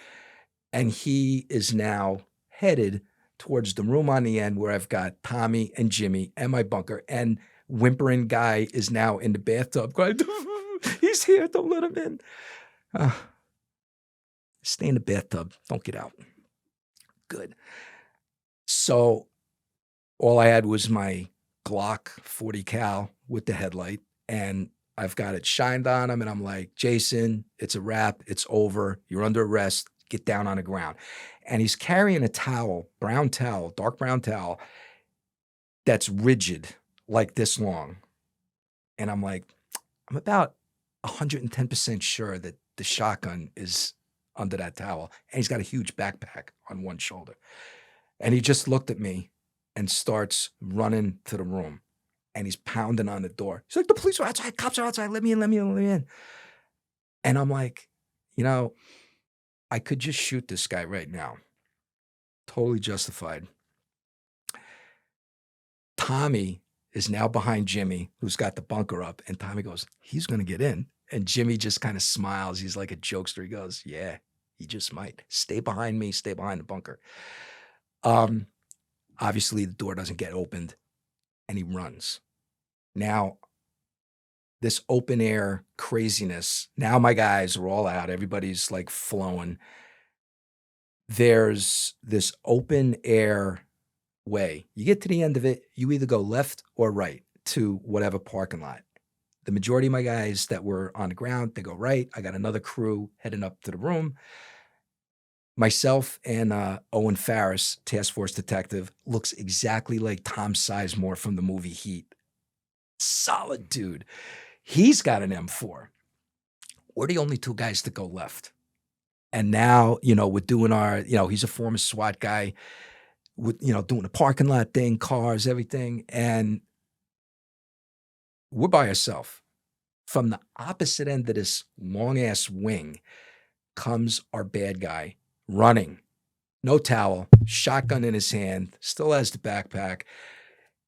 And he is now headed towards the room on the end where I've got Tommy and Jimmy and my bunker. And whimpering guy is now in the bathtub going, he's here, don't let him in. Stay in the bathtub, don't get out. Good. So all I had was my Glock 40 cal with the headlight, and I've got it shined on him, and I'm like, Jason, it's a wrap. It's over. You're under arrest. get down on the ground. And he's carrying a towel, brown towel, dark brown towel, that's rigid, like this long. And I'm like, I'm about 110% sure that the shotgun is under that towel. And he's got a huge backpack on one shoulder. And he just looked at me and starts running to the room. And he's pounding on the door. He's like, the police are outside, cops are outside, let me in, let me in, let me in. And I'm like, you know, I could just shoot this guy right now. Totally justified. Tommy is now behind Jimmy, who's got the bunker up. And Tommy goes, he's going to get in. And Jimmy just kind of smiles. He's like a jokester. He goes, yeah, he just might. Stay behind me, stay behind the bunker. Obviously, the door doesn't get opened, and he runs. Now, this open air craziness, now my guys are all out. Everybody's like flowing. There's this open air way. You get to the end of it, you either go left or right to whatever parking lot. The majority of my guys that were on the ground, they go right. I got another crew heading up to the room. Myself and Owen Farris, task force detective, looks exactly like Tom Sizemore from the movie Heat. Solid dude. He's got an M4. We're the only two guys that go left. And now, we're doing our, he's a former SWAT guy, with, doing the parking lot thing, cars, everything. And we're by ourselves. From the opposite end of this long ass wing comes our bad guy running, no towel, shotgun in his hand, still has the backpack,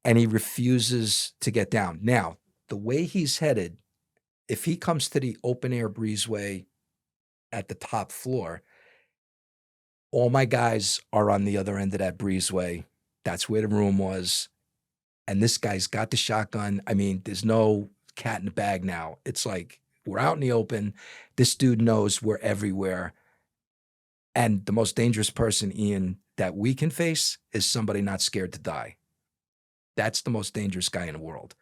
and he refuses to get down. Now, the way he's headed, if he comes to the open air breezeway at the top floor, all my guys are on the other end of that breezeway. That's where the room was. And this guy's got the shotgun. I mean, there's no cat in the bag now. It's like we're out in the open. This dude knows we're everywhere. And the most dangerous person, Ian, that we can face is somebody not scared to die. That's the most dangerous guy in the world,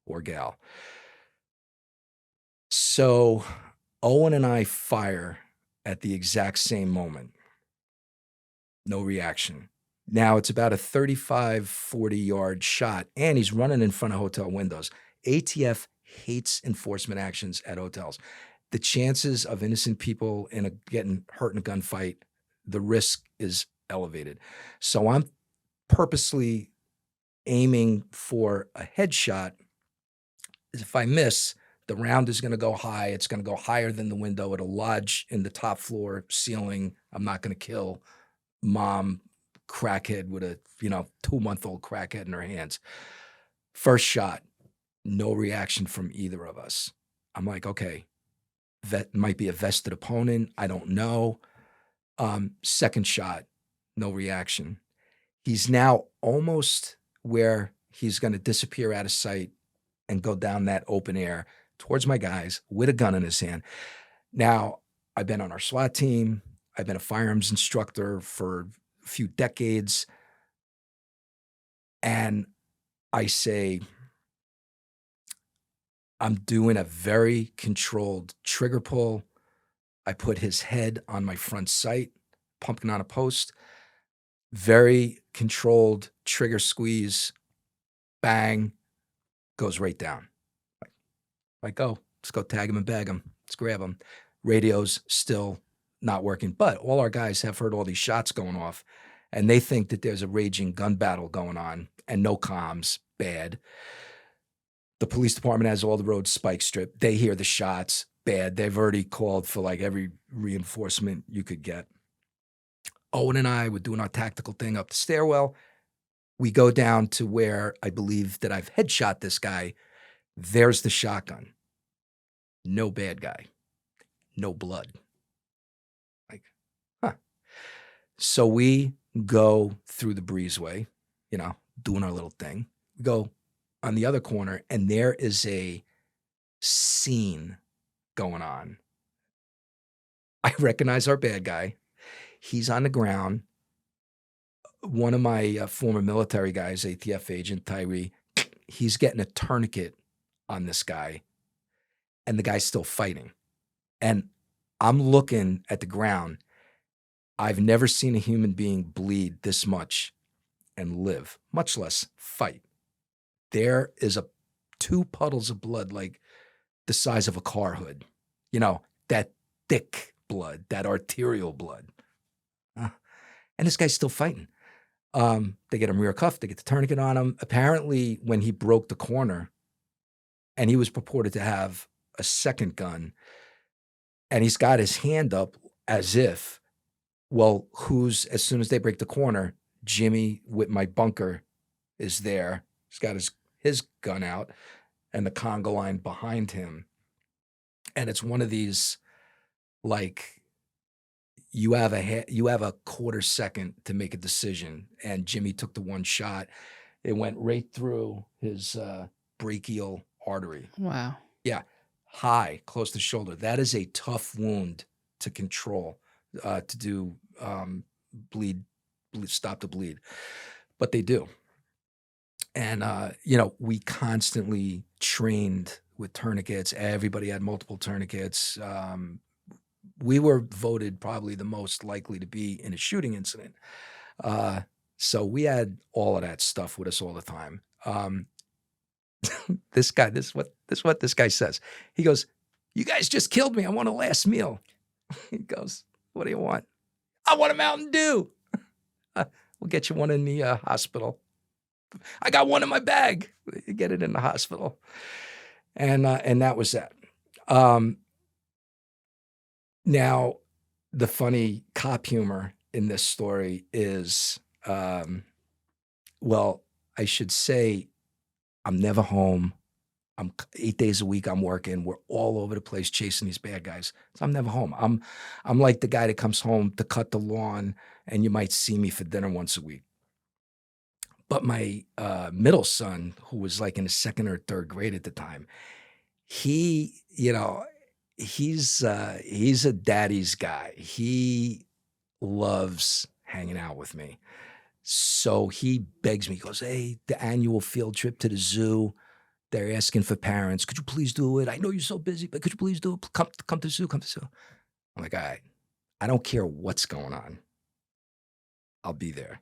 or gal. So Owen and I fire at the exact same moment. No reaction. Now it's about a 35, 40-yard shot, and he's running in front of hotel windows. ATF hates enforcement actions at hotels. The chances of innocent people getting hurt in a gunfight, the risk is elevated. So I'm purposely aiming for a headshot. If I miss, the round is going to go high. It's going to go higher than the window. It'll lodge in the top floor ceiling. I'm not going to kill mom crackhead with a 2-month-old crackhead in her hands. First shot, no reaction from either of us. I'm like, okay, that might be a vested opponent. I don't know. Second shot, no reaction. He's now almost where he's going to disappear out of sight and go down that open air towards my guys with a gun in his hand. Now, I've been on our SWAT team. I've been a firearms instructor for a few decades. And I say, I'm doing a very controlled trigger pull. I put his head on my front sight, pumping on a post. Very controlled trigger squeeze. Bang. Goes right down. Let's go tag him and bag him. Let's grab him. Radio's still not working, but all our guys have heard all these shots going off, and they think that there's a raging gun battle going on and no comms. Bad. The police department has all the roads spike stripped. They hear the shots. Bad. They've already called for like every reinforcement you could get. Owen and I were doing our tactical thing up the stairwell. We go down to where I believe that I've headshot this guy. There's the shotgun. No bad guy. No blood. Like, huh. So we go through the breezeway, doing our little thing. We go on the other corner, and there is a scene going on. I recognize our bad guy. He's on the ground. One of my former military guys, ATF agent Tyree, he's getting a tourniquet on this guy, and the guy's still fighting. And I'm looking at the ground, I've never seen a human being bleed this much and live, much less fight. There is 2 puddles of blood like the size of a car hood. You know, that thick blood, that arterial blood. And this guy's still fighting. They get him rear cuffed, they get the tourniquet on him. Apparently, when he broke the corner, and he was purported to have a second gun, and he's got his hand up as if, well, as soon as they break the corner, Jimmy with my bunker is there. He's got his gun out and the conga line behind him. And it's one of these, like, you have a quarter second to make a decision. And Jimmy took the one shot. It went right through his brachial artery. Wow. Yeah. High, close to the shoulder. That is a tough wound to control, to do stop the bleed. But they do. And, we constantly trained with tourniquets. Everybody had multiple tourniquets. We were voted probably the most likely to be in a shooting incident. So we had all of that stuff with us all the time. This is what this guy says. He goes, "You guys just killed me. I want a last meal." He goes, "What do you want?" "I want a Mountain Dew." "We'll get you one in the hospital." "I got one in my bag." You get it in the hospital. And that was that. Now, the funny cop humor in this story is, well, I should say, I'm never home. I'm 8 days a week I'm working. We're all over the place chasing these bad guys. So I'm never home. I'm like the guy that comes home to cut the lawn, and you might see me for dinner once a week. But my middle son, who was like in the 2nd or 3rd grade at the time, he, he's a daddy's guy. He loves hanging out with me. So he begs me, he goes, "Hey, the annual field trip to the zoo, they're asking for parents. Could you please do it? I know you're so busy, but could you please do it? Come to the zoo, come to the zoo." I'm like, "All right, I don't care what's going on. I'll be there."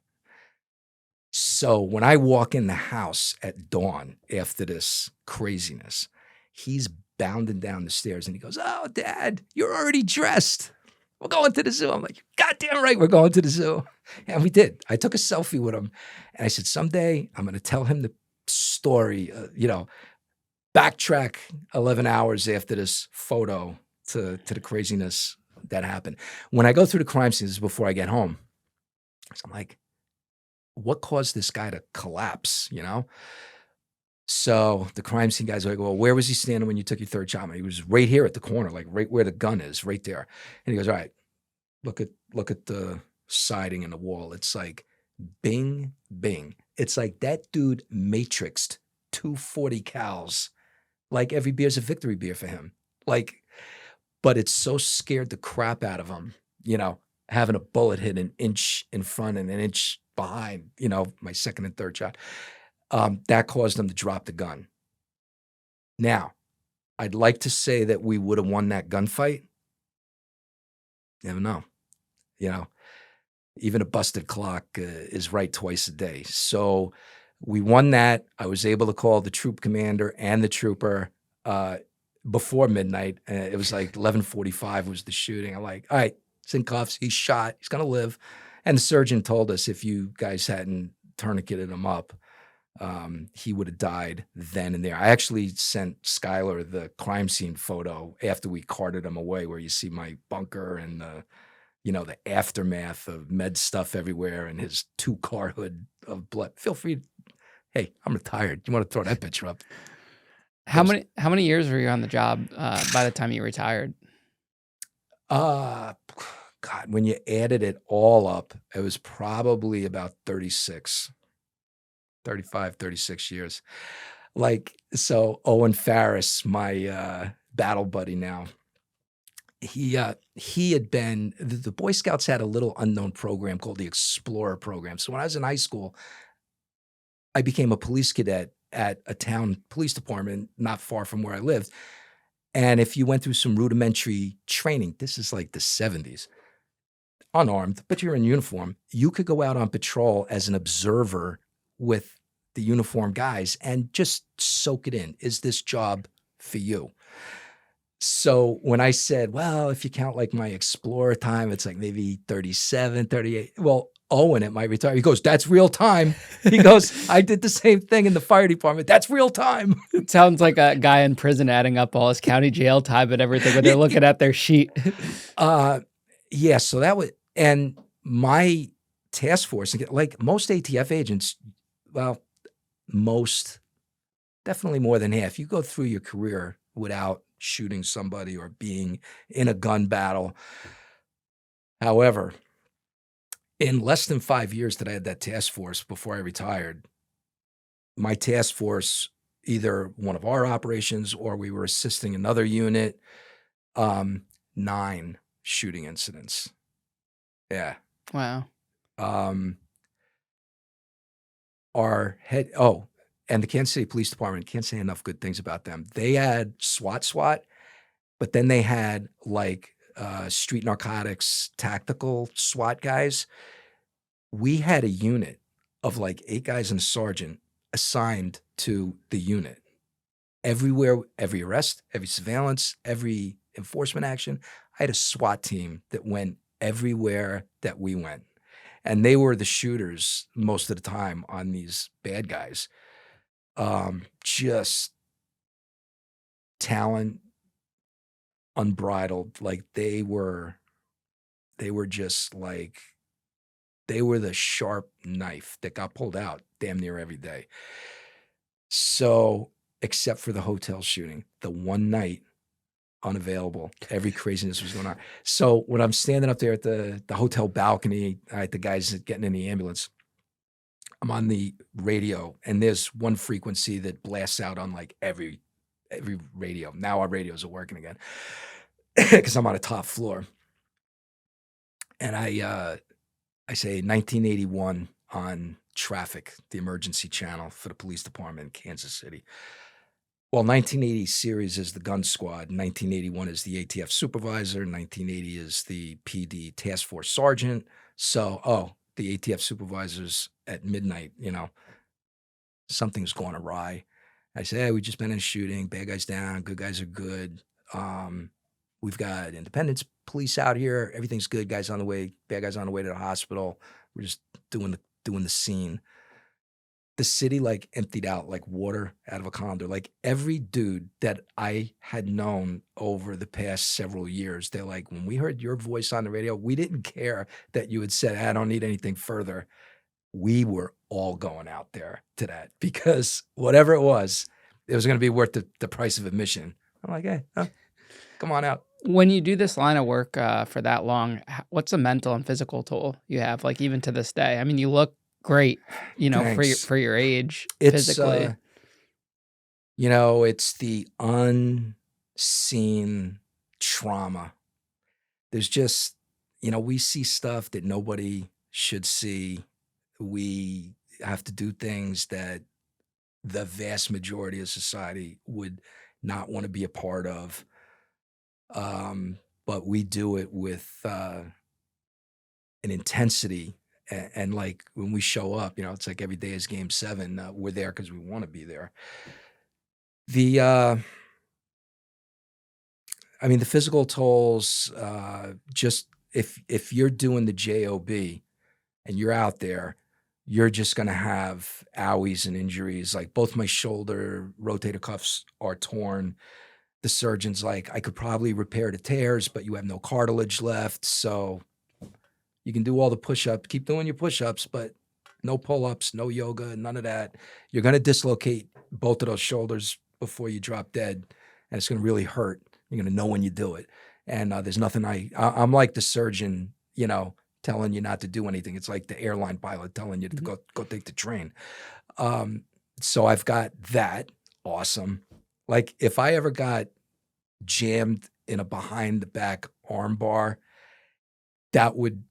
So when I walk in the house at dawn after this craziness, he's bounding down the stairs and he goes, "Oh, Dad, you're already dressed. We're going to the zoo." I'm like, "Goddamn right, we're going to the zoo." And we did. I took a selfie with him and I said, "Someday I'm going to tell him the story, backtrack 11 hours after this photo to the craziness that happened." When I go through the crime scenes before I get home, so I'm like, what caused this guy to collapse, So the crime scene guys are like, "Well, where was he standing when you took your 3rd shot?" He was right here at the corner, like right where the gun is, right there. And he goes, "All right, look at the siding in the wall. It's like bing, bing. It's like that dude matrixed 240 cals. Like every beer's a victory beer for him. Like, but it's so scared the crap out of him, having a bullet hit an inch in front and an inch behind, my 2nd and 3rd shot. That caused him to drop the gun. Now, I'd like to say that we would have won that gunfight. Never know. Even a busted clock is right twice a day. So we won that. I was able to call the troop commander and the trooper before midnight. It was like 11:45 was the shooting. I'm like, "All right, he's in cuffs. He's shot. He's going to live." And the surgeon told us if you guys hadn't tourniqueted him up, he would have died then and there. I actually sent Skylar the crime scene photo after we carted him away, where you see my bunker and the aftermath of med stuff everywhere and his 2-car hood of blood. Feel free. Hey, I'm retired. You want to throw that picture up? How many years were you on the job by the time you retired? God, when you added it all up, it was probably about 35, 36 years. Like, so Owen Farris, my battle buddy now, he had been, the Boy Scouts had a little unknown program called the Explorer Program. So when I was in high school, I became a police cadet at a town police department not far from where I lived. And if you went through some rudimentary training, this is like the 70s, unarmed, but you're in uniform. You could go out on patrol as an observer with the uniform guys and just soak it in. Is this job for you? So when I said, well, if you count like my explorer time, it's like maybe 37, 38. Well, Owen at my retire, he goes, that's real time. He goes, I did the same thing in the fire department. That's real time. It sounds like a guy in prison adding up all his county jail time and everything when they're looking at their sheet. Yeah, so that was, and my task force, like most ATF agents, well, most, definitely more than half, you go through your career without shooting somebody or being in a gun battle. However, in less than 5 years that I had that task force before I retired, my task force, either one of our operations or we were assisting another unit, 9 shooting incidents. Yeah. Wow. Our head, and the Kansas City Police Department, can't say enough good things about them. They had SWAT, but then they had like street narcotics, tactical SWAT guys. We had a unit of like 8 guys and a sergeant assigned to the unit. Everywhere, every arrest, every surveillance, every enforcement action, I had a SWAT team that went everywhere that we went. And they were the shooters most of the time on these bad guys. Just talent unbridled. Like they were just like, they were the sharp knife that got pulled out damn near every day. So, except for the hotel shooting, the one night unavailable, every craziness was going on. So when I'm standing up there at the hotel balcony, the guys getting in the ambulance, I'm on the radio, and there's one frequency that blasts out on like every radio. Now our radios are working again because I'm on a top floor. And I say 1981 on Traffic, the emergency channel for the police department in Kansas City. Well, 1980 series is the gun squad. 1981 is the ATF supervisor. 1980 is the PD task force sergeant. So, the ATF supervisors at midnight, something's gone awry. I say, hey, we've just been in a shooting. Bad guys down. Good guys are good. We've got independence police out here. Everything's good. Guys on the way. Bad guys on the way to the hospital. We're just doing the scene. The city like emptied out like water out of a colander. Like every dude that I had known over the past several years, they're like, when we heard your voice on the radio, we didn't care that you had said, I don't need anything further. We were all going out there to that because whatever it was going to be worth the price of admission. I'm like, hey, come on out. When you do this line of work for that long, what's the mental and physical toll you have, like even to this day? I mean, you look great, for your age, physically. It's the unseen trauma. There's just, we see stuff that nobody should see. We have to do things that the vast majority of society would not want to be a part of. But we do it with an intensity. And like when we show up, it's like every day is game 7. We're there because we want to be there. The physical tolls, just if you're doing the JOB and you're out there, you're just going to have owies and injuries. Like both my shoulder rotator cuffs are torn. The surgeon's like, I could probably repair the tears, but you have no cartilage left. So you can do all the push-ups, keep doing your push-ups, but no pull-ups, no yoga, none of that. You're going to dislocate both of those shoulders before you drop dead, and it's going to really hurt. You're going to know when you do it. And there's nothing I'm like the surgeon, telling you not to do anything. It's like the airline pilot telling you to go take the train. So I've got that. Awesome. Like if I ever got jammed in a behind the back arm bar, that would,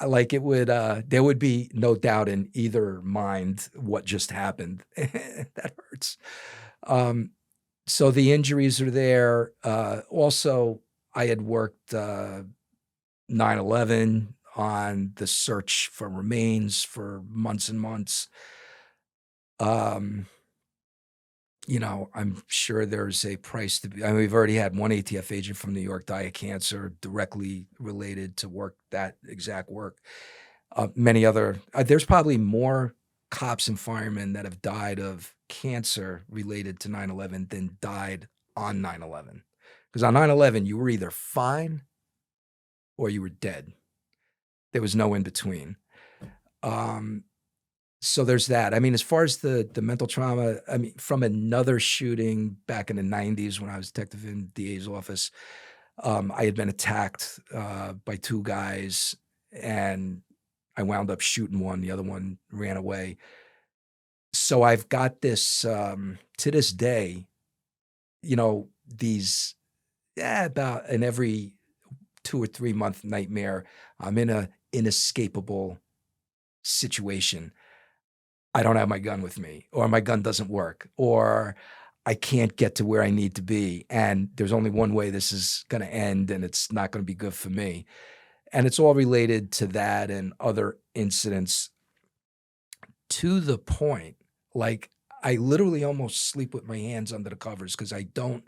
like it would, there would be no doubt in either mind what just happened. That hurts. So the injuries are there. Also, I had worked 9/11, on the search for remains for months and months. Um, I'm sure there's a price to be. I mean, we've already had one ATF agent from New York die of cancer directly related to work that exact work. Many other, there's probably more cops and firemen that have died of cancer related to 9/11 than died on 9/11. Because on 9/11, you were either fine or you were dead. There was no in between. Um, so there's that. I mean, as far as the mental trauma, I mean, from another shooting back in the 90s when I was detective in DA's office, I had been attacked by two guys, and I wound up shooting one. The other one ran away. So I've got this to this day, these about in every 2 or 3 month nightmare, I'm in a inescapable situation. I don't have my gun with me, or my gun doesn't work, or I can't get to where I need to be. And there's only one way this is going to end, and it's not going to be good for me. And it's all related to that and other incidents, to the point, like, I literally almost sleep with my hands under the covers because I don't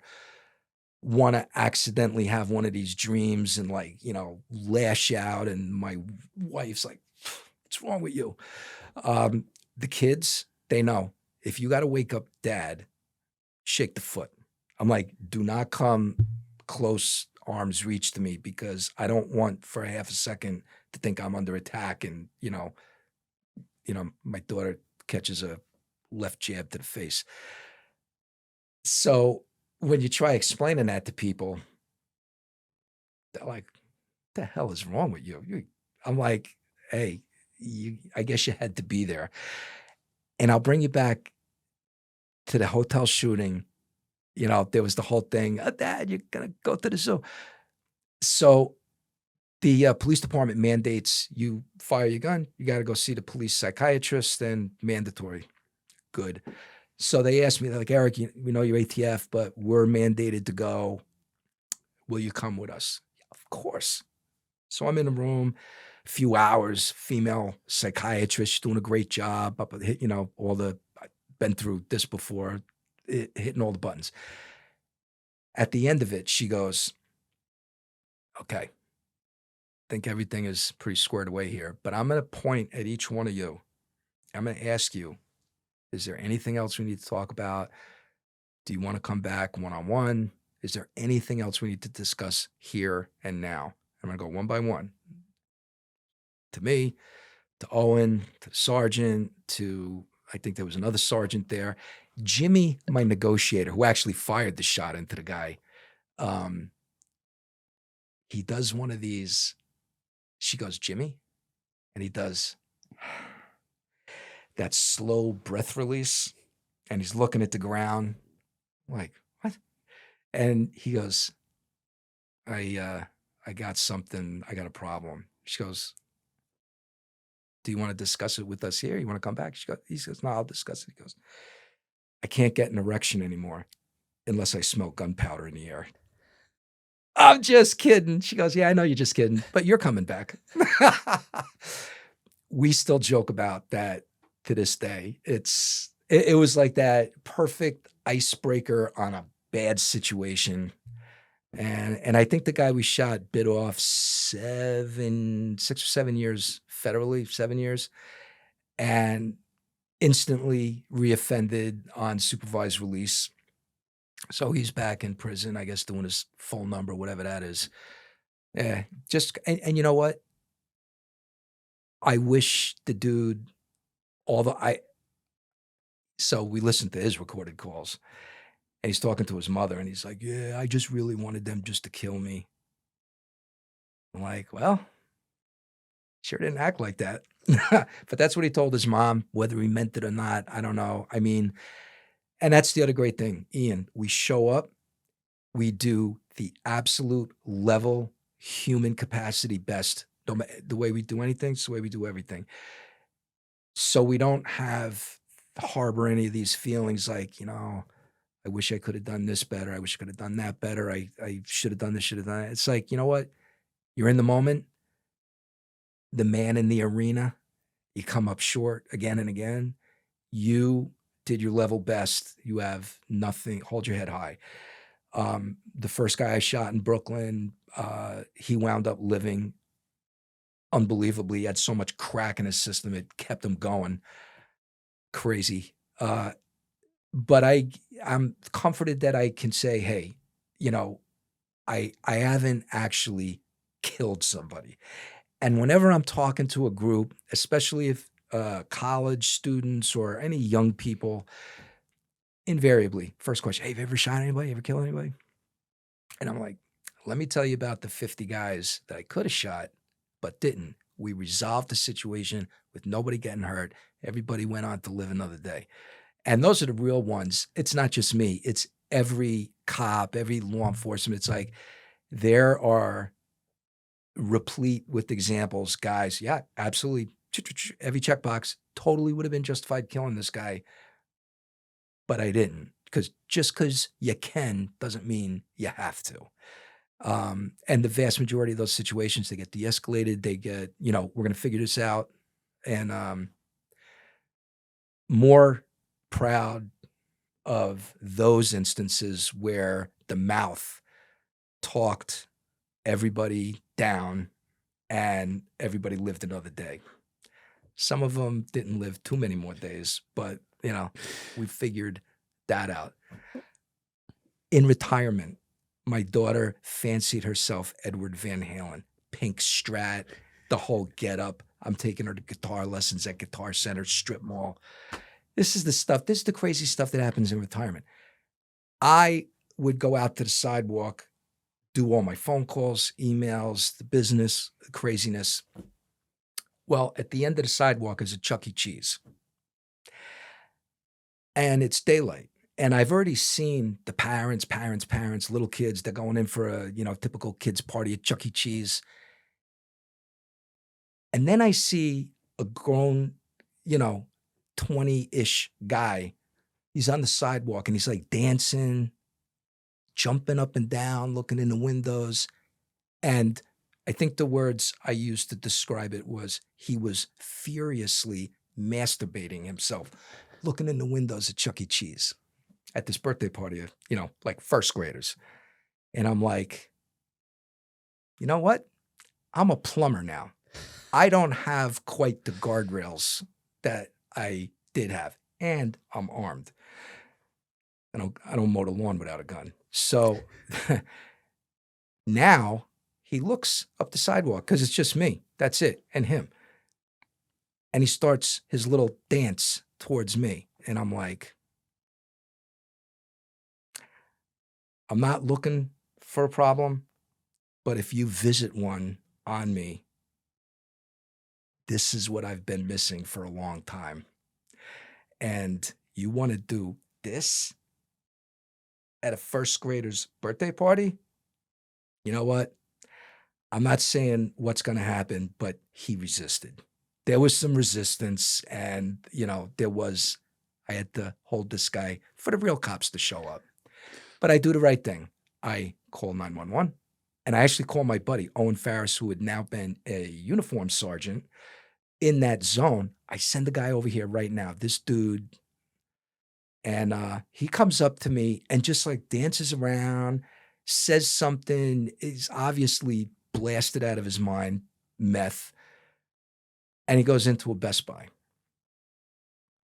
want to accidentally have one of these dreams and, like, lash out. And my wife's like, "What's wrong with you?" Um, the kids, they know, if you got to wake up dad, shake the foot. I'm like, do not come close arm's reach to me, because I don't want for a half a second to think I'm under attack. And, my daughter catches a left jab to the face. So when you try explaining that to people, they're like, "The hell is wrong with you?" I'm like, "Hey, I guess you had to be there." And I'll bring you back to the hotel shooting. There was the whole thing, "Dad, you're gonna go to the zoo." So the police department mandates you fire your gun. You got to go see the police psychiatrist, and mandatory. Good. So they asked me, they're like, "Eric, we know you're ATF, but we're mandated to go. Will you come with us?" "Yeah, of course." So I'm in the room, a few hours, female psychiatrist, she's doing a great job. Up, all the, I've been through this before, hitting all the buttons. At the end of it, she goes, "Okay, think everything is pretty squared away here, but I'm going to point at each one of you. I'm going to ask you, is there anything else we need to talk about? Do you want to come back one-on-one? Is there anything else we need to discuss here and now?" I'm going to go one by one. To me, to Owen, to the sergeant, to, I think there was another sergeant there. Jimmy, my negotiator, who actually fired the shot into the guy, um, he does one of these. She goes, "Jimmy," and he does that slow breath release, and he's looking at the ground like, "What?" And he goes, I got something. I got a problem." She goes, "Do you want to discuss it with us here? You want to come back?" He says, "No, I'll discuss it." He goes, "I can't get an erection anymore unless I smell gunpowder in the air." "I'm just kidding." She goes, "Yeah, I know you're just kidding, but you're coming back." We still joke about that to this day. It was like that perfect icebreaker on a bad situation. And I think the guy we shot bit off 6 or 7 years federally, 7 years, and instantly reoffended on supervised release. So he's back in prison, I guess, doing his full number, whatever that is. Yeah, and you know what? I wish the dude all the I so we listened to his recorded calls, and he's talking to his mother, and he's like, "Yeah, I just really wanted them just to kill me." I'm like, "Well, sure didn't act like that." But that's what he told his mom. Whether he meant it or not, I don't know. I mean, and that's the other great thing, Ian. We show up, we do the absolute level human capacity best. No ma The way we do anything, it's the way we do everything. So we don't harbor any of these feelings like, "I wish I could have done this better. I wish I could have done that better. I should have done this, should have done that." It's like, you know what? You're in the moment. the man in the arena, you come up short again and again. You did your level best. You have nothing. Hold your head high. The first guy I shot in Brooklyn, he wound up living unbelievably. He had so much crack in his system, it kept him going. Crazy. But I'm comforted that I can say, hey, you know, I haven't actually killed somebody. And whenever I'm talking to a group, especially if college students or any young people, invariably, first question, hey, have you ever shot anybody? Ever killed anybody? And I'm like, let me tell you about the 50 guys that I could have shot, but didn't. We resolved the situation with nobody getting hurt. Everybody went on to live another day. And those are the real ones. It's not just me. It's every cop, every law enforcement. It's like there are replete with examples, guys. Yeah, absolutely. Every checkbox totally would have been justified killing this guy, but I didn't. Because just because you can doesn't mean you have to. And the vast majority of those situations, they get de-escalated. They get, we're going to figure this out. And more proud of those instances where the mouth talked everybody down and everybody lived another day. Some of them didn't live too many more days, but we figured that out. In retirement, my daughter fancied herself Edward Van Halen, pink Strat, the whole getup. I'm taking her to guitar lessons at Guitar Center, strip mall. This is the crazy stuff that happens in retirement. I would go out to the sidewalk, do all my phone calls, emails, the business, the craziness. Well, at the end of the sidewalk is a Chuck E. Cheese. And it's daylight. And I've already seen the parents, little kids, they're going in for a, typical kids party at Chuck E. Cheese. And then I see a grown, 20-ish guy. He's on the sidewalk and he's like dancing, jumping up and down, looking in the windows. And I think the words I used to describe it was he was furiously masturbating himself, looking in the windows at Chuck E. Cheese at this birthday party of, like first graders. And I'm like, you know what? I'm a plumber now. I don't have quite the guardrails that I did have, and I'm armed. I don't mow the lawn without a gun. So now he looks up the sidewalk because it's just me. That's it, and him. And he starts his little dance towards me. And I'm like, I'm not looking for a problem, but if you visit one on me, this is what I've been missing for a long time. And you want to do this at a first grader's birthday party? You know what? I'm not saying what's going to happen, but he resisted. There was some resistance, and, I had to hold this guy for the real cops to show up. But I do the right thing. I call 911, and I actually call my buddy, Owen Farris, who had now been a uniform sergeant in that zone. I send the guy over here right now, this dude, and he comes up to me and just like dances around, says something, is obviously blasted out of his mind, meth, and he goes into a Best Buy.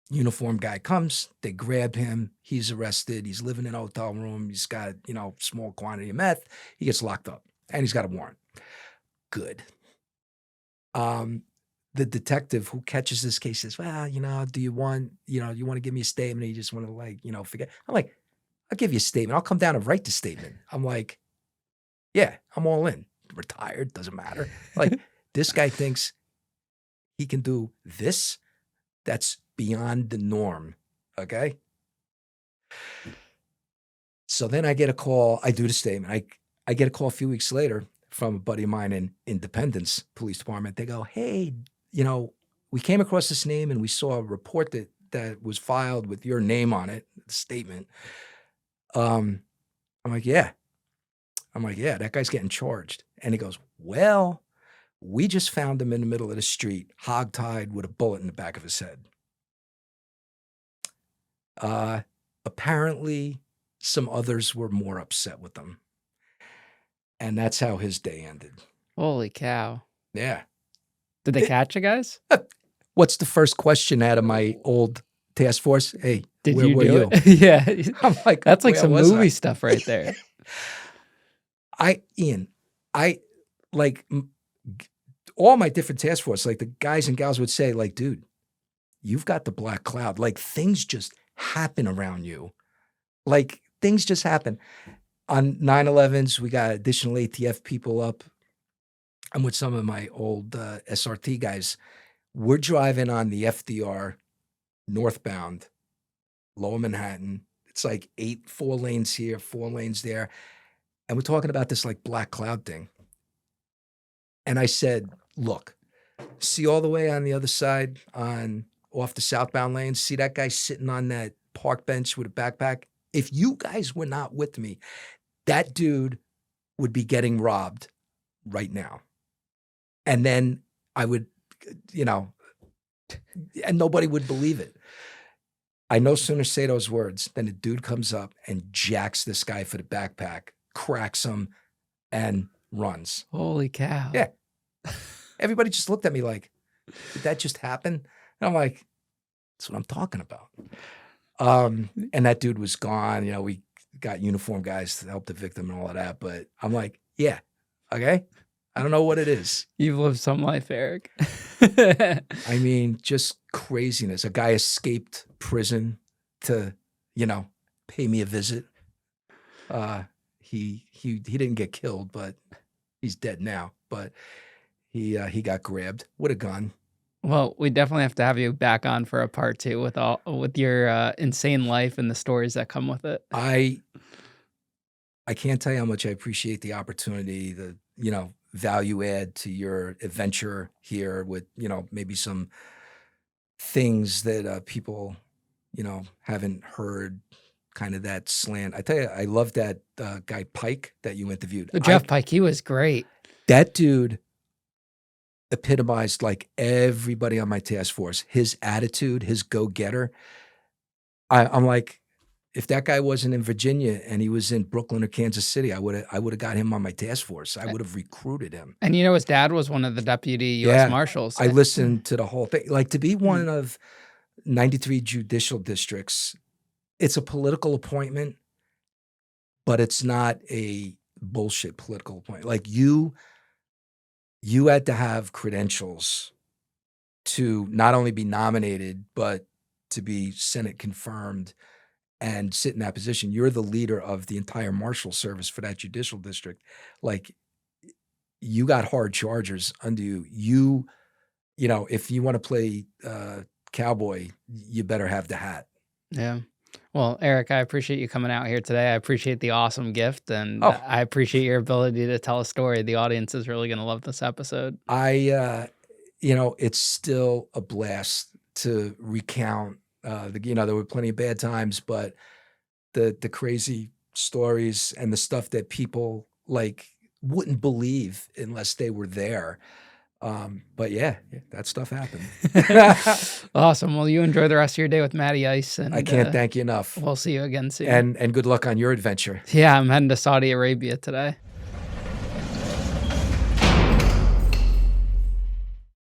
Uniform guy comes, they grab him, he's arrested, he's living in a hotel room, he's got, small quantity of meth, he gets locked up, and he's got a warrant. Good. The detective who catches this case says, well, do you want, you want to give me a statement, or you just want to forget? I'm like, I'll give you a statement. I'll come down and write the statement. I'm like, yeah, I'm all in. Retired, doesn't matter. Like, this guy thinks he can do this. That's beyond the norm, okay? So then I get a call. I do the statement. I get a call a few weeks later from a buddy of mine in Independence Police Department. They go, hey, we came across this name and we saw a report that was filed with your name on it, the statement. I'm like, yeah. That guy's getting charged. And he goes, well, We just found him in the middle of the street, hogtied with a bullet in the back of his head. Apparently, some others were more upset with him. And that's how his day ended. Holy cow. Yeah. Did they catch you guys? What's the first question out of my old task force? Hey, Did where you were do you? it? Yeah. I'm like, That's like where some was I? movie stuff right there. Ian, I like all my different task force, like the guys and gals would say, like, dude, you've got the black cloud. Like things just happen around you. Like things just happen. On 9/11s, we got additional ATF people up. I'm with some of my old SRT guys. We're driving on the FDR northbound, Lower Manhattan. It's like 4 lanes here, 4 lanes there. And we're talking about this like black cloud thing. And I said, look, see all the way on the other side off the southbound lane, see that guy sitting on that park bench with a backpack? If you guys were not with me, that dude would be getting robbed right now. And then I would, and nobody would believe it. I no sooner say those words than a dude comes up and jacks this guy for the backpack, cracks him, and runs. Holy cow. Yeah. Everybody just looked at me like, did that just happen? And I'm like, that's what I'm talking about. And that dude was gone. We got uniformed guys to help the victim and all of that. But I'm like, yeah, okay. I don't know what it is. You've lived some life, Eric. I mean, just craziness. A guy escaped prison to, pay me a visit. He didn't get killed, but he's dead now. But he got grabbed with a gun. Well, we definitely have to have you back on for a part 2 with your insane life and the stories that come with it. I can't tell you how much I appreciate the opportunity, the value add to your adventure here with maybe some things that people haven't heard. Kind of that slant. I tell you, I love that guy Pike that you interviewed. Jeff Pike, he was great. That dude epitomized like everybody on my task force. His attitude, his go-getter. I'm like, if that guy wasn't in Virginia and he was in Brooklyn or Kansas City, I would have got him on my task force. I would have recruited him. And his dad was one of the deputy U.S. Marshals. I listened to the whole thing. Like to be one of 93 judicial districts, it's a political appointment, but it's not a bullshit political appointment. Like you had to have credentials to not only be nominated, but to be Senate confirmed and sit in that position. You're the leader of the entire marshal service for that judicial district. Like you got hard chargers under you. If you want to play cowboy, you better have the hat. Yeah. Well, Eric, I appreciate you coming out here today. I appreciate the awesome gift, and I appreciate your ability to tell a story. The audience is really going to love this episode. It's still a blast to recount. There were plenty of bad times, but the crazy stories and the stuff that people like wouldn't believe unless they were there. But yeah, that stuff happened. Awesome. Well, you enjoy the rest of your day with Matty Ice. And I can't thank you enough. We'll see you again soon. And good luck on your adventure. Yeah, I'm heading to Saudi Arabia today.